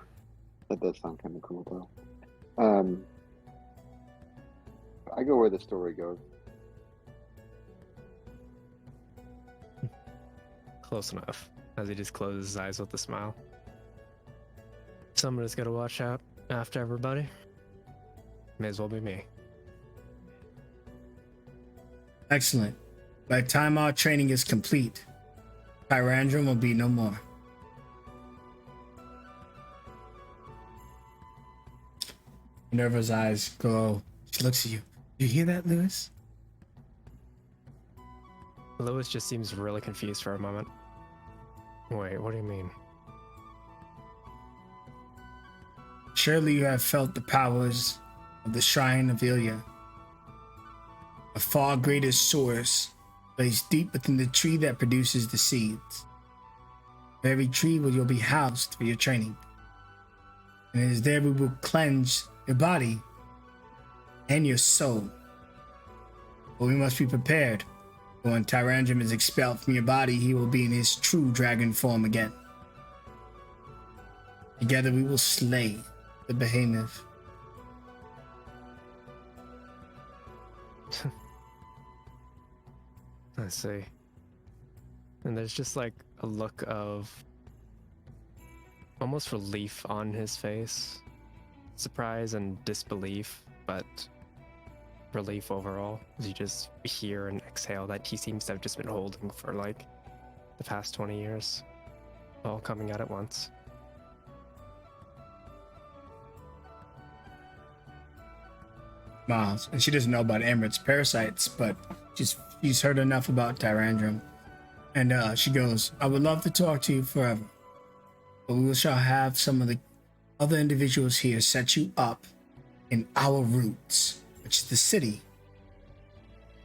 [SPEAKER 3] that does sound kind of cool, though. I go where the story goes.
[SPEAKER 5] Close enough, as he just closes his eyes with a smile. Somebody's gotta watch out after everybody. May as well be me.
[SPEAKER 1] Excellent. By the time our training is complete, Tyrandrum will be no more. Minerva's eyes glow. She looks at you. You hear that, Lewis?
[SPEAKER 5] Lewis just seems really confused for a moment. Wait, what do you mean?
[SPEAKER 1] Surely you have felt the powers of the Shrine of Ilya. A far greater source lays deep within the tree that produces the seeds. The very tree where you'll be housed for your training. And it is there we will cleanse your body and your soul. But we must be prepared. For when Tyrandrum is expelled from your body, he will be in his true dragon form again. Together we will slay the behemoth.
[SPEAKER 5] I see. And there's just like a look of almost relief on his face. Surprise and disbelief, but relief overall. As you just hear and exhale that he seems to have just been holding for like the past 20 years. All coming out at once.
[SPEAKER 1] Miles, and she doesn't know about Emirates parasites, but she's heard enough about Tyrandrum. And she goes, I would love to talk to you forever, but we shall have some of the other individuals here set you up in our roots, which is the city.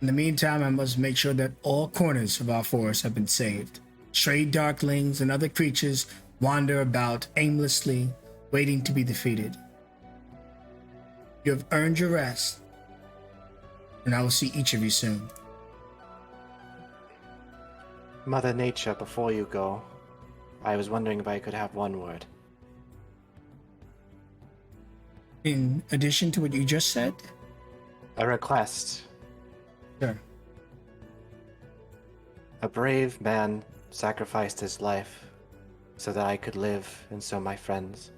[SPEAKER 1] In the meantime, I must make sure that all corners of our forest have been saved. Stray darklings and other creatures wander about aimlessly, waiting to be defeated. You have earned your rest, and I will see each of you soon.
[SPEAKER 6] Mother Nature, before you go, I was wondering if I could have one word.
[SPEAKER 1] In addition to what you just said?
[SPEAKER 6] A request.
[SPEAKER 1] Sure.
[SPEAKER 6] A brave man sacrificed his life so that I could live, and so my friends.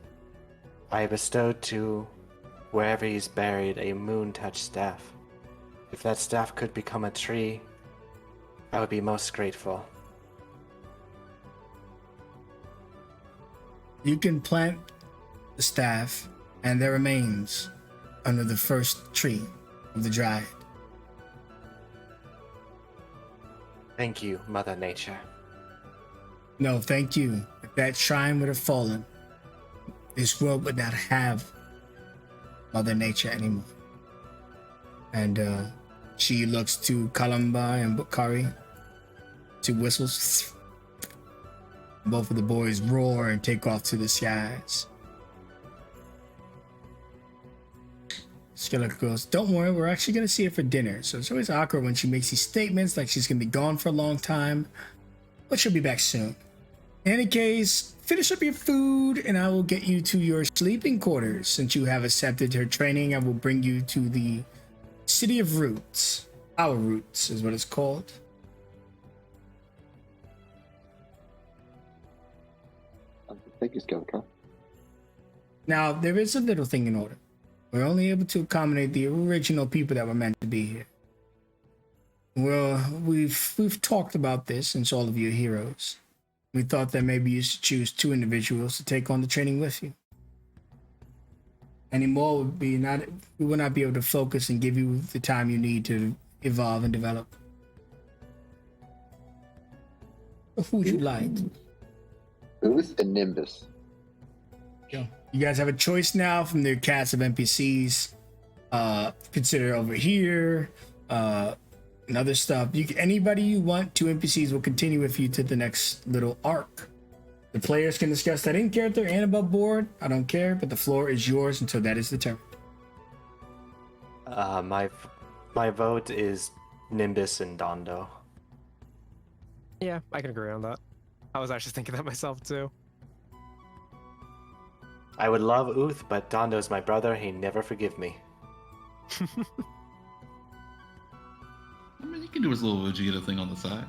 [SPEAKER 6] I bestowed to wherever he's buried a moon-touch staff. If that staff could become a tree, I would be most grateful.
[SPEAKER 1] You can plant the staff and their remains under the first tree of the Dryad.
[SPEAKER 6] Thank you, Mother Nature.
[SPEAKER 1] No, thank you. If that shrine would have fallen, this world would not have Mother Nature anymore. And she looks to Kalamba and Bukari. She whistles. Both of the boys roar and take off to the skies. Skeletor goes, don't worry, we're actually going to see her for dinner. So it's always awkward when she makes these statements like she's going to be gone for a long time, but she'll be back soon. In any case, finish up your food and I will get you to your sleeping quarters. Since you have accepted her training, I will bring you to the City of Roots. Our Roots is what it's called.
[SPEAKER 3] Thank you, Skeletor.
[SPEAKER 1] Now, there is a little thing in order. We're only able to accommodate the original people that were meant to be here. Well, we've talked about this since all of you are heroes. We thought that maybe you should choose 2 individuals to take on the training with you. Any more we would not be able to focus and give you the time you need to evolve and develop. Who would you like?
[SPEAKER 3] Uth and Nimbus.
[SPEAKER 1] Yeah. You guys have a choice now from their cast of NPCs. Consider over here, and other stuff. Anybody you want, 2 NPCs will continue with you to the next little arc. The players can discuss that in character and above board. I don't care, but the floor is yours until that is determined.
[SPEAKER 6] My vote is Nimbus and Dondo.
[SPEAKER 5] Yeah, I can agree on that. I was actually thinking that myself too.
[SPEAKER 6] I would love Uth, but Dondo's my brother. He'd never forgive me.
[SPEAKER 2] I mean, he can do his little Vegeta thing on the side.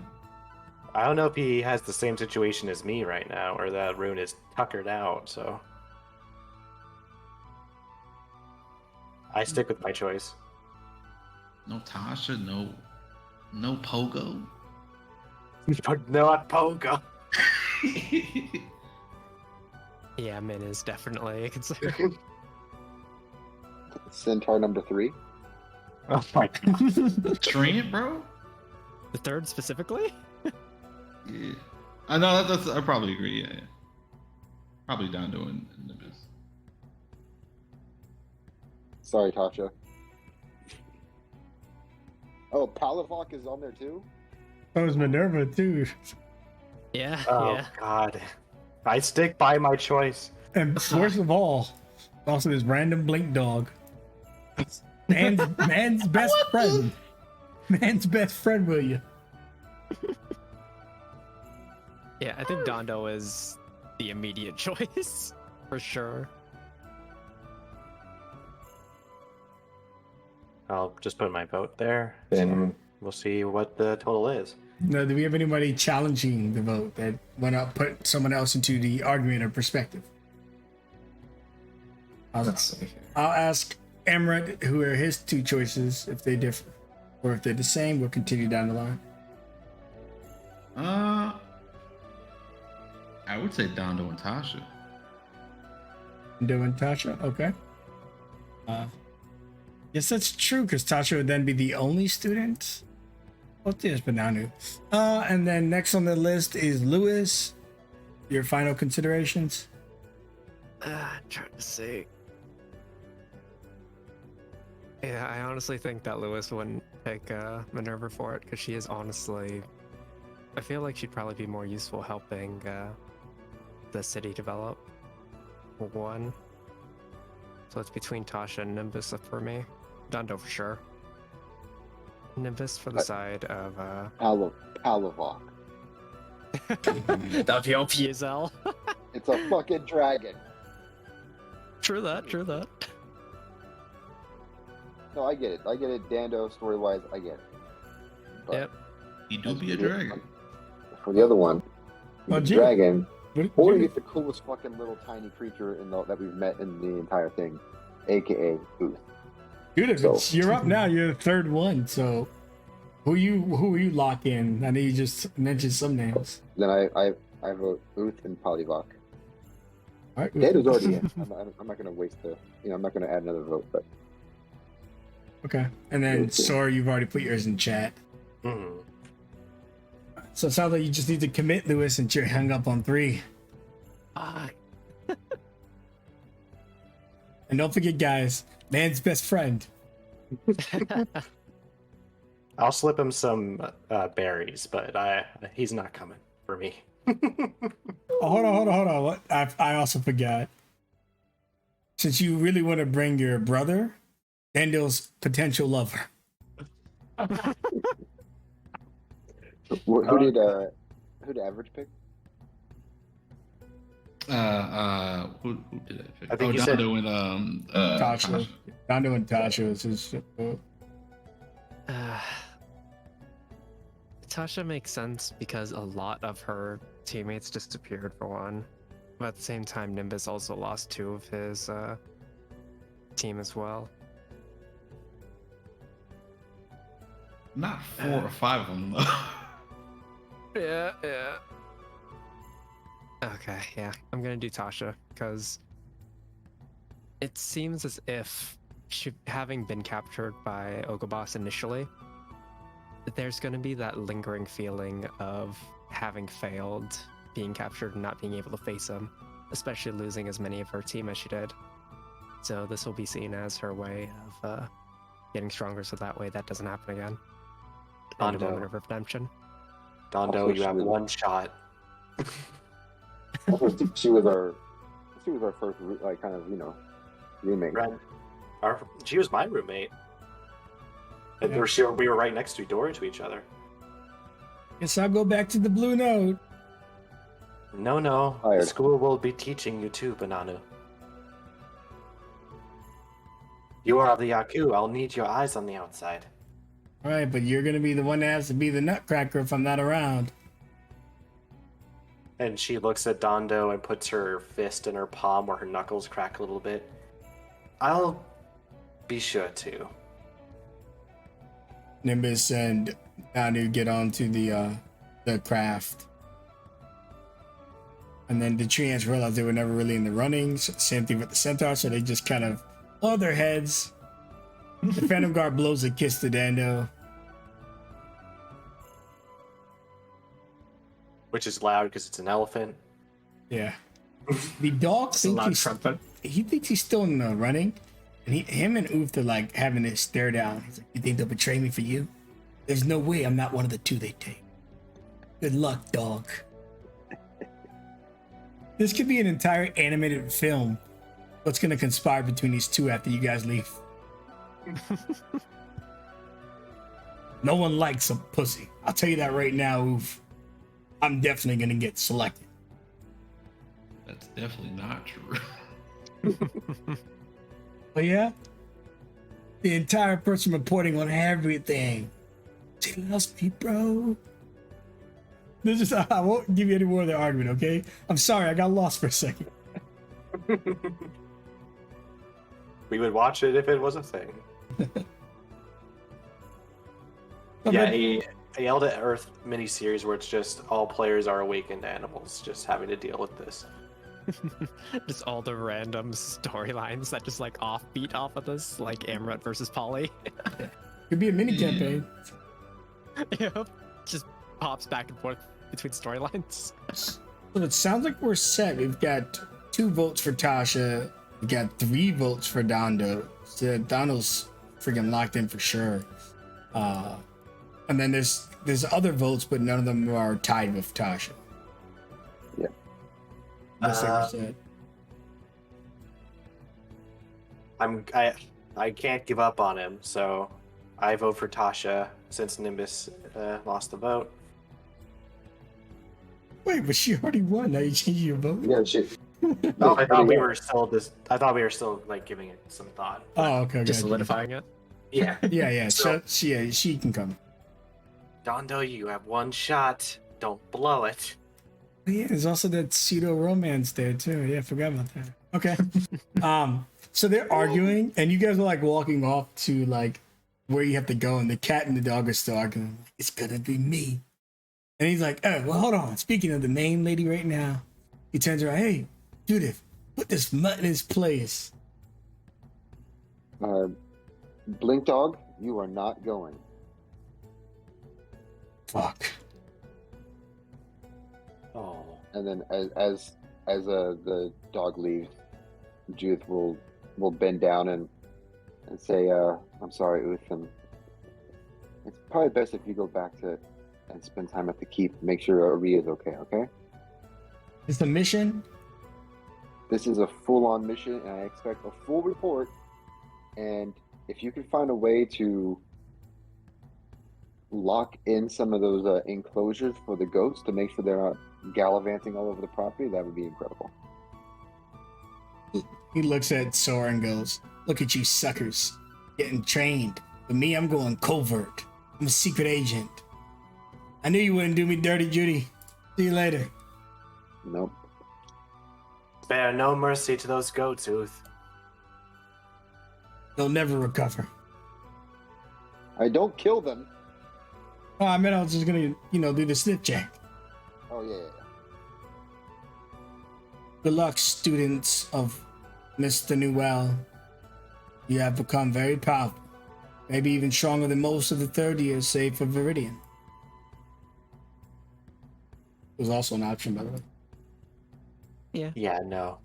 [SPEAKER 6] I don't know if he has the same situation as me right now, or that Rune is tuckered out, so... I stick with my choice.
[SPEAKER 2] No Tasha, no Pogo.
[SPEAKER 6] Not Pogo!
[SPEAKER 5] Yeah, Min is definitely a consider.
[SPEAKER 3] Centaur number 3.
[SPEAKER 6] Oh my god.
[SPEAKER 2] Trent, bro?
[SPEAKER 5] The third specifically?
[SPEAKER 2] Yeah. I know, I probably agree, yeah. Probably Dondo and Nimbus.
[SPEAKER 3] Sorry, Tasha. Oh, Palavok is on there too?
[SPEAKER 1] That was Minerva too.
[SPEAKER 5] Yeah,
[SPEAKER 6] Oh
[SPEAKER 5] yeah.
[SPEAKER 6] god. I stick by my choice.
[SPEAKER 1] And worst of all, also this random blink dog. Man's best friend. Man's best friend, will you?
[SPEAKER 5] Yeah, I think Dondo is the immediate choice, for sure.
[SPEAKER 6] I'll just put my vote there, then we'll see what the total is.
[SPEAKER 1] Now, do we have anybody challenging the vote that went up, put someone else into the argument or perspective? I'll ask Emrat who are his 2 choices if they differ, or if they're the same. We'll continue down the line.
[SPEAKER 2] I would say Dondo and Tasha.
[SPEAKER 1] Doing Tasha, okay. Yes, that's true, because Tasha would then be the only student. Oh, there's Bananu. And then next on the list is Lewis. Your final considerations?
[SPEAKER 5] I'm trying to see. Yeah, I honestly think that Lewis wouldn't pick Minerva for it, because she is honestly... I feel like she'd probably be more useful helping the city develop, for one. So it's between Tasha and Nimbus for me. Dondo for sure. Nimbus for the side of
[SPEAKER 3] Palavok.
[SPEAKER 5] that'd be OP as hell.
[SPEAKER 3] It's a fucking dragon.
[SPEAKER 5] True that, true that.
[SPEAKER 3] No, I get it. I get it. Dando, story-wise, I get it. But
[SPEAKER 5] Yep.
[SPEAKER 2] He do be a dragon.
[SPEAKER 3] for the other one,
[SPEAKER 1] Oh,
[SPEAKER 3] the
[SPEAKER 1] gee.
[SPEAKER 3] dragon, or you
[SPEAKER 1] Jimmy,
[SPEAKER 3] get the coolest fucking little tiny creature that we've met in the entire thing, aka Booth.
[SPEAKER 1] Judith,
[SPEAKER 3] So-
[SPEAKER 1] you're up now. You're the third one. So who you lock in? I know you just mentioned some names.
[SPEAKER 3] Then I vote Booth and Polybok.
[SPEAKER 1] All right.
[SPEAKER 3] Dando's already in. I'm not gonna waste I'm not gonna add another vote, but
[SPEAKER 1] Okay. And then Sora, you've already put yours in chat.
[SPEAKER 6] Mhm.
[SPEAKER 1] So it sounds like you just need to commit, Lewis, and you're hung up on 3. And don't forget, guys, man's best friend.
[SPEAKER 6] I'll slip him some berries, but he's not coming for me.
[SPEAKER 1] Oh, hold on. What? I also forgot. Since you really want to bring your brother, Dando's potential lover.
[SPEAKER 3] Who did Average pick?
[SPEAKER 2] Who did I pick?
[SPEAKER 6] I think you said-
[SPEAKER 2] Dando and
[SPEAKER 1] Tasha. Dando and Tasha was his.
[SPEAKER 5] Tasha makes sense because a lot of her teammates disappeared for one. But at the same time, Nimbus also lost 2 of his team as well.
[SPEAKER 2] Not 4 or 5 of them though.
[SPEAKER 5] Yeah. Okay, yeah. I'm gonna do Tasha because it seems as if she, having been captured by Ogobos initially, there's gonna be that lingering feeling of having failed, being captured, and not being able to face him, especially losing as many of her team as she did. So this will be seen as her way of getting stronger, so that way that doesn't happen again. And a
[SPEAKER 6] Dondo.
[SPEAKER 5] moment of redemption.
[SPEAKER 6] Dondo,
[SPEAKER 3] Also,
[SPEAKER 6] you
[SPEAKER 3] she
[SPEAKER 6] have
[SPEAKER 3] was-
[SPEAKER 6] one shot.
[SPEAKER 3] Also, she was our first like kind of roommate.
[SPEAKER 6] Ren, she was my roommate. And
[SPEAKER 1] Yeah.
[SPEAKER 6] we were right next door to each other.
[SPEAKER 1] Guess I'll go back to the blue note.
[SPEAKER 6] No, the
[SPEAKER 3] Hired.
[SPEAKER 6] school will be teaching you too, Bananu. You are of the Yaku. I'll need your eyes on the outside.
[SPEAKER 1] All right, but you're gonna be the one that has to be the nutcracker if I'm not around.
[SPEAKER 6] And she looks at Dondo and puts her fist in her palm where her knuckles crack a little bit. I'll be sure to.
[SPEAKER 1] Nimbus and Nanu get onto the craft. And then the Treants realized they were never really in the runnings. Same thing with the Centaur, so they just kind of lower their heads. The Phantom Guard blows a kiss to Dando.
[SPEAKER 6] Which is loud because it's an elephant.
[SPEAKER 1] Yeah. The dog
[SPEAKER 7] It's a loud
[SPEAKER 1] thinks
[SPEAKER 7] trumpet.
[SPEAKER 1] he thinks he's still in the running. And him and Oof are like having this stare down. He's like, you think they'll betray me for you? There's no way I'm not one of the 2 they take. Good luck, dog. This could be an entire animated film. What's going to conspire between these 2 after you guys leave? No one likes a pussy. I'll tell you that right now, Oof. I'm definitely going to get selected.
[SPEAKER 2] That's definitely not true.
[SPEAKER 1] But yeah, the entire person reporting on everything. She loves me, bro. This is, I won't give you any more of the argument, okay? I'm sorry, I got lost for a second.
[SPEAKER 6] We would watch it if it was a thing. Yeah, a Yelled at Earth miniseries where it's just all players are awakened animals, just having to deal with this.
[SPEAKER 5] Just all the random storylines that just like offbeat off of this, like Amrut versus Polly.
[SPEAKER 1] Could be a mini
[SPEAKER 2] Yeah.
[SPEAKER 1] campaign.
[SPEAKER 5] Yep. Just pops back and forth between storylines.
[SPEAKER 1] So it sounds like we're set. We've got 2 votes for Tasha. We got 3 votes for Dando. So Dondo's freaking locked in for sure. And then there's other votes, but none of them are tied with Tasha.
[SPEAKER 3] Yeah.
[SPEAKER 1] Looks like we're set.
[SPEAKER 6] I can't give up on him, so I vote for Tasha since Nimbus lost the vote.
[SPEAKER 1] Wait, but she already won. Now you change your vote?
[SPEAKER 3] Yeah, shit.
[SPEAKER 6] Oh, I thought we were still like giving it some thought.
[SPEAKER 1] Oh, okay.
[SPEAKER 5] Just
[SPEAKER 1] gotcha.
[SPEAKER 5] solidifying it.
[SPEAKER 6] Yeah.
[SPEAKER 1] Yeah.
[SPEAKER 6] So-
[SPEAKER 1] She can come.
[SPEAKER 6] Dondo, you have one shot. Don't blow it.
[SPEAKER 1] But yeah, there's also that pseudo romance there too. Yeah, I forgot about that. Okay. So they're arguing, and you guys are like walking off to like where you have to go, and the cat and the dog are still arguing. It's gonna be me. And he's like, oh, well, hold on. Speaking of the main lady right now, he turns around, hey, Judith, put this mutt in his place.
[SPEAKER 3] Blink Dog, you are not going.
[SPEAKER 1] Fuck.
[SPEAKER 6] Oh.
[SPEAKER 3] And then as the dog leaves, Judith will bend down and say, I'm sorry, Uth, and it's probably best if you go back to and spend time at the keep. Make sure Ari is okay, okay?
[SPEAKER 1] It's a mission.
[SPEAKER 3] This is a full-on mission, and I expect a full report, and if you could find a way to lock in some of those enclosures for the goats to make sure they're not gallivanting all over the property, that would be incredible.
[SPEAKER 1] He looks at Sora and goes, "Look at you suckers, getting trained. But me, I'm going covert. I'm a secret agent. I knew you wouldn't do me dirty, Judy. See you later."
[SPEAKER 3] Nope.
[SPEAKER 6] Spare no mercy to those goats, Uth.
[SPEAKER 1] They'll never recover.
[SPEAKER 3] I don't kill them.
[SPEAKER 1] Oh, I meant I was just gonna, do the sniff check.
[SPEAKER 3] Oh yeah.
[SPEAKER 1] Good luck, students of Mr. Newell. You have become very powerful. Maybe even stronger than most of the third years, save for Viridian. It was also an option, by the way.
[SPEAKER 6] Yeah, no.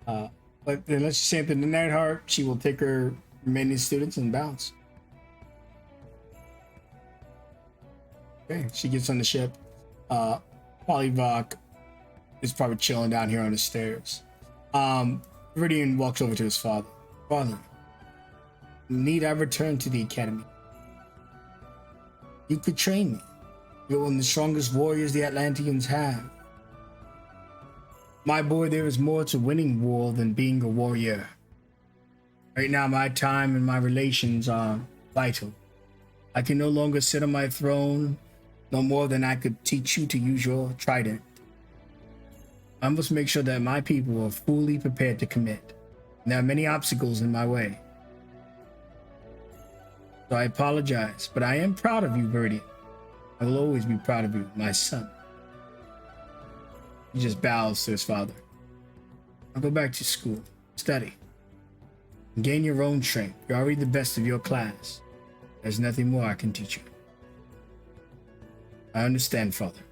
[SPEAKER 1] But then let's just say that the Nightheart, she will take her remaining students and bounce. Okay, she gets on the ship. Polyvok is probably chilling down here on the stairs. Viridian walks over to his father. "Father, need I return to the academy? You could train me. You're one of the strongest warriors the Atlanteans have. My boy, there is more to winning war than being a warrior. Right now, my time and my relations are vital. I can no longer sit on my throne, no more than I could teach you to use your trident. I must make sure that my people are fully prepared to commit. There are many obstacles in my way. So I apologize, but I am proud of you, Viridian. I will always be proud of you, my son." He just bows to his father. "I'll go back to school, study, and gain your own strength. You're already the best of your class. There's nothing more I can teach you." "I understand, father."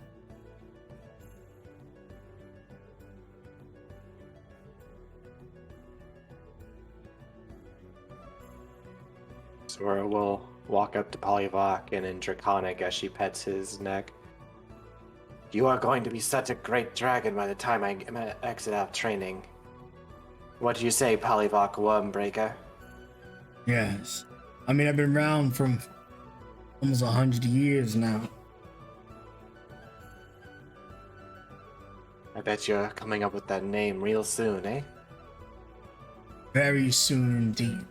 [SPEAKER 6] Sora will walk up to Polyvok and in Draconic as she pets his neck. "You are going to be such a great dragon by the time I exit out training. What do you say, Polyvok Wormbreaker?"
[SPEAKER 1] Yes. I mean, I've been around for almost 100 years now.
[SPEAKER 6] I bet you're coming up with that name real soon, eh?
[SPEAKER 1] Very soon indeed.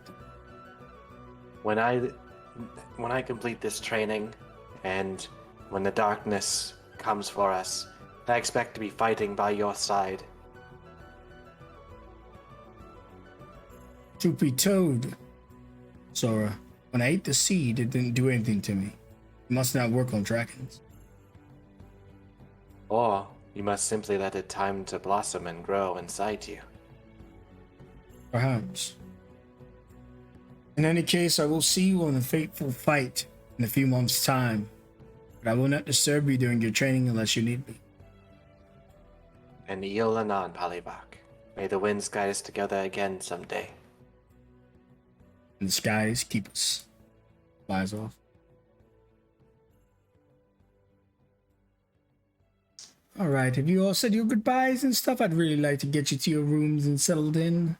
[SPEAKER 6] When I complete this training, and when the darkness comes for us, I expect to be fighting by your side.
[SPEAKER 1] Truth be told, Sora, when I ate the seed, it didn't do anything to me. It must not work on dragons.
[SPEAKER 6] Or you must simply let it time to blossom and grow inside you.
[SPEAKER 1] Perhaps. In any case, I will see you in a fateful fight in a few months' time, but I will not disturb you during your training unless you need me.
[SPEAKER 6] And Eel Anon, Polyvok. May the winds guide us together again someday.
[SPEAKER 1] And the skies keep us. Flies off. All right, have you all said your goodbyes and stuff? I'd really like to get you to your rooms and settled in.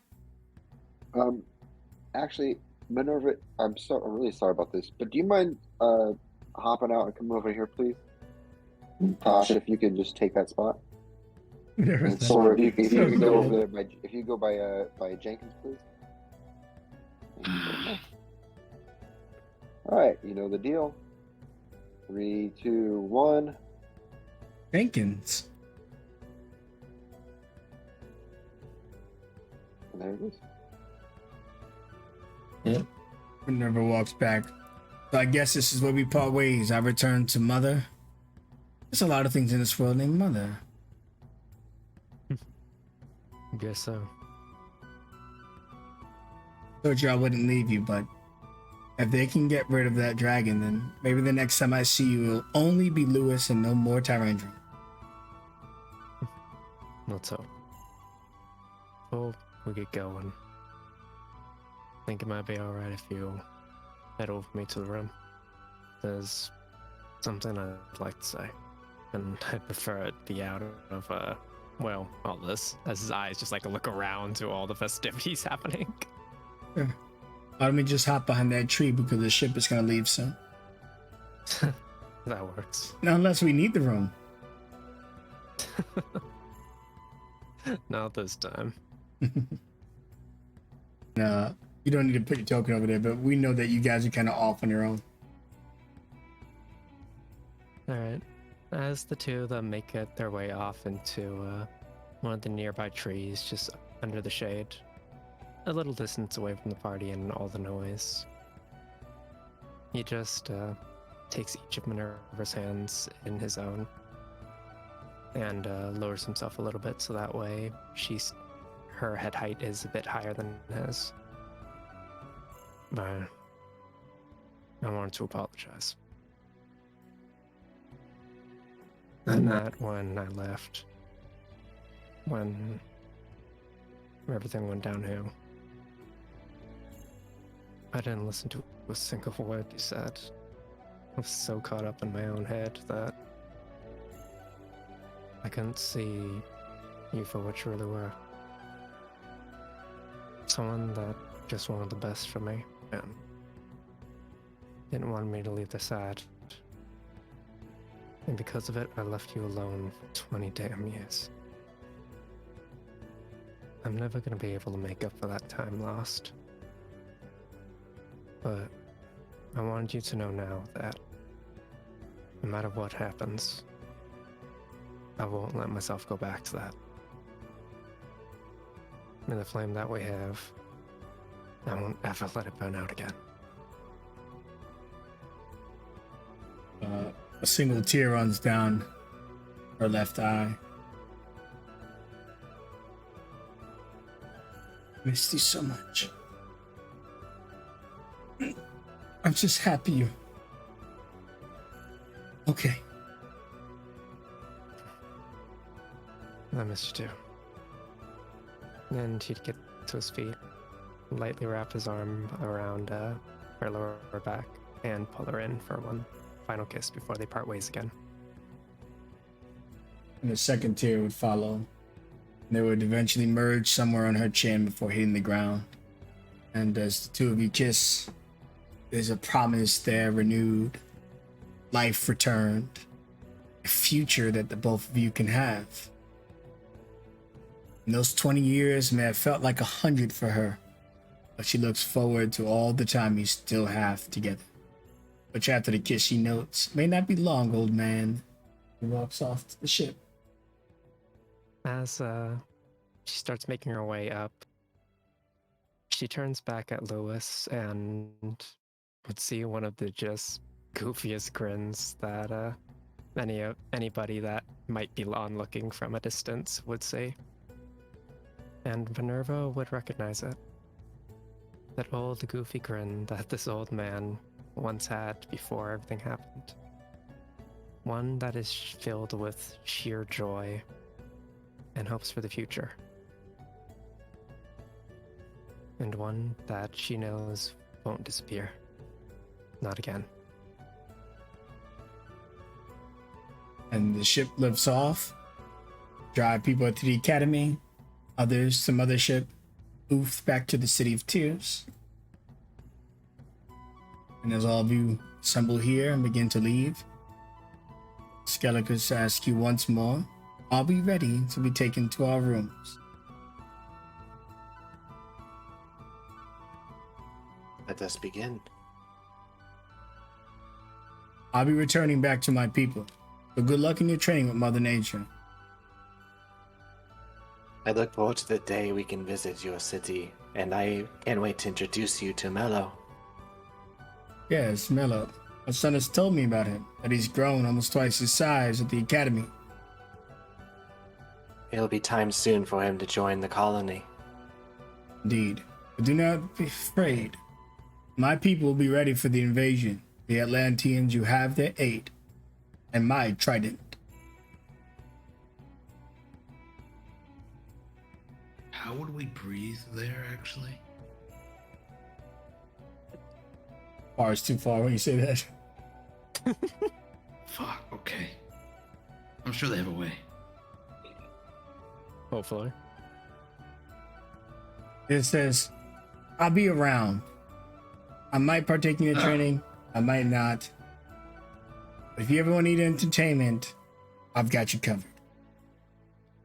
[SPEAKER 3] Actually, Minerva, I'm really sorry about this, but do you mind hopping out and coming over here, please? Tosh, if you could just take that spot. And Sora, if you could go over there if you go by Jenkins, please. All right, you know the deal. 3, 2, 1.
[SPEAKER 1] Jenkins.
[SPEAKER 3] And there it is.
[SPEAKER 7] Yep.
[SPEAKER 1] Minerva walks back. So I guess this is where we part ways. I return to Mother. There's a lot of things in this world named Mother.
[SPEAKER 5] Guess so.
[SPEAKER 1] Told you I wouldn't leave you, but if they can get rid of that dragon, then maybe the next time I see you, it'll only be Lewis and no more Tyrandrum.
[SPEAKER 5] Let's hope. Well, we get going. I think it might be alright if you head over me to the room. There's something I'd like to say, and I'd prefer it be out of, all this, as his eyes just look around to all the festivities happening.
[SPEAKER 1] Sure. Why don't we just hop behind that tree because the ship is gonna leave soon?
[SPEAKER 5] That works.
[SPEAKER 1] Now, unless we need the room.
[SPEAKER 5] Not this time.
[SPEAKER 1] No, you don't need to put your token over there, but we know that you guys are kind of off on your own.
[SPEAKER 5] Alright. As the two of them make it their way off into one of the nearby trees, just under the shade, a little distance away from the party and all the noise, he just takes each of Minerva's hands in his own and lowers himself a little bit so that way her head height is a bit higher than his. But I wanted to apologize. And that when I left, when everything went downhill, I didn't listen to a single word you said. I was so caught up in my own head that I couldn't see you for what you really were. Someone that just wanted the best for me and didn't want me to leave the sad. And because of it, I left you alone for 20 damn years. I'm never gonna be able to make up for that time lost. But I wanted you to know now that no matter what happens, I won't let myself go back to that. And the flame that we have, I won't ever let it burn out again.
[SPEAKER 1] A single tear runs down her left eye. Missed you so much. I'm just happy you. Okay.
[SPEAKER 5] I missed you too. And he'd get to his feet, lightly wrap his arm around her lower back, and pull her in for one final kiss before they part ways again.
[SPEAKER 1] And a second tear would follow. They would eventually merge somewhere on her chin before hitting the ground. And as the two of you kiss, there's a promise there renewed, life returned, a future that the both of you can have. And those 20 years may have felt like 100 for her, but she looks forward to all the time you still have together. Which after the kiss she notes, may not be long, old man. He walks off to the ship.
[SPEAKER 5] As she starts making her way up, she turns back at Lewis and would see one of the just goofiest grins that anybody that might be onlooking from a distance would see. And Minerva would recognize it. That old goofy grin that this old man once had before everything happened. One that is filled with sheer joy and hopes for the future. And one that she knows won't disappear. Not again.
[SPEAKER 1] And the ship lifts off. Drive people to the academy. Others to mothership. Oof back to the City of Tears. And as all of you assemble here and begin to leave, Skelicus asks you once more, are we ready to be taken to our rooms?
[SPEAKER 6] Let us begin.
[SPEAKER 1] I'll be returning back to my people, so good luck in your training with Mother Nature.
[SPEAKER 6] I look forward to the day we can visit your city, and I can't wait to introduce you to Mello.
[SPEAKER 1] Yes, Mello. My son has told me about him, that he's grown almost twice his size at the academy.
[SPEAKER 6] It'll be time soon for him to join the colony.
[SPEAKER 1] Indeed. But do not be afraid. My people will be ready for the invasion. The Atlanteans you have their aid, and my trident.
[SPEAKER 2] How would we breathe there, actually?
[SPEAKER 1] Far is too far when you say that.
[SPEAKER 2] Fuck, okay. I'm sure they have a way.
[SPEAKER 5] Hopefully.
[SPEAKER 1] It says, I'll be around. I might partake in the training. I might not. But if you ever want to need entertainment, I've got you covered.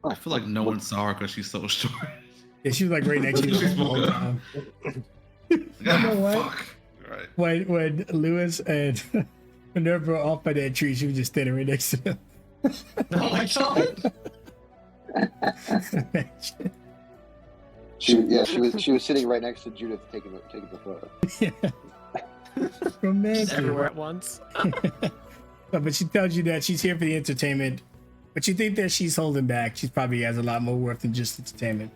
[SPEAKER 2] I feel like no one saw her because she's so short.
[SPEAKER 1] Yeah, she was like right next to you the whole time. You know what?
[SPEAKER 2] Fuck. Right.
[SPEAKER 1] When Lewis and Minerva were off by that tree, she was just standing right next to them.
[SPEAKER 7] Oh my god!
[SPEAKER 3] She was sitting right next to Judith taking the photo.
[SPEAKER 1] Yeah. Romantic.
[SPEAKER 5] Everywhere at once.
[SPEAKER 1] But she tells you that she's here for the entertainment. But you think that she's holding back. She probably has a lot more worth than just entertainment.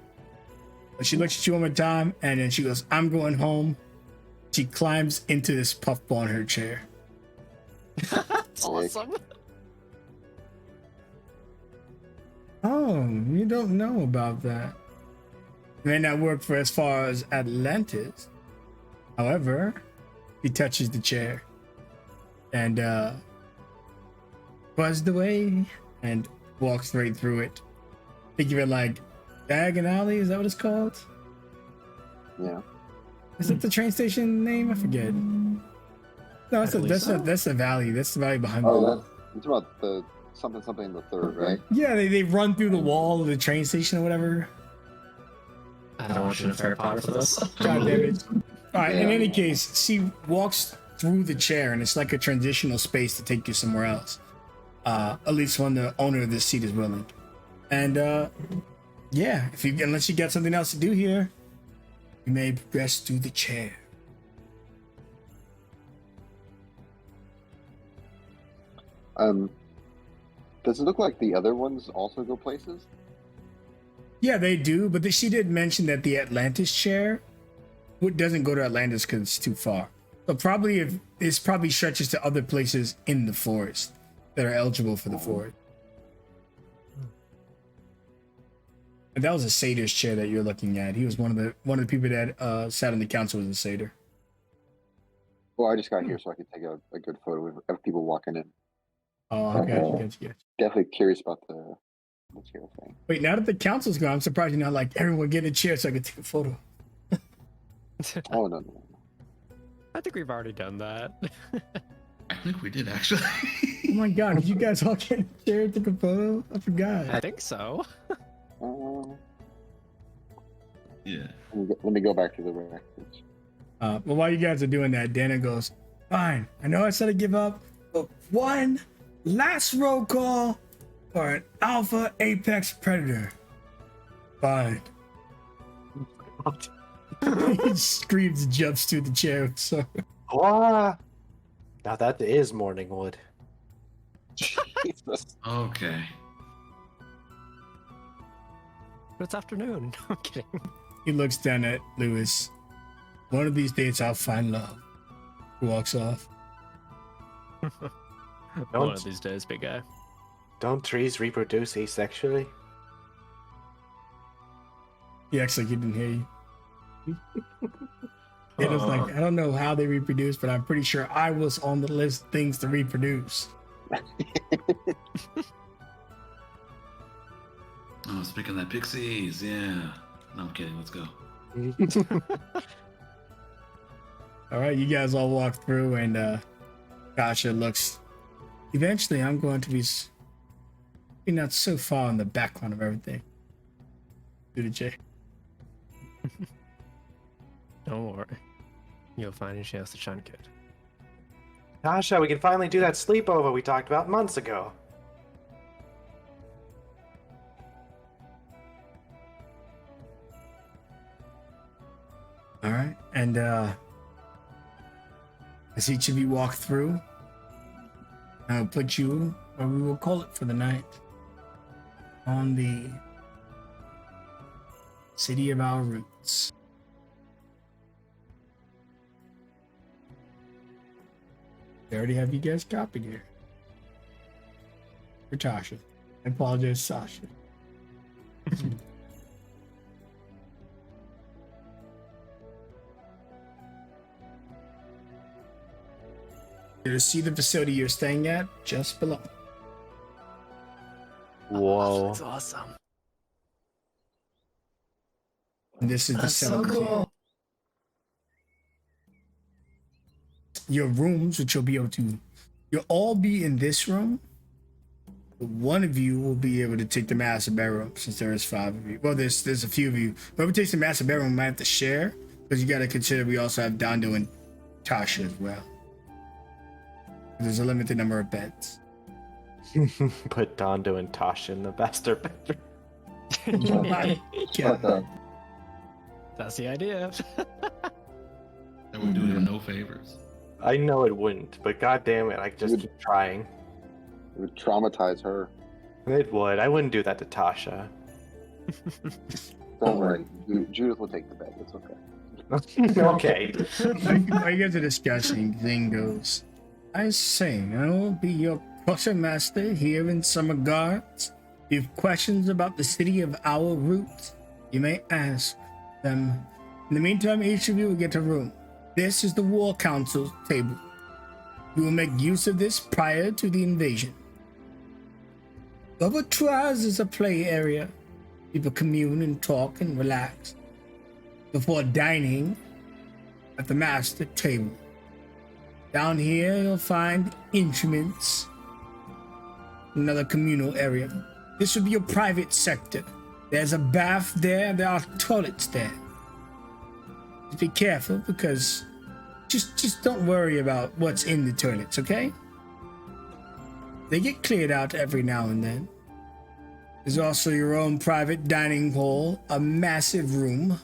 [SPEAKER 1] But she looks at you one more time and then she goes, I'm going home. She climbs into this puffball in her chair.
[SPEAKER 5] That's awesome.
[SPEAKER 1] Oh, you don't know about that. It may not work for as far as Atlantis. However, he touches the chair and buzzed away and walks right through it. Think of it like Diagon Alley, is that what it's called?
[SPEAKER 3] Yeah.
[SPEAKER 1] Is it the train station name? I forget. No, that's the valley. That's the valley behind
[SPEAKER 3] Oh,
[SPEAKER 1] the
[SPEAKER 3] that's about the something in the third, right?
[SPEAKER 1] Yeah, they run through the wall of the train station or whatever.
[SPEAKER 7] I don't want you to Harry Potter for this.
[SPEAKER 1] God damn it. All right, in
[SPEAKER 3] Yeah.
[SPEAKER 1] any case, she walks through the chair and it's like a transitional space to take you somewhere else. At least when the owner of this seat is willing. And yeah, unless you got something else to do here, you may progress through the chair.
[SPEAKER 3] Does it look like the other ones also go places?
[SPEAKER 1] Yeah, they do, but she did mention that the Atlantis chair doesn't go to Atlantis because it's too far. So probably it probably stretches to other places in the forest that are eligible for the forest. And that was a satyr's chair that you're looking at. He was one of the people that sat on the council as a satyr.
[SPEAKER 3] Well, I just got here so I could take a good photo of people walking in.
[SPEAKER 1] Oh, gotcha.
[SPEAKER 3] Definitely curious about the chair thing.
[SPEAKER 1] Wait, now that the council's gone, I'm surprised you're not like everyone get a chair so I can take a photo.
[SPEAKER 3] Oh no.
[SPEAKER 5] I think we've already done that.
[SPEAKER 2] I think we did actually.
[SPEAKER 1] Oh my god, did you guys all get a chair and take a photo? I forgot.
[SPEAKER 5] I think so.
[SPEAKER 2] Yeah.
[SPEAKER 3] Let me go back to the records.
[SPEAKER 1] Well, while you guys are doing that, Dana goes, fine, I know I said I give up, but one last roll call for an alpha apex predator. Fine. He screams and jumps to the chair. So
[SPEAKER 6] What? Now that is morning wood.
[SPEAKER 3] Jesus.
[SPEAKER 2] Okay.
[SPEAKER 5] But it's afternoon. I'm kidding.
[SPEAKER 1] he looks down at Lewis. One of these days I'll find love. He walks off.
[SPEAKER 5] One of these days, big guy.
[SPEAKER 6] Don't trees reproduce asexually?
[SPEAKER 1] He acts like he didn't hear you. It was like, I don't know how they reproduce, but I'm pretty sure I was on the list of things to reproduce.
[SPEAKER 2] Oh, speaking of that pixies, yeah. No, I'm kidding. Let's go.
[SPEAKER 1] All right, you guys all walk through, and Kasha looks. Eventually, I'm going to be not so far in the background of everything. Do the J.
[SPEAKER 5] Don't worry. You'll find a chance to shine good.
[SPEAKER 6] Tasha, we can finally do that sleepover we talked about months ago.
[SPEAKER 1] All right, and as each of you walk through, I'll put you, or we will call it for the night, on the city of our roots. They already have you guys copied here. For Tasha. I apologize, Sasha. You'll see the facility you're staying at just below.
[SPEAKER 6] Whoa.
[SPEAKER 5] That's awesome.
[SPEAKER 1] And this is the
[SPEAKER 7] That's so
[SPEAKER 1] 17th.
[SPEAKER 7] cool.
[SPEAKER 1] your rooms, which you'll be able to. You'll all be in this room. One of you will be able to take the master bedroom since there is 5 of you. Well, there's a few of you. Whoever takes the master bedroom might have to share because you got to consider we also have Dondo and Tasha as well. There's a limited number of beds.
[SPEAKER 6] Put Dondo and Tasha in the master bedroom.
[SPEAKER 1] Oh my God.
[SPEAKER 5] That's the idea.
[SPEAKER 2] That would do him no favors.
[SPEAKER 6] I know it wouldn't, but god damn it, I just keep trying.
[SPEAKER 3] It would traumatize her.
[SPEAKER 6] It would. I wouldn't do that to Tasha.
[SPEAKER 3] Don't worry. Judith will take the bed. It's okay.
[SPEAKER 6] Okay.
[SPEAKER 1] While you guys are discussing, thing goes. I say, I will be your quartermaster here in Summer Guards. If you have questions about the city of our roots, you may ask them. In the meantime, each of you will get a room. This is the War Council's table. You will make use of this prior to the invasion. Over tries is a play area. People commune and talk and relax before dining at the master table. Down here, you'll find instruments, another communal area. This will be your private sector. There's a bath there, there are toilets there. Just be careful because just don't worry about what's in the toilets, okay? They get cleared out every now and then. There's also your own private dining hall, a massive room,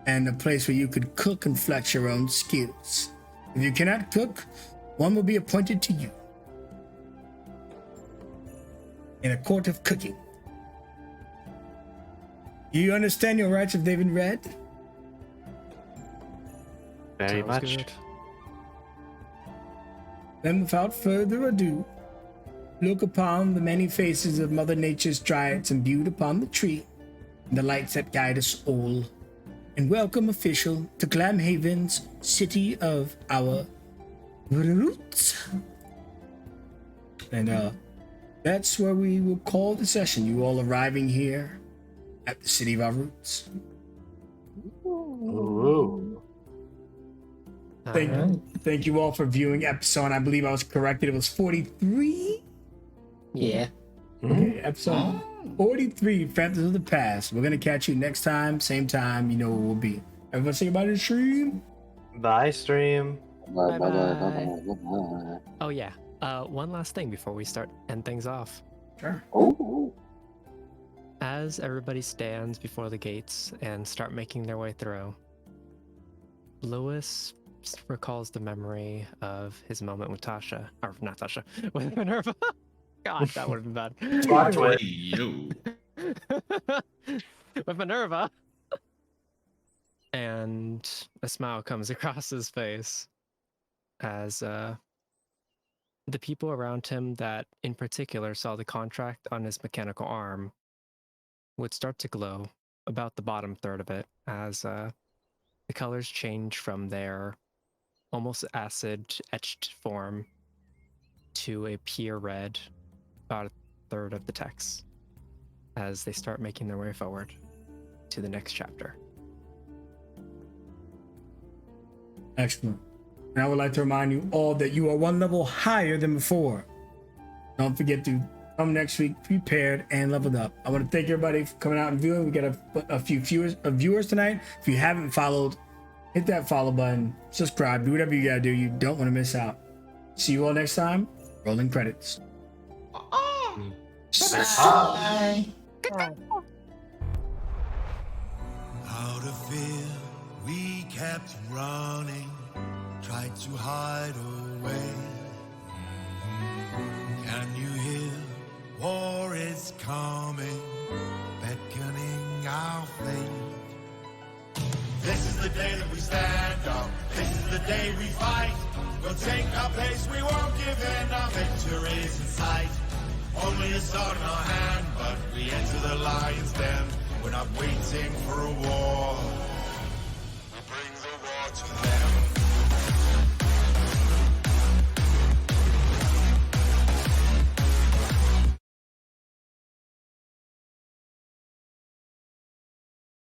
[SPEAKER 1] and a place where you could cook and flex your own skills. If you cannot cook, one will be appointed to you in a court of cooking. You understand your rights if they've been read?
[SPEAKER 6] Very
[SPEAKER 5] Sounds
[SPEAKER 6] much.
[SPEAKER 5] good.
[SPEAKER 1] Then without further ado, look upon the many faces of Mother Nature's dryads imbued upon the tree, and the lights that guide us all, and welcome official to Glamhaven's city of our roots. And that's where we will call the session. You all arriving here at the city of our roots.
[SPEAKER 6] Ooh.
[SPEAKER 1] Thank you all for viewing episode. I believe I was corrected. It was 43.
[SPEAKER 7] Yeah.
[SPEAKER 1] Okay, episode 43, Phantoms of the Past. We're gonna catch you next time, same time. You know where we'll be. Everyone say goodbye to the stream.
[SPEAKER 6] Bye, stream.
[SPEAKER 3] Bye, bye, bye,
[SPEAKER 5] Bye-bye.
[SPEAKER 3] bye, bye, bye.
[SPEAKER 5] Oh yeah. One last thing before we start end things off.
[SPEAKER 1] Sure.
[SPEAKER 3] Oh,
[SPEAKER 5] As everybody stands before the gates and start making their way through, Lewis recalls the memory of his moment with Tasha, or not Tasha, with Minerva. God, that would have been bad.
[SPEAKER 6] Watch it.
[SPEAKER 2] Yo.
[SPEAKER 5] With Minerva. And a smile comes across his face as the people around him that in particular saw the contract on his mechanical arm would start to glow about the bottom third of it as the colors change from their almost acid etched form to a pure red about a third of the text as they start making their way forward to the next chapter.
[SPEAKER 1] Excellent. And I would like to remind you all that you are one level higher than before. Don't forget to come next week prepared and leveled up. I want to thank everybody for coming out and viewing. We got a few viewers tonight. If you haven't followed, hit that follow button, subscribe, do whatever you gotta do. You don't want to miss out. See you all next time. Rolling credits.
[SPEAKER 7] Bye.
[SPEAKER 8] Out of fear, we kept running, tried to hide away. Can you hear? War is coming, beckoning our fate. This is the day that we stand up. This is the day we fight. We'll take our place, we won't give in. Our victory is in sight. Only a sword in our hand, but we enter the lion's den. We're not waiting for a war.